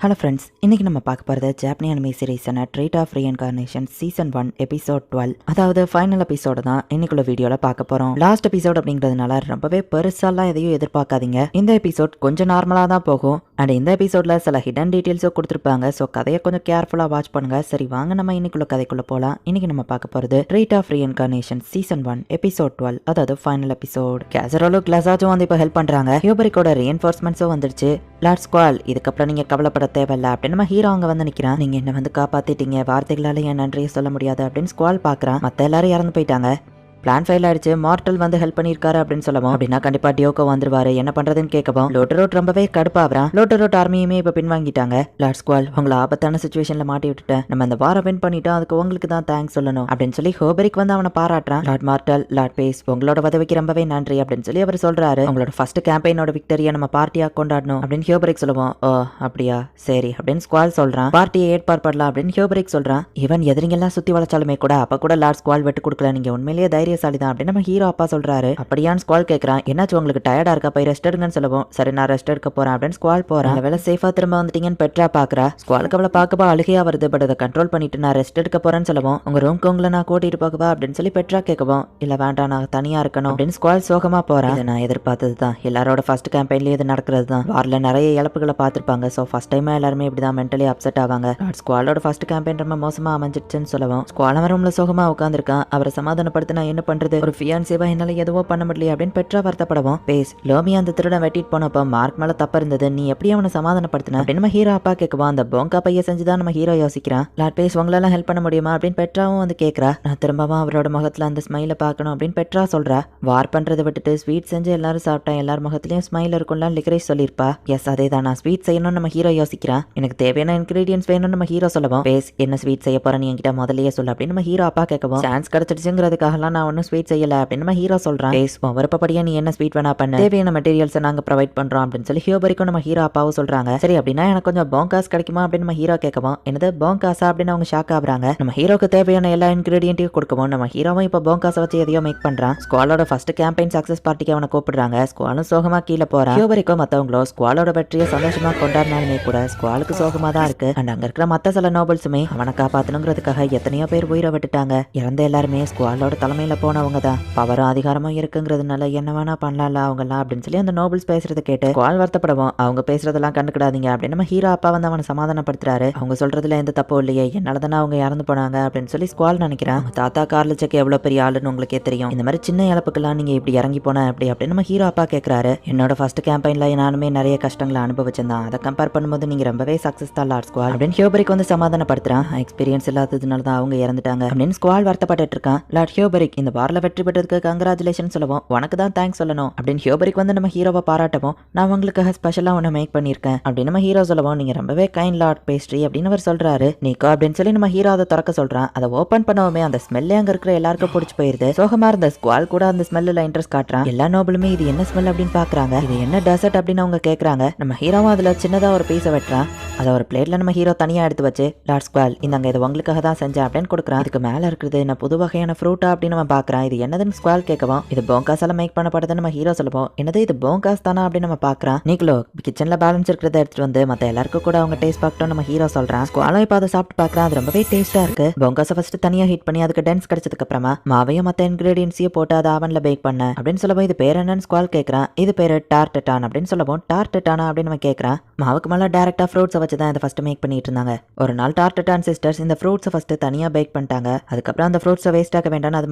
ஹலோ ஃப்ரெண்ட்ஸ், இன்றைக்கி நம்ம பார்க்க போகிறது ஜாப்பனி அனிமே சீரீஸான treat of reincarnation season 1 episode 12, அதாவது ஃபைனல் எபிசோடு தான் இன்னைக்குள்ள வீடியோவில் பார்க்க போகிறோம். லாஸ்ட் எபிசோட் அப்படிங்கிறதுனால ரொம்பவே பெருசாலாம் எதையும் எதிர்பார்க்காதீங்க. இந்த எபிசோட் கொஞ்சம் நார்மலாக தான் போகும். அண்ட் இந்த எபிசோடில் சில ஹிடன் டீட்டெயில்ஸும் கொடுத்துருப்பாங்க. ஸோ கதையை கொஞ்சம் கேர்ஃபுல்லாக வாட்ச் பண்ணுங்க. சரி வாங்க நம்ம இன்னைக்குள்ள கதைக்குள்ளே போகலாம். இன்னைக்கு நம்ம பார்க்க போகிறது Treat of reincarnation season 1 episode 12, அதாவது ஃபைனல் எபிசோட். கேசரோலும் கிளாஸாச்சும் வந்து இப்போ ஹெல்ப் பண்ணுறாங்க. ஹியோபரிக்கோட ரீஎன்ஃபோர்ஸ்மெண்ட்ஸும் வந்துருச்சு. லார்ட் ஸ்குவால் இதுக்கப்புறம் நீங்கள் கவலைப்பட தேவையில்ல அப்படின்னு நம்ம ஹீரோ அங்க வந்து நிக்கிறான். நீங்க என்ன வந்து காப்பாத்திட்டீங்க, வார்த்தைகளால என் நன்றியை சொல்ல முடியாது அப்படின்னு ஸ்குவால் பாக்குறான். மத்த எல்லாரும் இறந்து போயிட்டாங்க. பிளான் ஃபெயில் ஆயிடுச்சு, மார்டல் வந்து ஹெல்ப் பண்ணியிருக்காரு அப்படின்னு சொல்லவும் அப்படின்னா கண்டிப்பா டியோகோ வந்துருவாரு, என்ன பண்றதுன்னு கேட்கவும் லோட்டரோட் ரொம்பவே கடுப்பாகிறான். லோட்டரோட் ஆர்மியுமே இப்ப பின்வாங்கிட்டாங்க. லார்ட் ஸ்குவால் உங்களை ஆபத்தான சுச்சுவேஷன்ல மாட்டி விட்டுட்டேன், நம்ம இந்த வாரம் வின் பண்ணிட்டோம், அதுக்கு உங்களுக்கு தான் தேங்க்ஸ் சொல்லணும் அப்படின்னு சொல்லி ஹோபரிக் வந்து அவனை பாராட்டுறான். லார்ட் மார்டல், லார்ட் பேஸ் உங்களோட உதவிக்கு ரொம்பவே நன்றி அப்படின்னு சொல்லி அவர் சொல்றாரு. உங்களோட ஃபர்ஸ்ட் கேம்பெயினோட விக்டரியை நம்ம பார்ட்டியா கொண்டாடணும் அப்படின்னு ஹியோபரிக் சொல்லுவோம். ஓ அப்படியா சரி அப்படின்னு ஸ்குவால் சொல்றான். பார்ட்டியை ஏற்பாடு பண்ணலாம் அப்படின்னு ஹியோபரிக் சொல்றான். இவன் எதிரிங்கெல்லாம் சுத்தி வளைச்சாலுமே கூட அப்ப கூட லார்ட் ஸ்குவால் விட்டு கொடுக்கல, நீங்க உண்மையிலேயே தைரியசாலி தான் அப்படின்னு நம்ம ஹீரோ அப்பா சொல்றாரு. அப்படியான்னு ஸ்குவால் கேட்கறான். என்னாச்சு உங்களுக்கு டயர்டா இருக்கா, போய் ரெஸ்ட் எடுங்கன்னு சொல்லவும் சரி நான் ரெஸ்ட் எடுக்க போறேன் அப்படின்னு ஸ்குவால் போறான். வேலை சேஃபா திரும்ப வந்துட்டீங்கன்னு பெட்ரா பாக்குறா. ஸ்குவாலுக்கு அவளை பார்க்கப்பா அழுகையா வருது. பட் அதை கண்ட்ரோல் பண்ணிட்டு நான் ரெஸ்ட் எடுக்க போறேன்னு சொல்லவும் உங்க ரூம்க்கு உங்களை நான் கூட்டிட்டு போகவா அப்படின்னு சொல்லி பெட்ரா கேட்கவும் இல்ல வேண்டாம் நான் தனியா இருக்கணும் அப்படின்னு ஸ்குவால் சோகமா போறான். நான் எதிர்பார்த்தது தான், எல்லாரோட ஃபர்ஸ்ட் கேம்பெயின்லயே இது நடக்கிறது தான். வார்ல நிறைய இழப்புகளை பார்த்திருப்பாங்க. சோ ஃபர்ஸ்ட் டைம் எல்லாருமே இப்படிதான் மென்டலி அப்செட் ஆவாங்க. ஸ்குவாலோட ஃபர்ஸ்ட் கேம்பெயின் ரொம்ப மோசமா அமைஞ்சிடுச்சுன்னு சொல்லவும் ஸ்குவால் ரூம்ல சோகமா உட்காந்துருக்கான். அவரை சமாதானப்படுத்த நான் என்ன பண்றது, ஒரு ஃபியான்சிவா என்னால எதுவோ பண்ண முடியல அப்படின்னு பெட்ரா வருத்தப்படவும் பேஸ் லோமி அந்த திருடன் வெட்டிட்டு போனப்ப மார்க் மேல தப்பு இருந்தது, நீ எப்படி அவனை சமாதானப்படுத்தின அப்படின்னு நம்ம ஹீரோ அப்பா கேட்குவா. அந்த போங்கா பைய செஞ்சுதான் நம்ம ஹீரோ யோசிக்கிறான். லார்ட் பேஸ் உங்களால ஹெல்ப் பண்ண முடியுமா அப்படின்னு பெட்ராவும் வந்து கேட்கறா. நான் திரும்பவும் அவரோட முகத்துல அந்த ஸ்மைல பார்க்கணும் அப்படின்னு பெட்ரா சொல்றா. வார் பண்றதை விட்டுட்டு ஸ்வீட் செஞ்சு எல்லாரும் சாப்பிட்டா எல்லார் முகத்திலயும் ஸ்மைல் இருக்கும்ல லிக்ரேஷ் சொல்லியிருப்பா. எஸ் அதே தான், நான் ஸ்வீட் செய்யணும்னு நம்ம ஹீரோ யோசிக்கிறான். எனக்கு தேவையான இன்கிரீடியன்ஸ் வேணும்னு நம்ம ஹீரோ சொல்லவும் பேஸ் என்ன ஸ்வீட் செய்ய போறேன்னு என்கிட்ட முதல்லயே சொல்லு அப்படின்னு நம்ம ஹீரோ அப்பா கேட்கவும் சான்ஸ் கிடைச்சிடுச்சுங்கிறதுக்காகலாம் நான் ஒன்னும் ஸ்வீட் செய்யல அப்படின்னு நம்ம ஹீரோ சொல்றான். பேஸ் விருப்பப்படியா நீ என்ன ஸ்வீட் வேணா பண்ண, தேவையான மெட்டீரியல்ஸை நாங்க ப்ரொவைட் பண்றோம் அப்படின்னு சொல்லி ஹியோபரிக்கும் நம்ம ஹீரோ அப்பாவும் சொல்றாங்க. சரி அப்படின்னா எனக்கு கொஞ்சம் போங்காஸ் கிடைக்குமா அப்படின்னு நம்ம ஹீரோ கேட்கவும் என்னது போங்காஸா அப்படின்னு அவங்க ஷாக் ஆகுறாங்க. நம்ம ஹீரோக்கு தேவையான எல்லா இன்கிரீடியன்ட்டையும் கொடுக்கவும் நம்ம ஹீரோவும் இப்போ போங்காஸை வச்சு எதையோ மேக் பண்றான். ஸ்குவாலோட ஃபர்ஸ்ட் கேம்பெயின் சக்சஸ் பார்ட்டிக்கு அவனை கூப்பிடுறாங்க. ஸ்குவாலும் சோகமா கீழே போறான். ஹியோபரிக்கும் மத்தவங்களோ ஸ்குவாலோட வெற்றியை சந்தோஷமா கொண்டாடினாலுமே கூட ஸ்குவாலுக்கு சோகமா தான் இருக்கு. அண்ட் அங்க இருக்கிற மத்த சில நோபல்ஸுமே அவனை காப்பாத்தணுங்கிறதுக்காக எத்தனையோ பேர் உயிரை விட்டுட்டாங்க. இறந்த எல்லாருமே ஸ்குவாலோட தலைமையில ஜெனரேஷன்ல போனவங்க தான், பவரும் அதிகாரமும் இருக்குங்கிறதுனால என்ன வேணா பண்ணலாம்ல அவங்கலாம் அப்படின்னு சொல்லி அந்த நோபல்ஸ் பேசுறத கேட்டு ஸ்குவால் வருத்தப்படவும் அவங்க பேசுறதெல்லாம் கண்டுக்கிடாதீங்க அப்படின்னு நம்ம ஹீரோ அப்பா வந்து அவனை சமாதானப்படுத்துறாரு. அவங்க சொல்றதுல எந்த தப்பும் இல்லையே, என்னால தானே அவங்க இறந்து போனாங்க அப்படின்னு சொல்லி ஸ்குவால் நினைக்கிறான். தாத்தா கார்லச்சக்கு எவ்வளவு பெரிய ஆளுன்னு உங்களுக்கே தெரியும், இந்த மாதிரி சின்ன இழப்புக்கெல்லாம் நீங்க இப்படி இறங்கி போன அப்படி அப்படின்னு நம்ம ஹீரோ அப்பா கேட்கறாரு. என்னோட ஃபர்ஸ்ட் கேம்பெயின்ல நானுமே நிறைய கஷ்டங்களை அனுபவிச்சிருந்தான், அதை கம்பேர் பண்ணும்போது நீங்க ரொம்பவே சக்சஸ் தான் லார்ட் ஸ்குவால் அப்படின்னு ஹியோபரிக் வந்து சமாதானப்படுத்துறான். எக்ஸ்பீரியன்ஸ் இல்லாததுனால தான் அவங்க இறந்துட்டாங்க அப்படின்னு ஸ்குவால் வருத்தப்பட்டு இருக்கான். லார்ட் ஹியோபரிக் இந்த வார்ல வெற்றி பெற்றதுக்கு கங்க்ராச்சுலேஷன் சொல்லுவோம், உனக்கு தான் தேங்க்ஸ் சொல்லணும் அப்படின்னு ஹியோபரிக் வந்து நம்ம ஹீரோவை பாராட்டவும், நான் உங்களுக்காக ஸ்பெஷலா ஒன்று மேக் பண்ணியிருக்கேன் அப்படின்னு நம்ம ஹீரோ சொல்லவும், நீங்க ரொம்பவே கைண்ட் லார்ட் பேஸ்ட்ரி அப்படின்னு அவர் சொல்றாரு. நீக்கோ அப்படின்னு சொல்லி நம்ம ஹீரோ அதை திறக்க சொல்றான். அதை ஓபன் பண்ணவுமே அந்த ஸ்மெல்லே அங்க இருக்கிற எல்லாருக்கும் பிடிச்சி போயிருது. சோகமா இருந்த ஸ்குவால் கூட அந்த ஸ்மெல்ல இன்ட்ரெஸ்ட் காட்டுறான். எல்லா நோபலுமே இது என்ன ஸ்மெல் அப்படின்னு பாக்குறாங்க. இது என்ன டெசர்ட் அப்படின்னு அவங்க கேக்குறாங்க. நம்ம ஹீரோவும் அதுல சின்னதா ஒரு பீஸை வெட்டுறான். அதை ஒரு பிளேட்ல நம்ம ஹீரோ தனியா எடுத்து வச்சு, லார்ட் ஸ்குவால் இந்தாங்க இது உங்களுக்காக தான் செஞ்சேன் அப்படின்னு கொடுக்குறான். இதுக்கு மேல இருக்குது என்ன புது வகையான ஃப்ரூட்டா அப்படின்னு நம்ம பாக்குறான். இது என்னதுன்னு ஸ்குவால் கேட்கவும், இது போங்காஸால மேக் பண்ணப்படுதுன்னு நம்ம ஹீரோ சொல்லுவோம். என்னது இது போங்காஸ் தானா அப்படின்னு நம்ம பாக்குறான். நீங்களோ கிச்சன்ல பேலன்ஸ் இருக்கிறத எடுத்துட்டு வந்து மத்த எல்லாருக்கும் கூட அவங்க டேஸ்ட் பார்க்கட்டும் நம்ம ஹீரோ சொல்றான். ஸ்குவாலும் இப்ப அதை சாப்பிட்டு பாக்குறான். அது ரொம்பவே டேஸ்டா இருக்கு. போங்காஸை ஃபர்ஸ்ட் தனியா ஹீட் பண்ணி அதுக்கு டென்ஸ் கிடைச்சதுக்கு அப்புறமா மாவையும் மத்த இன்கிரீடியன்ஸையும் போட்டு அதை அவன்ல பேக் பண்ண அப்படின்னு சொல்லவும், இது பேர் என்னன்னு ஸ்குவால் கேட்கறான். இது பேரு டார்டட்டான் அப்படின்னு சொல்லவும், டார்டட்டானா அப்படின்னு நம்ம கேட்கறான். மாவுக்கு மேல டைரக்டா ஃப்ரூட்ஸை வச்சு தான் இதை ஃபர்ஸ்ட் மேக் பண்ணிட்டு இருந்தாங்க. ஒரு நாள் டார்டட்டான் சிஸ்டர்ஸ் இந்த ஃப்ரூட்ஸை ஃபர்ஸ்ட் தனியா பேக் பண்ணிட்டாங்க. அதுக்கப்புறம் அந்த ஃப்ரூட்ஸை வேஸ்ட் ஆக்க வேண்டாம் அது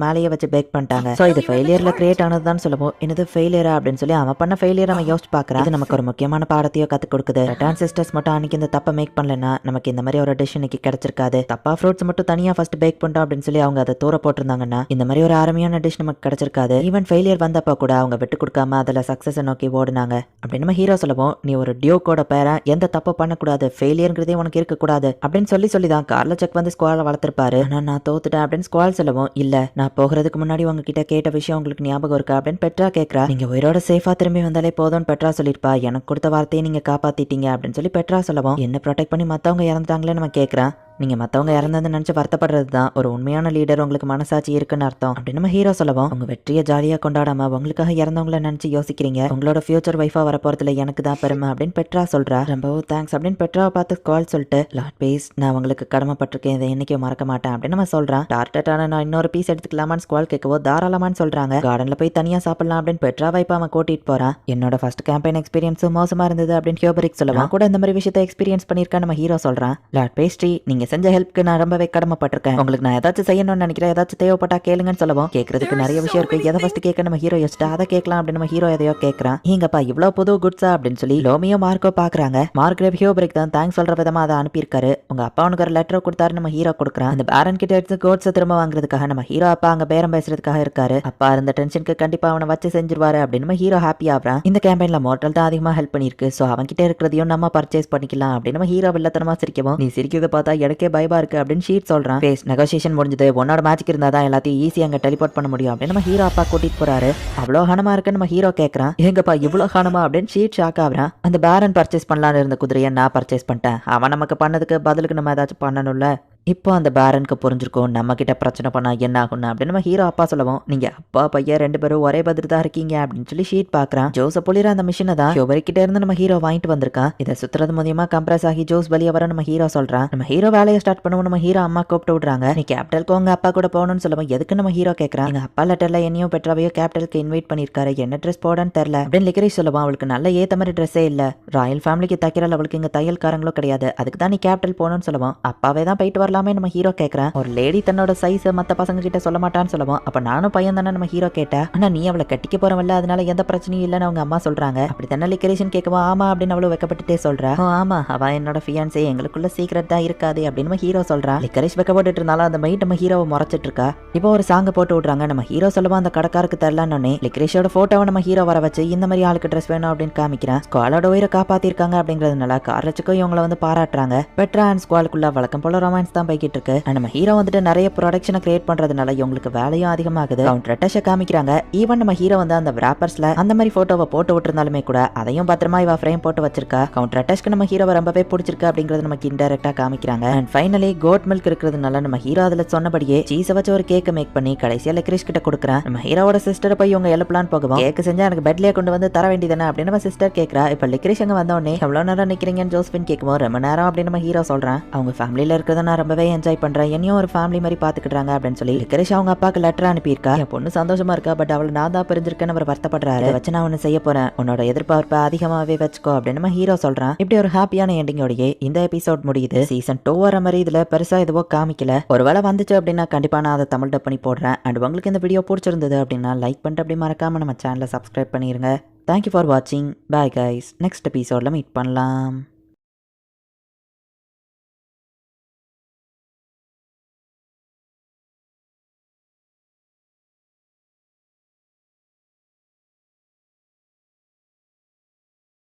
மேலேயே வச்சு பேக் பண்ணிட்டாங்க. சோ இது ஃபெயிலியர்ல கிரியேட் ஆனதுதான் சொல்லுவோம். என்னது ஃபெயிலியரா அப்படின்னு சொல்லி அவன் பண்ண ஃபெயிலியர் நம்ம யோசிச்சு பாக்குறான். இது நமக்கு ஒரு முக்கியமான பாடத்தையோ கத்து கொடுக்குது. டான் சிஸ்டர்ஸ் மட்டும் அன்னைக்கு இந்த தப்பை மேக் பண்ணலன்னா நமக்கு இந்த மாதிரி ஒரு டிஷ் இன்னைக்கு கிடைச்சிருக்காது. தப்பா ஃப்ரூட்ஸ் மட்டும் தனியா ஃபர்ஸ்ட் பேக் பண்ணிட்டோம் அப்படின்னு சொல்லி அவங்க அதை தூர போட்டிருந்தாங்கன்னா இந்த மாதிரி ஒரு அருமையான டிஷ் நமக்கு கிடைச்சிருக்காது. ஈவன் ஃபெயிலியர் வந்தப்ப கூட அவங்க விட்டு கொடுக்காம அதுல சக்சஸ் நோக்கி ஓடுனாங்க அப்படின்னு நம்ம ஹீரோ சொல்லுவோம். நீ ஒரு டியூக்கோட பேரன், எந்த தப்பு பண்ணக்கூடாது, ஃபெயிலியர்ங்கிறதே உனக்கு இருக்கக்கூடாது அப்படின்னு சொல்லி தான் கார்லச்சக் வந்து ஸ்குவாலை வளர்த்திருப்பாரு. நான் தோத்துட்டேன் அப்படின்னு ஸ்குவால் சொல்லுவோம். இல்ல நான் போகிறதுக்கு முன்னாடி உங்ககிட்ட கேட்ட விஷயம் உங்களுக்கு ஞாபகம் இருக்கா அப்படின்னு பெட்ரா கேட்கறா. நீங்க உயிரோட சேஃபா திரும்பி வந்தாலே போதும்னு பெட்ரா சொல்லிருப்பா, எனக்கு கொடுத்த வார்த்தையை நீங்க காப்பாத்திட்டீங்க அப்படின்னு சொல்லி பெட்ரா சொல்லுவோம். என்ன ப்ரொடெக்ட் பண்ணி மத்தவங்க இறந்துட்டாங்களே நம்ம கேட்கறான். நீங்க மத்தவங்க இறந்தது நினைச்சு வருத்தப்படுறது தான் ஒரு உண்மையான லீடர், உங்களுக்கு மனசாட்சி இருக்குன்னு அர்த்தம் அப்படின்னு நம்ம ஹீரோ சொல்லுவோம். உங்க வெற்றியை ஜாலியா கொண்டாடாம உங்களுக்காக இறந்தவங்கள நினைச்சு யோசிக்கிறீங்க, உங்களோட ஃபியூச்சர் வைஃபா வரப்போறதுல எனக்கு தான் பெருமை அப்படின்னு பெட்ரா சொல்றா. ரொம்பவும் தேங்க்ஸ் அப்படின்னு பெட்ராவை பார்த்து கால் சொல்லிட்டு, லார்ட் பேஸ் நான் உங்களுக்கு கடமைப்பட்டிருக்கேன், இதை என்னைக்கும் மறக்க மாட்டேன் அப்படின்னு நம்ம சொல்றான். டார்டட்டான நான் இன்னொரு பீஸ் எடுத்துக்கலாமான்னு ஸ்குவால் கேட்கவோ தாராளமான்னு சொல்றாங்க. கார்டன்ல போய் தனியா சாப்பிடலாம் அப்படின்னு பெட்ரா வைப்பா அவன் கூட்டிட்டு போறான். என்னோட ஃபர்ஸ்ட் கேம்பெயின் எக்ஸ்பீரியன்ஸும் மோசமா இருந்தது அப்படின்னு ஹியோபரிக் சொல்லுவான். கூட இந்த மாதிரி விஷயத்தை எக்ஸ்பீரியன்ஸ் பண்ணிருக்கேன் நம்ம ஹீரோ சொல்றான். லார்ட் பேஸ்ட்ரி நீங்க செஞ்ச ஹெல்ப்க்கு நான் ரொம்பவே கடமைப்பட்டிருக்கேன், உங்களுக்கு நான் ஏதாச்சும் செய்யணும்னு நினைக்கிறேன், ஏதாச்சும் தேவைப்பட்டா கேளுங்கன்னு சொல்லுவோம். கேட்கறதுக்கு நிறைய விஷயம் இருக்கு, எதை ஃபர்ஸ்ட் கேட்க நம்ம ஹீரோ யோசிச்சா அதை கேட்கலாம் அப்படின்னு நம்ம ஹீரோ எதையோ கேட்கறான். ஏங்கப்பா இவ்வளவு புது குட்ஸா அப்படின்னு சொல்லி லோமியோ மார்க்கோ பாக்குறாங்க. மார்க்ரேவ் ஹியோபரிக் தான் தேங்க்ஸ் சொல்ற விதமா அதை அனுப்பியிருக்காரு. உங்க அப்பா உனக்கு ஒரு லெட்டர் கொடுத்தாரு நம்ம ஹீரோ கொடுக்குறான். அந்த பேரன் கிட்ட எடுத்து கோட்ஸை திரும்ப வாங்குறதுக்காக நம்ம ஹீரோ அப்பா அங்க பேரம் பேசுறதுக்காக இருக்காரு. அப்பா இருந்த டென்ஷனுக்கு கண்டிப்பா அவனை வச்சு செஞ்சிருவாரு அப்படின்னு நம்ம ஹீரோ ஹாப்பி ஆகுறான். இந்த கேம்பெயின்ல மோட்டல் தான் அதிகமா ஹெல்ப் பண்ணிருக்கு, சோ அவன் கிட்ட இருக்கிறதையும் நம்ம பர்ச்சேஸ் பண்ணிக்கலாம் அப்படின்னு நம்ம ஹீரோ வில்லத்தனமா சிரிக்கவும், நீ சிரிக்கிறத பார்த்தா எனக்கே பயமா இருக்கு அப்படின்னு ஷீட் சொல்றான். பேஸ் நெகோசியேஷன் முடிஞ்சது, உன்னோட மேஜிக் இருந்தா தான் எல்லாத்தையும் ஈஸியா அங்க டெலிபோர்ட் பண்ண முடியும் அப்படின்னு நம்ம ஹீரோ அப்பா கூட்டிட்டு போறாரு. அவ்வளோ ஹனமா இருக்குன்னு நம்ம ஹீரோ கேட்கறான். எங்கப்பா இவ்வளோ ஹனமா அப்படின்னு ஷீட் ஷாக் ஆகுறான். அந்த பேரன் பர்ச்சேஸ் பண்ணலான்னு இருந்த குதிரையை நான் பர்ச்சேஸ் பண்ணிட்டேன், அவன் நமக்கு பண்ணதுக்கு பதிலுக்கு நம்ம ஏதாச்சும் பண்ணணும்ல. இப்போ அந்த பேரனுக்கு புரிஞ்சிருக்கும் நம்ம கிட்ட பிரச்சனை பண்ணா என்ன ஆகும்னு அப்படின்னு நம்ம ஹீரோ அப்பா சொல்லுவோம். நீங்க அப்பா பையன் ரெண்டு பேரும் ஒரே பதில் தான் இருக்கீங்க அப்படின்னு சொல்லி ஷீட் பாக்குறான். ஜோஸ புளிர அந்த மிஷினை தான் கிட்ட இருந்து நம்ம ஹீரோ வாங்கிட்டு வந்திருக்கான். இதை சுத்துறது மூலியமா கம்ப்ரஸ் ஆகி ஜோஸ் வெளியே வர நம்ம ஹீரோ சொல்றான். நம்ம ஹீரோ வேலையை ஸ்டார்ட் பண்ணுவோம். நம்ம ஹீரோ அம்மா கூப்பிட்டு விடுறாங்க. நீ கேபிட்டலுக்கு உங்க அப்பா கூட போகணும்னு சொல்லுவோம். எதுக்கு நம்ம ஹீரோ கேட்கறான். எங்க அப்பா லெட்டர்ல என்னையும் பெட்ராவையோ கேபிட்டலுக்கு இன்வைட் பண்ணிருக்காரு, என்ன ட்ரெஸ் போடன்னு தெரியல அப்படின்னு லிக்கரிஷ் சொல்லுவான். அவளுக்கு நல்ல ஏத்த மாதிரி ட்ரெஸ்ஸே இல்ல, ராயல் ஃபேமிலிக்கு தைக்கிறல அவளுக்கு இங்க தையல்காரங்களும் கிடையாது, அதுக்கு தான் நீ கேபிட்டல் போகணும்னு சொல்லுவான். அப்பாவே தான் போயிட்டு வரலாமே நம்ம ஹீரோ கேட்க. ஒரு லேடி தன்னோட சைஸ் மத்த பசங்க கிட்ட சொல்ல மாட்டான்னு சொல்லுவோம். அப்ப நானும் பையன் தானே நம்ம ஹீரோ கேட்டா. ஆனா நீ அவளை கட்டிக்க போறவல்ல, அதனால எந்த பிரச்சனையும் இல்லன்னு அவங்க அம்மா சொல்றாங்க. அப்படி தானே லிக்கரேஷன் கேட்கவும் ஆமா அப்படின்னு அவளும் வெக்கப்பட்டுட்டே சொல்றா. ஆமா அவ என்னோட ஃபியான்சே, எங்களுக்குள்ள சீக்ரெட் தான் இருக்காது அப்படின்னு நம்ம ஹீரோ சொல்றா. லிக்கரேஷ் வெக்கப்பட்டு இருந்தாலும் அந்த மைட் நம்ம ஹீரோவை முறைச்சிட்டு இருக்கா. இப்போ ஒரு சாங்க போட்டு விடுறாங்க. நம்ம ஹீரோ சொல்லுவா அந்த கடைக்காருக்கு தரலான்னு லிக்கரேஷோட போட்டோவை நம்ம ஹீரோ வர வச்சு இந்த மாதிரி ஆளுக்கு ட்ரெஸ் வேணும் அப்படின்னு காமிக்கிறான். ஸ்குவாலோட உயிரை காப்பாத்திருக்காங்க அப்படிங்கிறதுனால கார்லச்சுக்கும் இவங்களை வந்து பாராட்டுறாங்க. பெட்ரா அண்ட் ஸ்குவாலுக்குள்ள வழக்கம் போல ரொமான்ஸ் தான் போய்கிட்டு இருக்கு. நம்ம ஹீரோ வந்துட்டு நிறைய ப்ரொடக்ஷனை கிரியேட் பண்றதுனால இவங்களுக்கு வேலையும் அதிகமாகுது. கவுண்டர் அட்டாஷ காமிக்கிறாங்க. ஈவன் நம்ம ஹீரோ வந்து அந்த ராப்பர்ஸ்ல அந்த மாதிரி போட்டோவை போட்டு விட்டுருந்தாலுமே கூட அதையும் பத்திரமா இவ ஃப்ரேம் போட்டு வச்சிருக்கா. கவுண்டர் அட்டாஷ்க்கு நம்ம ஹீரோவை ரொம்பவே பிடிச்சிருக்கு அப்படிங்கறது நமக்கு இன்டைரக்டா காமிக்கிறாங்க. அண்ட் ஃபைனலி கோட் மில்க் இருக்கிறதுனால நம்ம ஹீரோ அதுல சொன்னபடியே சீஸை வச்சு ஒரு கேக் மேக் பண்ணி கடைசியா லிக்கரிஷ் கிட்ட கொடுக்குறான். நம்ம ஹீரோவோட சிஸ்டர் போய் இவங்க எழுப்பலான்னு போகவும், கேக் செஞ்சா எனக்கு பெட்லயே கொண்டு வந்து தர வேண்டியதானே அப்படின்னு நம்ம சிஸ்டர் கேட்கறா. இப்ப லிக்கரிஷ் அங்க வந்த உடனே எவ்வளவு நேரம் நிக்கிறீங்கன்னு ஜோஸ்பின் கேட்கவும், ரொம்ப நேரம் அப்படின்னு நம்ம ஹீரோ சொல்றான். அவங்க ஃபேமிலியில இருக்கிறத நான் ரொம்ப ரொம்பவே என்ஜாய் பண்றேன், என்னையும் ஒரு ஃபேமிலி மாதிரி பாத்துக்கிட்டாங்க அப்படின்னு சொல்லி லிக்கரிஷ் அவங்க அப்பாக்கு லெட்டர் அனுப்பியிருக்கா. என் பொண்ணு சந்தோஷமா இருக்கா, பட் அவளை நான் தான் பிரிஞ்சிருக்கேன்னு அவர் வருத்தப்படுறாரு. வச்சு நான் ஒன்னு செய்ய போறேன், உன்னோட எதிர்பார்ப்பை அதிகமாவே வச்சுக்கோ அப்படின்னு நம்ம ஹீரோ சொல்றான். இப்படி ஒரு ஹாப்பியான எண்டிங்கோடயே இந்த எபிசோட் முடியுது. சீசன் 2 வர மாதிரி இதுல பெருசா எதுவோ காமிக்கல. ஒருவேளை வந்துச்சு அப்படின்னா கண்டிப்பா நான் அதை தமிழ் டப் பண்ணி போடுறேன். அண்ட் உங்களுக்கு இந்த வீடியோ பிடிச்சிருந்தது அப்படின்னா லைக் பண்ணிட்டு அப்படி மறக்காம நம்ம சேனலை சப்ஸ்கிரைப் பண்ணிருங்க. தேங்க்யூ ஃபார் வாட்சிங். Bye guys. நெக்ஸ்ட் எபிசோட்ல மீட் பண்ணலாம்.